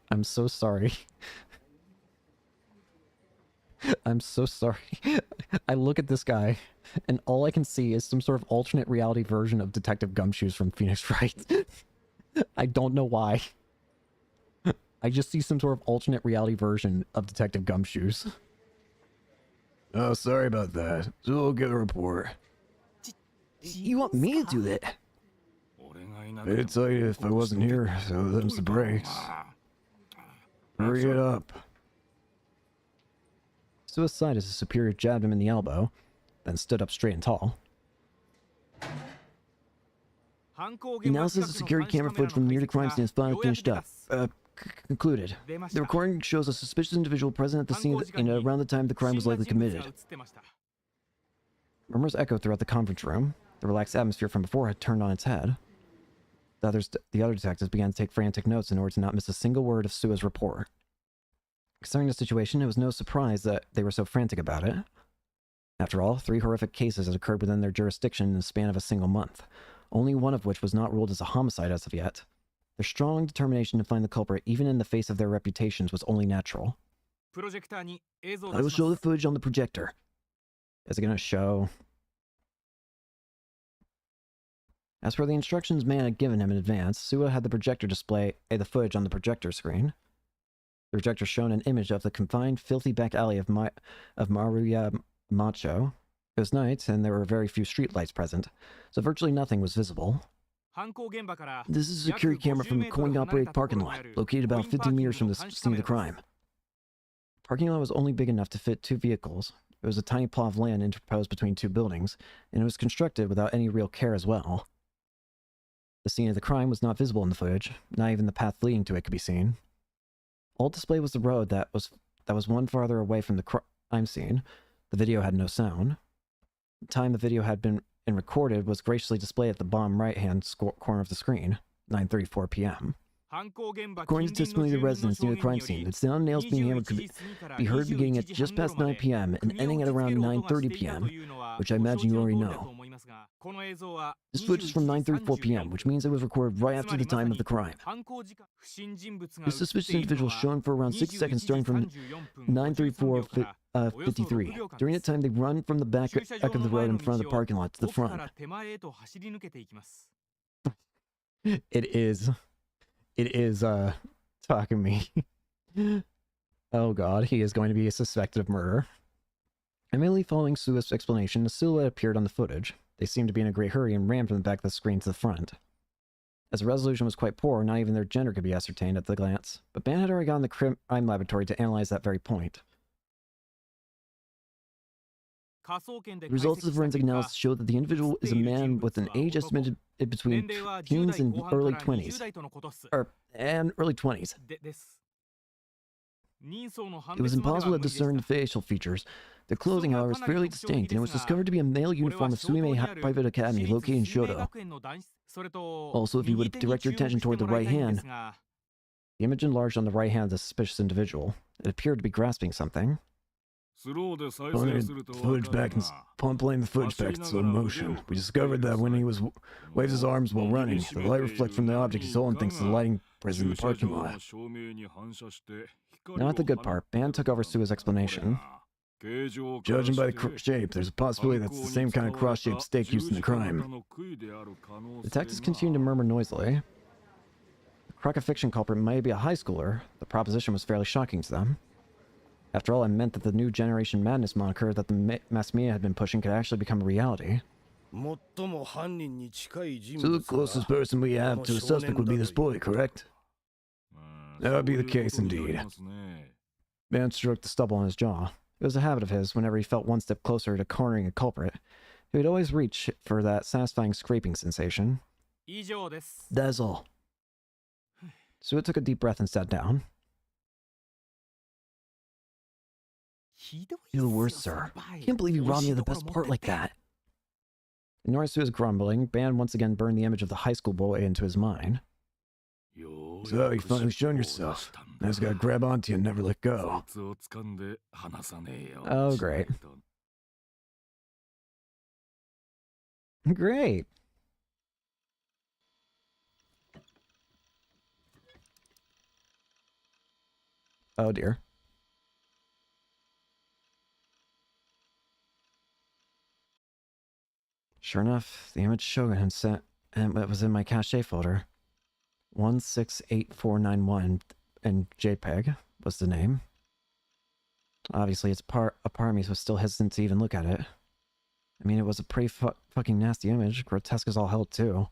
I'm so sorry. I'm so sorry. I look at this guy, and all I can see is some sort of alternate reality version of Detective Gumshoes from Phoenix Wright. I don't know why. I just see some sort of alternate reality version of Detective Gumshoes. Oh, sorry about that. So we'll get a report. You want me to do that? I'd tell you if I wasn't here, so them's the breaks. Hurry it up. Suicide as his superior jabbed him in the elbow, then stood up straight and tall. The analysis of security camera footage from near the crime scene is finally finished up. Concluded. The recording shows a suspicious individual present at the scene and around the time the crime was likely committed. Murmurs echoed throughout the conference room. The relaxed atmosphere from before had turned on its head. The other detectives began to take frantic notes in order to not miss a single word of Sua's report. Concerning the situation, it was no surprise that they were so frantic about it. After all, 3 horrific cases had occurred within their jurisdiction in the span of a single month, only one of which was not ruled as a homicide as of yet. Their strong determination to find the culprit, even in the face of their reputations, was only natural. I will show the footage on the projector. Is it going to show? As per the instructions Man had given him in advance, Sua had the projector display the footage on the projector screen. The projector showed an image of the confined, filthy back alley of Maruya Macho. It was night, and there were very few streetlights present, so virtually nothing was visible. This is a security camera from the coin-operated parking lot, located about 50 meters from the scene of the crime. The parking lot was only big enough to fit 2 vehicles. It was a tiny plot of land interposed between 2 buildings, and it was constructed without any real care as well. The scene of the crime was not visible in the footage, not even the path leading to it could be seen. All displayed was the road that was one farther away from the crime scene. The video had no sound. The time the video had been recorded was graciously displayed at the bottom right-hand corner of the screen, 9:34 p.m. According to testimony of the residents near the crime scene, the sound of nails being hammered could be heard beginning at just past 9 p.m. and ending at around 9:30 p.m., which I imagine you already know. This footage is from 9:34 p.m., which means it was recorded right after the time of the crime. The suspicious individual shown for around 6 seconds starting from 9:34:53. During that time, they run from the back of the road in front of the parking lot to the front. It is talking me. Oh god, he is going to be suspected of murder. Immediately following Sua's explanation, a silhouette appeared on the footage. They seemed to be in a great hurry and ran from the back of the screen to the front. As the resolution was quite poor, not even their gender could be ascertained at the glance, but Ban had already gone to the crime laboratory to analyze that very point. The results of the forensic analysis show that the individual is a man with an age estimated between teens and early 20s. And early 20s. It was impossible to discern the facial features. The clothing, however, was fairly distinct, and it was discovered to be a male uniform of Suime Private Academy located in Shoto. Also, if you would direct your attention toward the right hand, the image enlarged on the right hand of the suspicious individual. It appeared to be grasping something. Playing the footage back in slow motion. We discovered that when he waves his arms while running, the light reflects from the object he's holding thanks to the lighting present in the parking lot. Now at the good part, Ban took over Sua's explanation. Judging by the shape, there's a possibility that's the same kind of cross-shaped stake used in the crime. Detectives continued to murmur noisily. The crucifixion culprit may be a high schooler. The proposition was fairly shocking to them. After all, it meant that the new Generation Madness moniker that the mass media had been pushing could actually become a reality. So the closest person we have to a suspect would be this boy, correct? That would be the case indeed. Ban stroked the stubble on his jaw. It was a habit of his whenever he felt one step closer to cornering a culprit. He would always reach for that satisfying scraping sensation. That's all. Sua took a deep breath and sat down. You're the worst, sir. I can't believe you robbed me of the best part like that. Ignoring Sua's grumbling, Ban once again burned the image of the high school boy into his mind. So, you finally shown yourself. I just gotta grab onto you and never let go. Oh, great. Great. Oh, dear. Sure enough, the image Shogun had sent, and it was in my cache folder. 168491 and JPEG was the name. Obviously, a part of me was still hesitant to even look at it. I mean, it was a pretty fucking nasty image, grotesque as all hell too.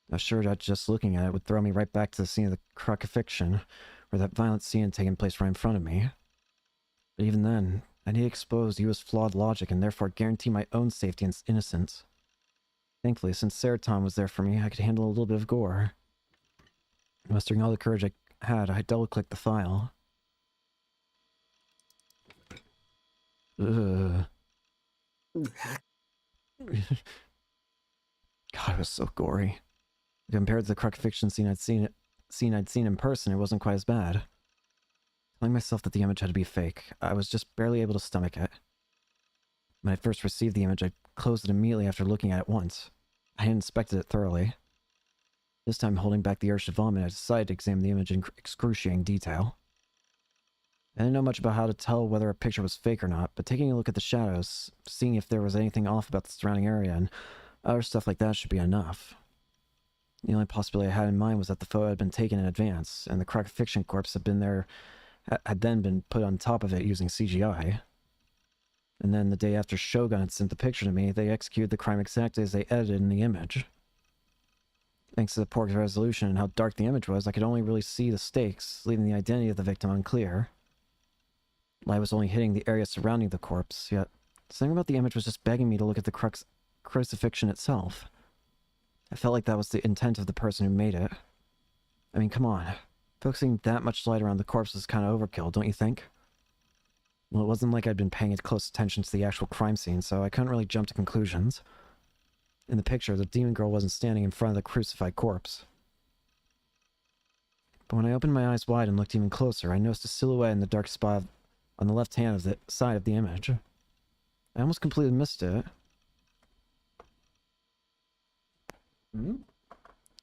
I was sure that just looking at it would throw me right back to the scene of the crucifixion, where that violent scene had taken place right in front of me. But even then, I need to expose Yua's flawed logic and therefore guarantee my own safety and innocence. Thankfully, since Seraton was there for me, I could handle a little bit of gore. Mustering all the courage I had, I double-clicked the file. Ugh. God, it was so gory. Compared to the crucifixion scene I'd seen in person, it wasn't quite as bad. Telling myself that the image had to be fake, I was just barely able to stomach it. When I first received the image, I closed it immediately after looking at it once. I had inspected it thoroughly. This time, holding back the urge to vomit, I decided to examine the image in excruciating detail. I didn't know much about how to tell whether a picture was fake or not, but taking a look at the shadows, seeing if there was anything off about the surrounding area, and other stuff like that should be enough. The only possibility I had in mind was that the photo had been taken in advance, and the crucifixion corpse had then been put on top of it using CGI. And then the day after Shogun had sent the picture to me, they executed the crime exactly as they edited in the image. Thanks to the poor resolution and how dark the image was, I could only really see the stakes, leaving the identity of the victim unclear. Light was only hitting the area surrounding the corpse, yet something about the image was just begging me to look at the crucifixion itself. I felt like that was the intent of the person who made it. I mean, come on. Focusing that much light around the corpse was kind of overkill, don't you think? Well, it wasn't like I'd been paying close attention to the actual crime scene, so I couldn't really jump to conclusions. In the picture, the demon girl wasn't standing in front of the crucified corpse. But when I opened my eyes wide and looked even closer, I noticed a silhouette in the dark spot on the left hand of the side of the image. I almost completely missed it. Due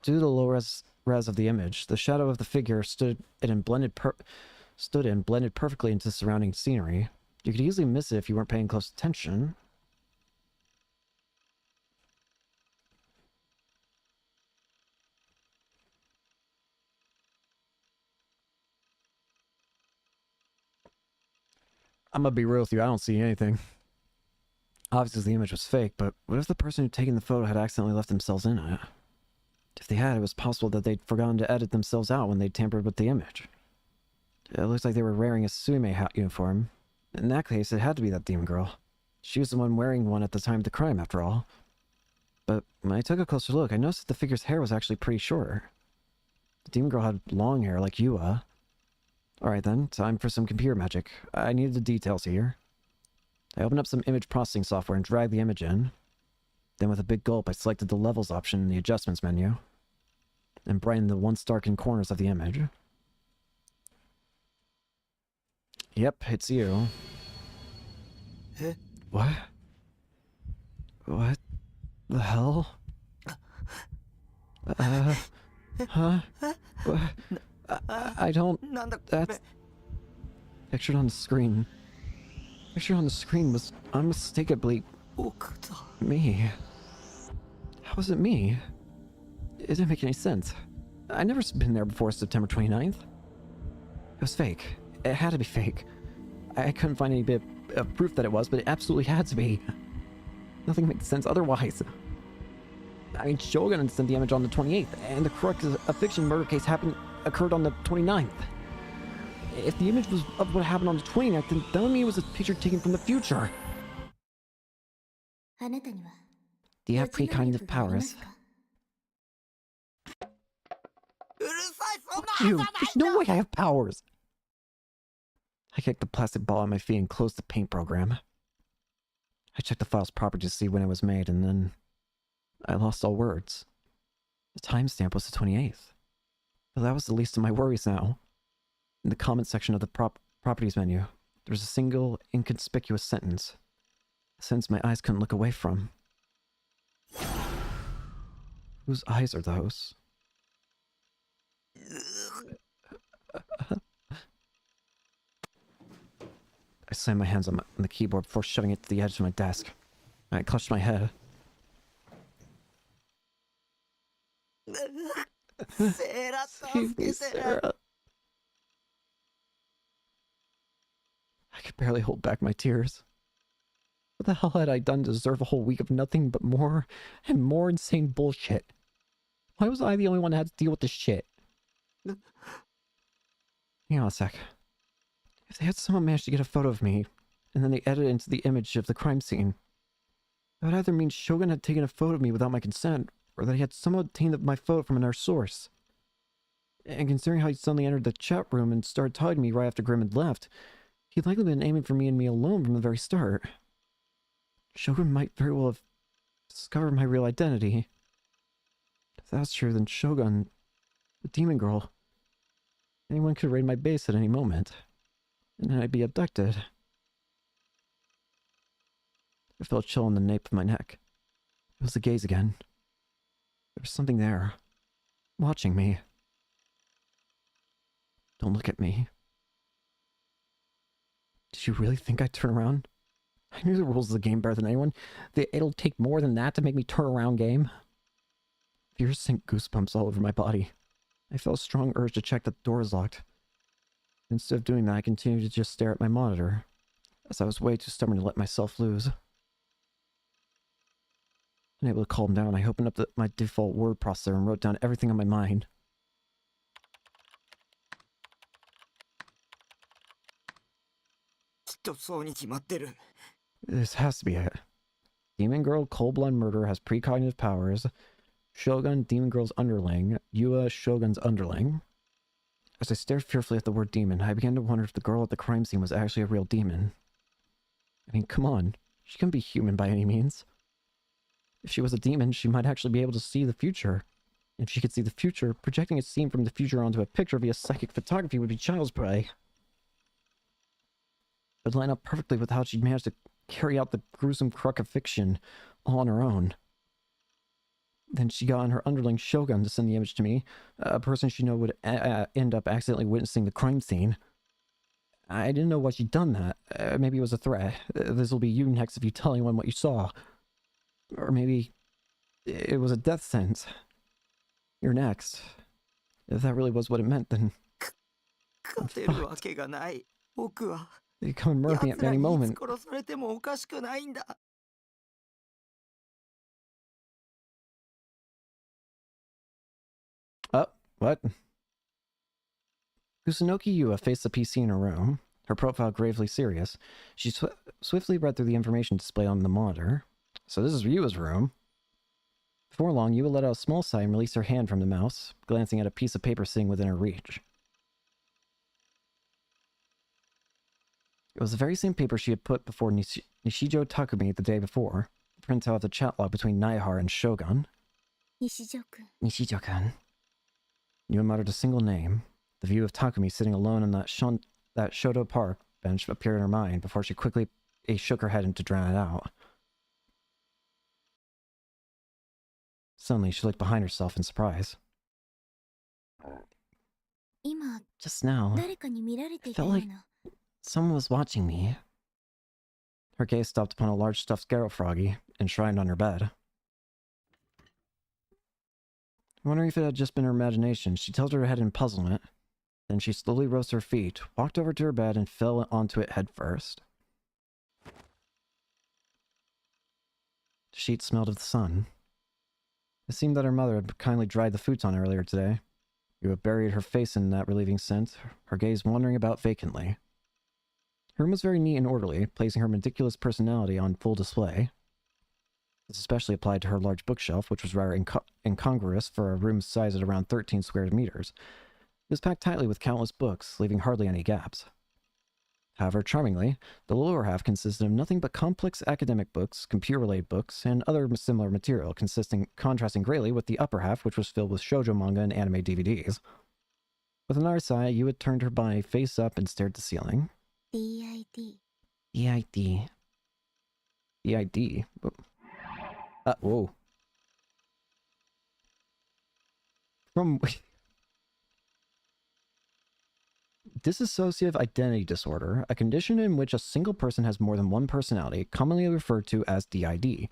to the low res of the image, the shadow of the figure stood in blended perfectly into the surrounding scenery. You could easily miss it if you weren't paying close attention. I'm gonna be real with you, I don't see anything. Obviously the image was fake, but what if the person who'd taken the photo had accidentally left themselves in it? If they had, it was possible that they'd forgotten to edit themselves out when they tampered with the image. It looks like they were wearing a Suime hat uniform. In that case, it had to be that demon girl. She was the one wearing one at the time of the crime, after all. But when I took a closer look, I noticed that the figure's hair was actually pretty short. The demon girl had long hair like Yua. Alright then, time for some computer magic. I needed the details here. I opened up some image processing software and dragged the image in. Then with a big gulp, I selected the levels option in the adjustments menu and brightened the once darkened corners of the image. Yep, it's you. What? What the hell? Huh? What? I don't... That's... Pictured on the screen. Pictured on the screen was unmistakably... me. How was it me? It didn't make any sense. I'd never been there before September 29th. It was fake. It had to be fake. I couldn't find any bit of proof that it was, but it absolutely had to be. Nothing makes sense otherwise. I mean, Shogun sent the image on the 28th, and the crux of a fiction murder case occurred on the 29th. If the image was of what happened on the 29th, then that would mean it was a picture taken from the future. Do you have precognitive powers? Fuck you! There's no way I have powers! I kicked the plastic ball at my feet and closed the paint program. I checked the file's properties to see when it was made, and then I lost all words. The timestamp was the 28th. But that was the least of my worries now. In the comment section of the properties menu, there was a single, inconspicuous sentence. A sentence my eyes couldn't look away from. Whose eyes are those? I slammed my hands on the keyboard before shoving it to the edge of my desk. I clutched my head. Save me, Sarah. I could barely hold back my tears. What the hell had I done to deserve a whole week of nothing but more and more insane bullshit? Why was I the only one that had to deal with this shit? Hang on a sec. If they had somehow managed to get a photo of me, and then they edited into the image of the crime scene, that would either mean Shogun had taken a photo of me without my consent, or that he had somehow obtained my photo from another source. And considering how he suddenly entered the chat room and started talking to me right after Grimm had left, he'd likely been aiming for me and me alone from the very start. Shogun might very well have discovered my real identity. If that's true, then Shogun, the demon girl, anyone could raid my base at any moment. And then I'd be abducted. I felt a chill on the nape of my neck. It was the gaze again. There was something there, watching me. Don't look at me. Did you really think I'd turn around? I knew the rules of the game better than anyone. It'll take more than that to make me turn around game. Fear sent goosebumps all over my body. I felt a strong urge to check that the door was locked. Instead of doing that, I continued to just stare at my monitor, as I was way too stubborn to let myself lose. Unable to calm down, I opened up my default word processor and wrote down everything on my mind. This has to be it. Demon Girl, Cold-Blood Murder has precognitive powers. Shogun, Demon Girl's underling. Yua, Shogun's underling. As I stared fearfully at the word demon, I began to wonder if the girl at the crime scene was actually a real demon. I mean, come on. She couldn't be human by any means. If she was a demon, she might actually be able to see the future. If she could see the future, projecting a scene from the future onto a picture via psychic photography would be child's play. It would line up perfectly with how she'd managed to carry out the gruesome crook of fiction all on her own. Then she got on her underling Shogun to send the image to me, a person she knew would end up accidentally witnessing the crime scene. I didn't know why she'd done that. Maybe it was a threat. This'll be you next if you tell anyone what you saw. Or maybe it was a death sentence. You're next. If that really was what it meant, then... They could come and murder me at any moment. Oh, what? Kusunoki Yua faced the PC in her room. her profile gravely serious. She swiftly read through the information displayed on the monitor. So this is Yua's room. Before long, Yua let out a small sigh and released her hand from the mouse, glancing at a piece of paper sitting within her reach. It was the very same paper she had put before Nishijo Takumi the day before. The printout of the chat log between Naihara and Shogun. Nishijo-kun. Yua muttered a single name. The view of Takumi sitting alone on that Shoto Park bench appeared in her mind before she quickly shook her head to drown it out. Suddenly, she looked behind herself in surprise. Just now, I felt like someone was watching me. Her gaze stopped upon a large stuffed scarab froggy enshrined on her bed. Wondering if it had just been her imagination, she tilted her head in puzzlement. Then she slowly rose to her feet, walked over to her bed, and fell onto it head first. The sheet smelled of the sun. It seemed that her mother had kindly dried the futon earlier today. Yua buried her face in that relieving scent, her gaze wandering about vacantly. Her room was very neat and orderly, placing her meticulous personality on full display. This especially applied to her large bookshelf, which was rather incongruous for a room size at around 13 square meters. It was packed tightly with countless books, leaving hardly any gaps. However, charmingly, the lower half consisted of nothing but complex academic books, computer-related books, and other similar material, contrasting greatly with the upper half, which was filled with shoujo manga and anime DVDs. With another sigh, Yua turned her body face up and stared at the ceiling. D-I-D. D-I-D. D-I-D? Whoa. From... Dissociative identity disorder, a condition in which a single person has more than one personality, commonly referred to as DID.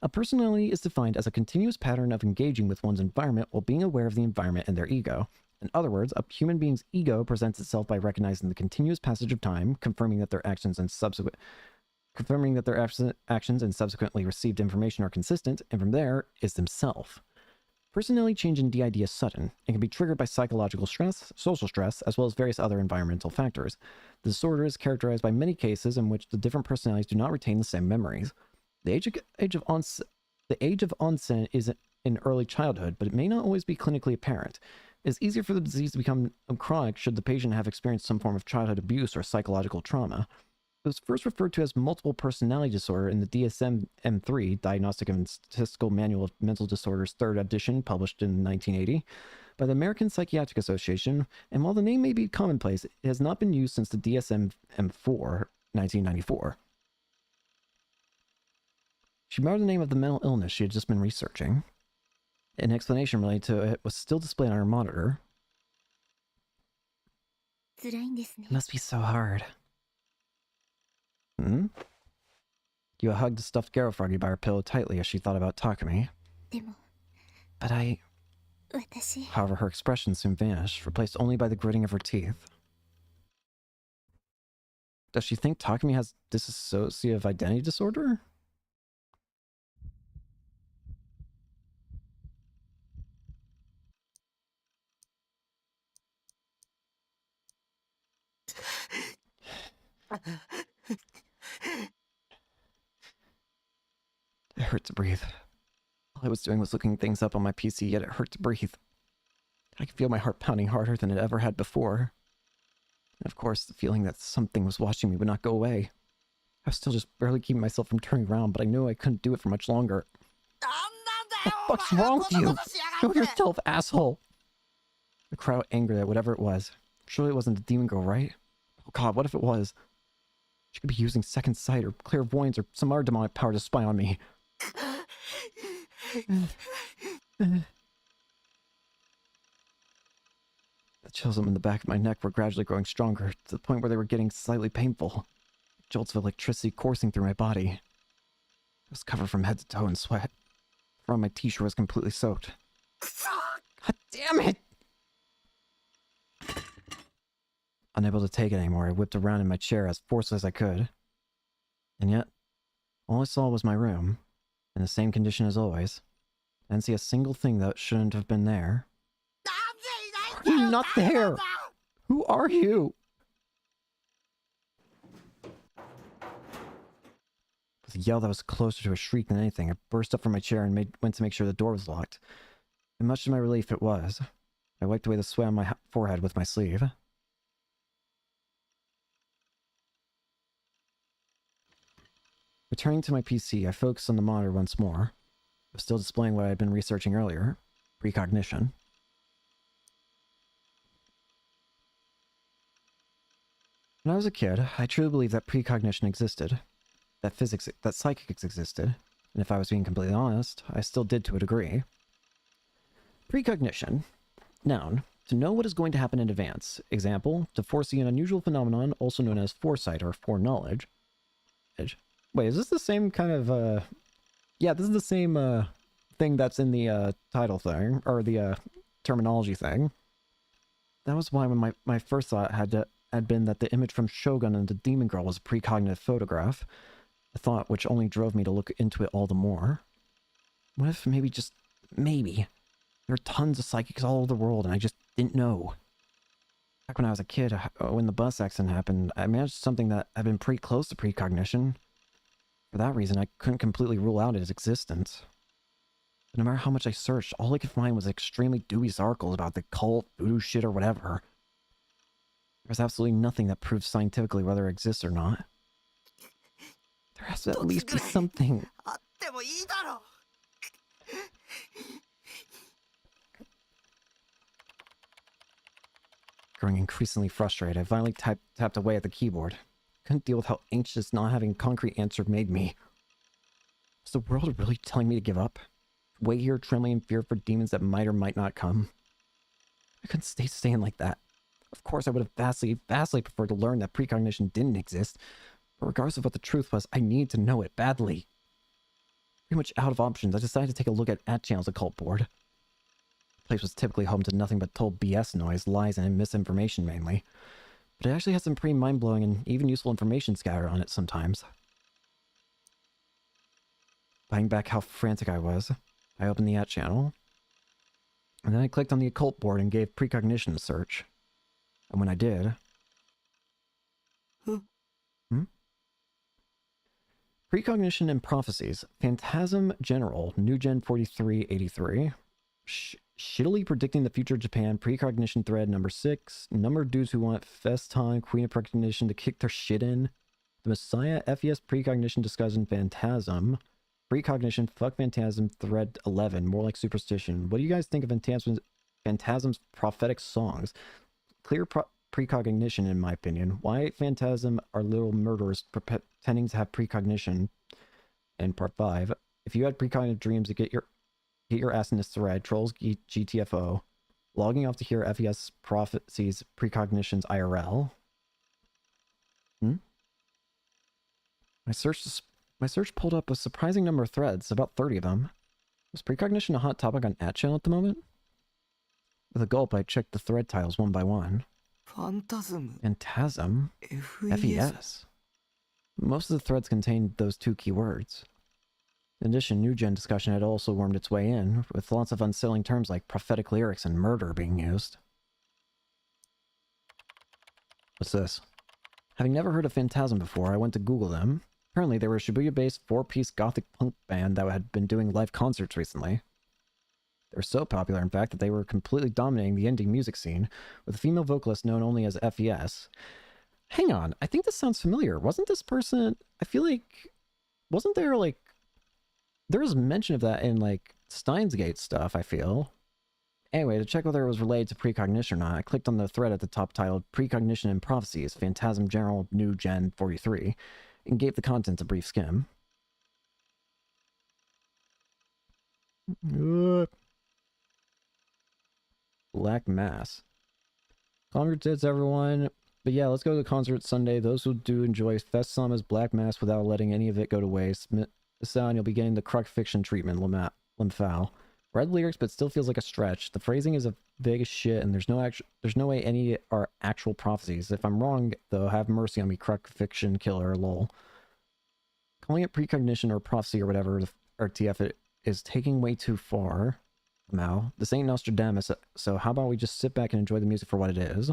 A personality is defined as a continuous pattern of engaging with one's environment while being aware of the environment and their ego. In other words, a human being's ego presents itself by recognizing the continuous passage of time, confirming that their actions and subsequently received information are consistent, and from there is themselves. Personality change in DID is sudden and can be triggered by psychological stress, social stress, as well as various other environmental factors. The disorder is characterized by many cases in which the different personalities do not retain the same memories. The age of onset is in early childhood, but it may not always be clinically apparent. It is easier for the disease to become chronic should the patient have experienced some form of childhood abuse or psychological trauma. It was first referred to as multiple personality disorder in the DSM-3, Diagnostic and Statistical Manual of Mental Disorders, 3rd edition, published in 1980, by the American Psychiatric Association, and while the name may be commonplace, it has not been used since the DSM-4, 1994. She muttered the name of the mental illness she had just been researching. An explanation related to it was still displayed on her monitor. It must be so hard. Yua hugged the stuffed Garo Froggy by her pillow tightly as she thought about Takumi. But However, her expression soon vanished, replaced only by the gritting of her teeth. Does she think Takumi has dissociative identity disorder? It hurt to breathe. All I was doing was looking things up on my PC, yet it hurt to breathe. I could feel my heart pounding harder than it ever had before. And of course, the feeling that something was watching me would not go away. I was still just barely keeping myself from turning around, but I knew I couldn't do it for much longer. What the fuck's wrong with you? Show yourself, asshole! The crowd angered at whatever it was. Surely it wasn't the demon girl, right? Oh god, what if it was? She could be using second sight or clairvoyance or some other demonic power to spy on me. The chills in the back of my neck were gradually growing stronger, to the point where they were getting slightly painful. Jolts of electricity coursing through my body. I was covered from head to toe in sweat. The front of my t-shirt was completely soaked. God damn it! Unable to take it anymore, I whipped around in my chair as forcefully as I could. And yet, all I saw was my room, in the same condition as always. I didn't see a single thing that shouldn't have been there. Are you not there? Who are you? With a yell that was closer to a shriek than anything, I burst up from my chair and went to make sure the door was locked. And much to my relief, it was. I wiped away the sweat on my forehead with my sleeve. Returning to my PC, I focused on the monitor once more. It was still displaying what I had been researching earlier, precognition. When I was a kid, I truly believed that precognition existed, that psychics existed, and if I was being completely honest, I still did to a degree. Precognition. Noun. To know what is going to happen in advance. Example, to foresee an unusual phenomenon, also known as foresight or foreknowledge. Wait, is this the same kind of, yeah, this is the same, thing that's in the, title thing, or the, terminology thing. That was why when my first thought had been that the image from Shogun and the Demon Girl was a precognitive photograph, a thought which only drove me to look into it all the more. What if maybe, just maybe, there are tons of psychics all over the world and I just didn't know? Back when I was a kid, when the bus accident happened, I managed something that had been pretty close to precognition. For that reason, I couldn't completely rule out its existence. But no matter how much I searched, all I could find was extremely dubious articles about the cult, voodoo shit, or whatever. There's absolutely nothing that proves scientifically whether it exists or not. There has to at least be something. Growing increasingly frustrated, I finally tapped away at the keyboard. Couldn't deal with how anxious not having a concrete answer made me. Was the world really telling me to give up? Wait here trembling in fear for demons that might or might not come? I couldn't stay staying like that. Of course I would have vastly preferred to learn that precognition didn't exist, but regardless of what the truth was, I needed to know it badly. Pretty much out of options, I decided to take a look at Channel's occult board. The place was typically home to nothing but total BS noise, lies, and misinformation mainly. But it actually has some pretty mind-blowing and even useful information scattered on it sometimes. Buying back how frantic I was, I opened the channel, and then I clicked on the occult board and gave precognition a search. And when I did... Precognition and Prophecies. Phantasm General, New Gen 4383. Shittily predicting the future of Japan, precognition thread number 6, number of dudes who want fest time, queen of precognition to kick their shit in, the Messiah, FES precognition discussing phantasm, precognition, fuck phantasm, thread 11, more like superstition. What do you guys think of phantasm's prophetic songs? Clear precognition in my opinion. Why phantasm are little murderers pretending to have precognition? And part 5, if you had precognitive dreams to get your ass in this thread, trolls GTFO, logging off to hear FES prophecies precognitions IRL. My search pulled up a surprising number of threads, about 30 of them. Was precognition a hot topic on @channel at the moment? With a gulp, I checked the thread titles one by one. Phantasm? FES? Most of the threads contained those two keywords. In addition, New Gen discussion had also wormed its way in, with lots of unsettling terms like prophetic lyrics and murder being used. What's this? Having never heard of Phantasm before, I went to Google them. Apparently, they were a Shibuya-based 4-piece gothic punk band that had been doing live concerts recently. They were so popular, in fact, that they were completely dominating the indie music scene, with a female vocalist known only as FES. Hang on, I think this sounds familiar. Wasn't this person... I feel like... Wasn't there, like... There was mention of that in, like, Steins Gate stuff, I feel. Anyway, to check whether it was related to precognition or not, I clicked on the thread at the top titled Precognition and Prophecies, Phantasm General New Gen 43, and gave the contents a brief skim. Black Mass. Congrats, everyone. But yeah, let's go to the concert Sunday. Those who do enjoy Fest Sama's Black Mass without letting any of it go to waste. This sound, you'll be getting the Crux Fiction treatment, Limphal. Read lyrics, but still feels like a stretch. The phrasing is a vague as shit, and there's no way any are actual prophecies. If I'm wrong, though, have mercy on me, Crux Fiction killer, lol. Calling it precognition or prophecy or whatever, or TF, it is taking way too far. Now, this ain't Nostradamus, so how about we just sit back and enjoy the music for what it is?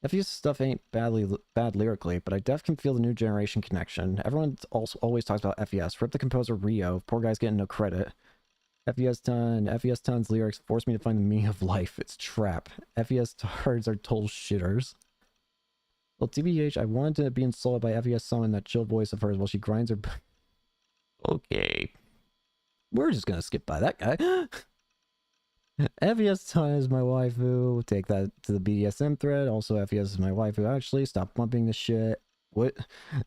FES stuff ain't bad lyrically, but I def can feel the new generation connection. Everyone also always talks about FES. Rip the composer Rio. Poor guy's getting no credit. FES Ton's lyrics force me to find the meaning of life. It's trap. FES tards are total shitters. Well, TBH, I wanted to be insulted by FES song in that chill voice of hers while she grinds her... Okay. We're just gonna skip by that guy. FES Ton is my waifu. Take that to the BDSM thread. Also, FES is my waifu. Actually, stop bumping this shit. What?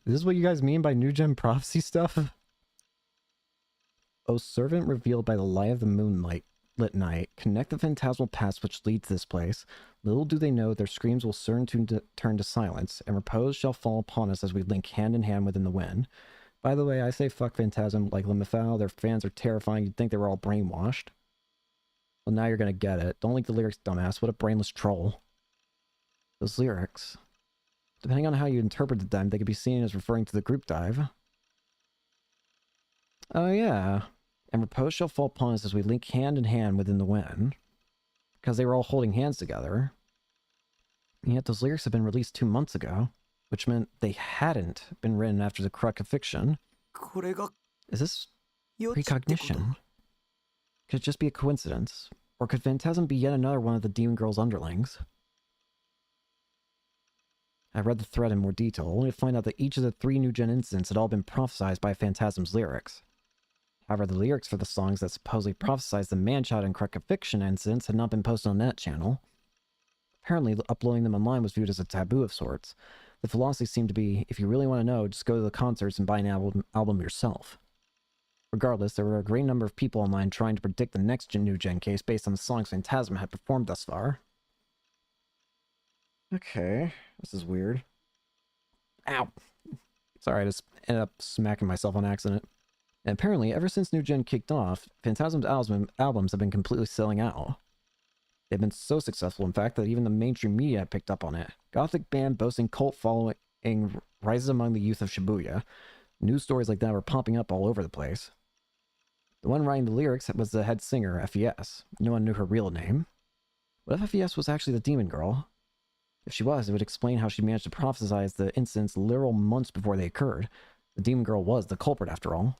This is what you guys mean by new gen prophecy stuff? O servant revealed by the light of the moonlight lit night, connect the phantasmal paths which lead to this place. Little do they know their screams will soon turn to silence, and repose shall fall upon us as we link hand in hand within the wind. By the way, I say fuck Phantasm like Limifal. Their fans are terrifying. You'd think they were all brainwashed. Well, now you're gonna get it. Don't link the lyrics, dumbass. What a brainless troll. Those lyrics, depending on how you interpreted them, they could be seen as referring to the group dive. Oh yeah. And repose shall fall upon us as we link hand in hand within the wind. Because they were all holding hands together. And yet those lyrics have been released 2 months ago, which meant they hadn't been written after the crucifixion. Is this precognition? Could it just be a coincidence? Or could Phantasm be yet another one of the Demon Girl's underlings? I read the thread in more detail, only to find out that each of the 3 new gen incidents had all been prophesized by Phantasm's lyrics. However, the lyrics for the songs that supposedly prophesized the Manchild and crucifixion incidents had not been posted on that channel. Apparently, uploading them online was viewed as a taboo of sorts. The philosophy seemed to be, if you really want to know, just go to the concerts and buy an album yourself. Regardless, there were a great number of people online trying to predict the next new gen case based on the songs Phantasm had performed thus far. Okay, this is weird. Ow! Sorry, I just ended up smacking myself on accident. And apparently, ever since New Gen kicked off, Phantasm's albums have been completely selling out. They've been so successful, in fact, that even the mainstream media have picked up on it. Gothic band boasting cult following rises among the youth of Shibuya. News stories like that were popping up all over the place. The one writing the lyrics was the head singer, FES. No one knew her real name. What if FES was actually the Demon Girl? If she was, it would explain how she managed to prophesize the incidents literal months before they occurred. The Demon Girl was the culprit, after all.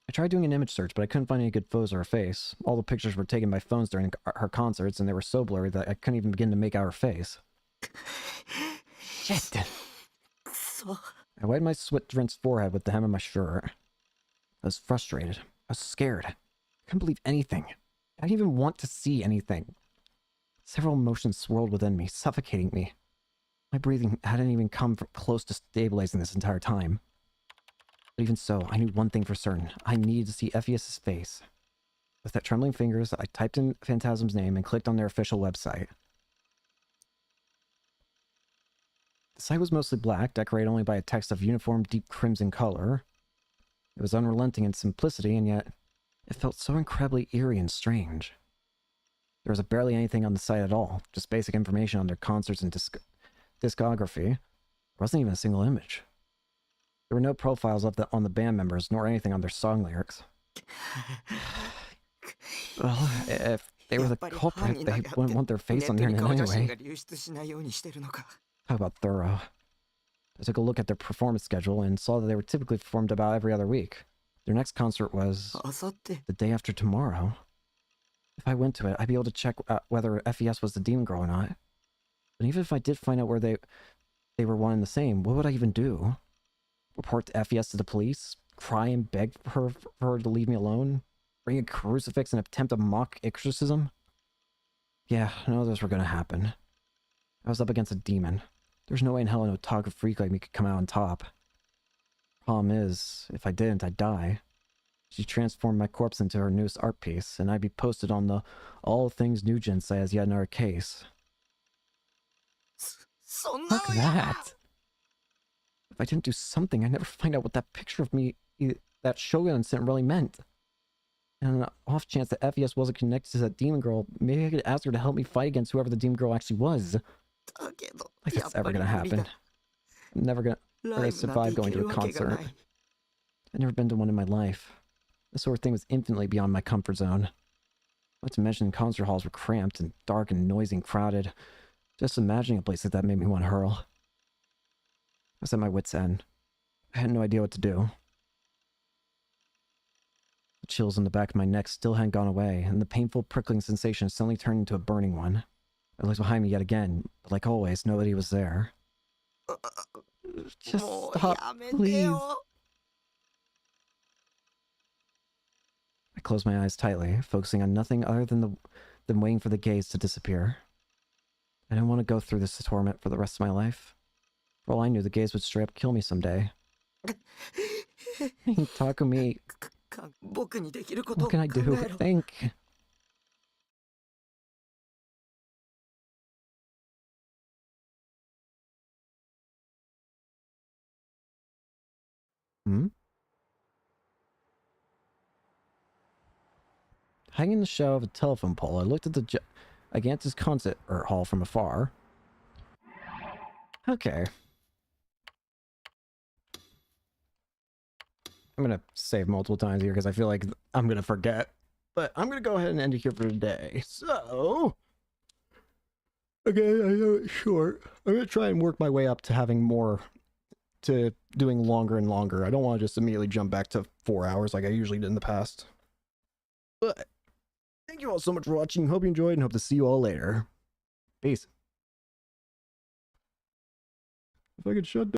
I tried doing an image search, but I couldn't find any good photos of her face. All the pictures were taken by phones during her concerts, and they were so blurry that I couldn't even begin to make out her face. Shit! I wiped my sweat-drenched forehead with the hem of my shirt. I was frustrated. I was scared. I couldn't believe anything. I didn't even want to see anything. Several emotions swirled within me, suffocating me. My breathing hadn't even come close to stabilizing this entire time. But even so, I knew one thing for certain. I needed to see FES's face. With that trembling fingers, I typed in Phantasm's name and clicked on their official website. The site was mostly black, decorated only by a text of uniform deep crimson color. It was unrelenting in simplicity, and yet it felt so incredibly eerie and strange. There was barely anything on the site at all, just basic information on their concerts and discography. There wasn't even a single image. There were no profiles on the band members, nor anything on their song lyrics. Well, if they were the culprit, they wouldn't want their face on the internet anyway. How about thorough? I took a look at their performance schedule and saw that they were typically performed about every other week. Their next concert was the day after tomorrow. If I went to it, I'd be able to check whether FES was the Demon Girl or not. But even if I did find out where they were one and the same, what would I even do? Report FES to the police? Cry and beg for her to leave me alone? Bring a crucifix and attempt a mock exorcism? Yeah, I know those were gonna happen. I was up against a demon. There's no way in hell an otaku freak like me could come out on top. Problem is, if I didn't, I'd die. She transformed my corpse into her newest art piece, and I'd be posted on the All Things New Gen site as yet another case. Fuck that! If I didn't do something, I'd never find out what that picture of me, that Shogun incident really meant. And on an off chance that FES wasn't connected to that Demon Girl, maybe I could ask her to help me fight against whoever the Demon Girl actually was. Like that's ever gonna happen. I'm never gonna survive going to a concert. I've never been to one in my life. This sort of thing was infinitely beyond my comfort zone. Not to mention concert halls were cramped and dark and noisy and crowded. Just imagining a place like that made me want to hurl. I was at my wit's end. I had no idea what to do. The chills on the back of my neck still hadn't gone away, and the painful prickling sensation suddenly turned into a burning one. I looked behind me yet again, but like always, nobody was there. Just stop, please. I closed my eyes tightly, focusing on nothing other than waiting for the gaze to disappear. I didn't want to go through this torment for the rest of my life. For all I knew, the gaze would straight up kill me someday. Takumi, what can I do? Think. Hanging in the shadow of a telephone pole, I looked at the gigantic concert hall from afar. Okay. I'm gonna save multiple times here because I feel like I'm gonna forget. But I'm gonna go ahead and end it here for today. So, again, I know it's short. I'm gonna try and work my way up to having more, to doing longer and longer. I don't want to just immediately jump back to 4 hours like I usually did in the past. But thank you all so much for watching. Hope you enjoyed and hope to see you all later. Peace. If I could shut down.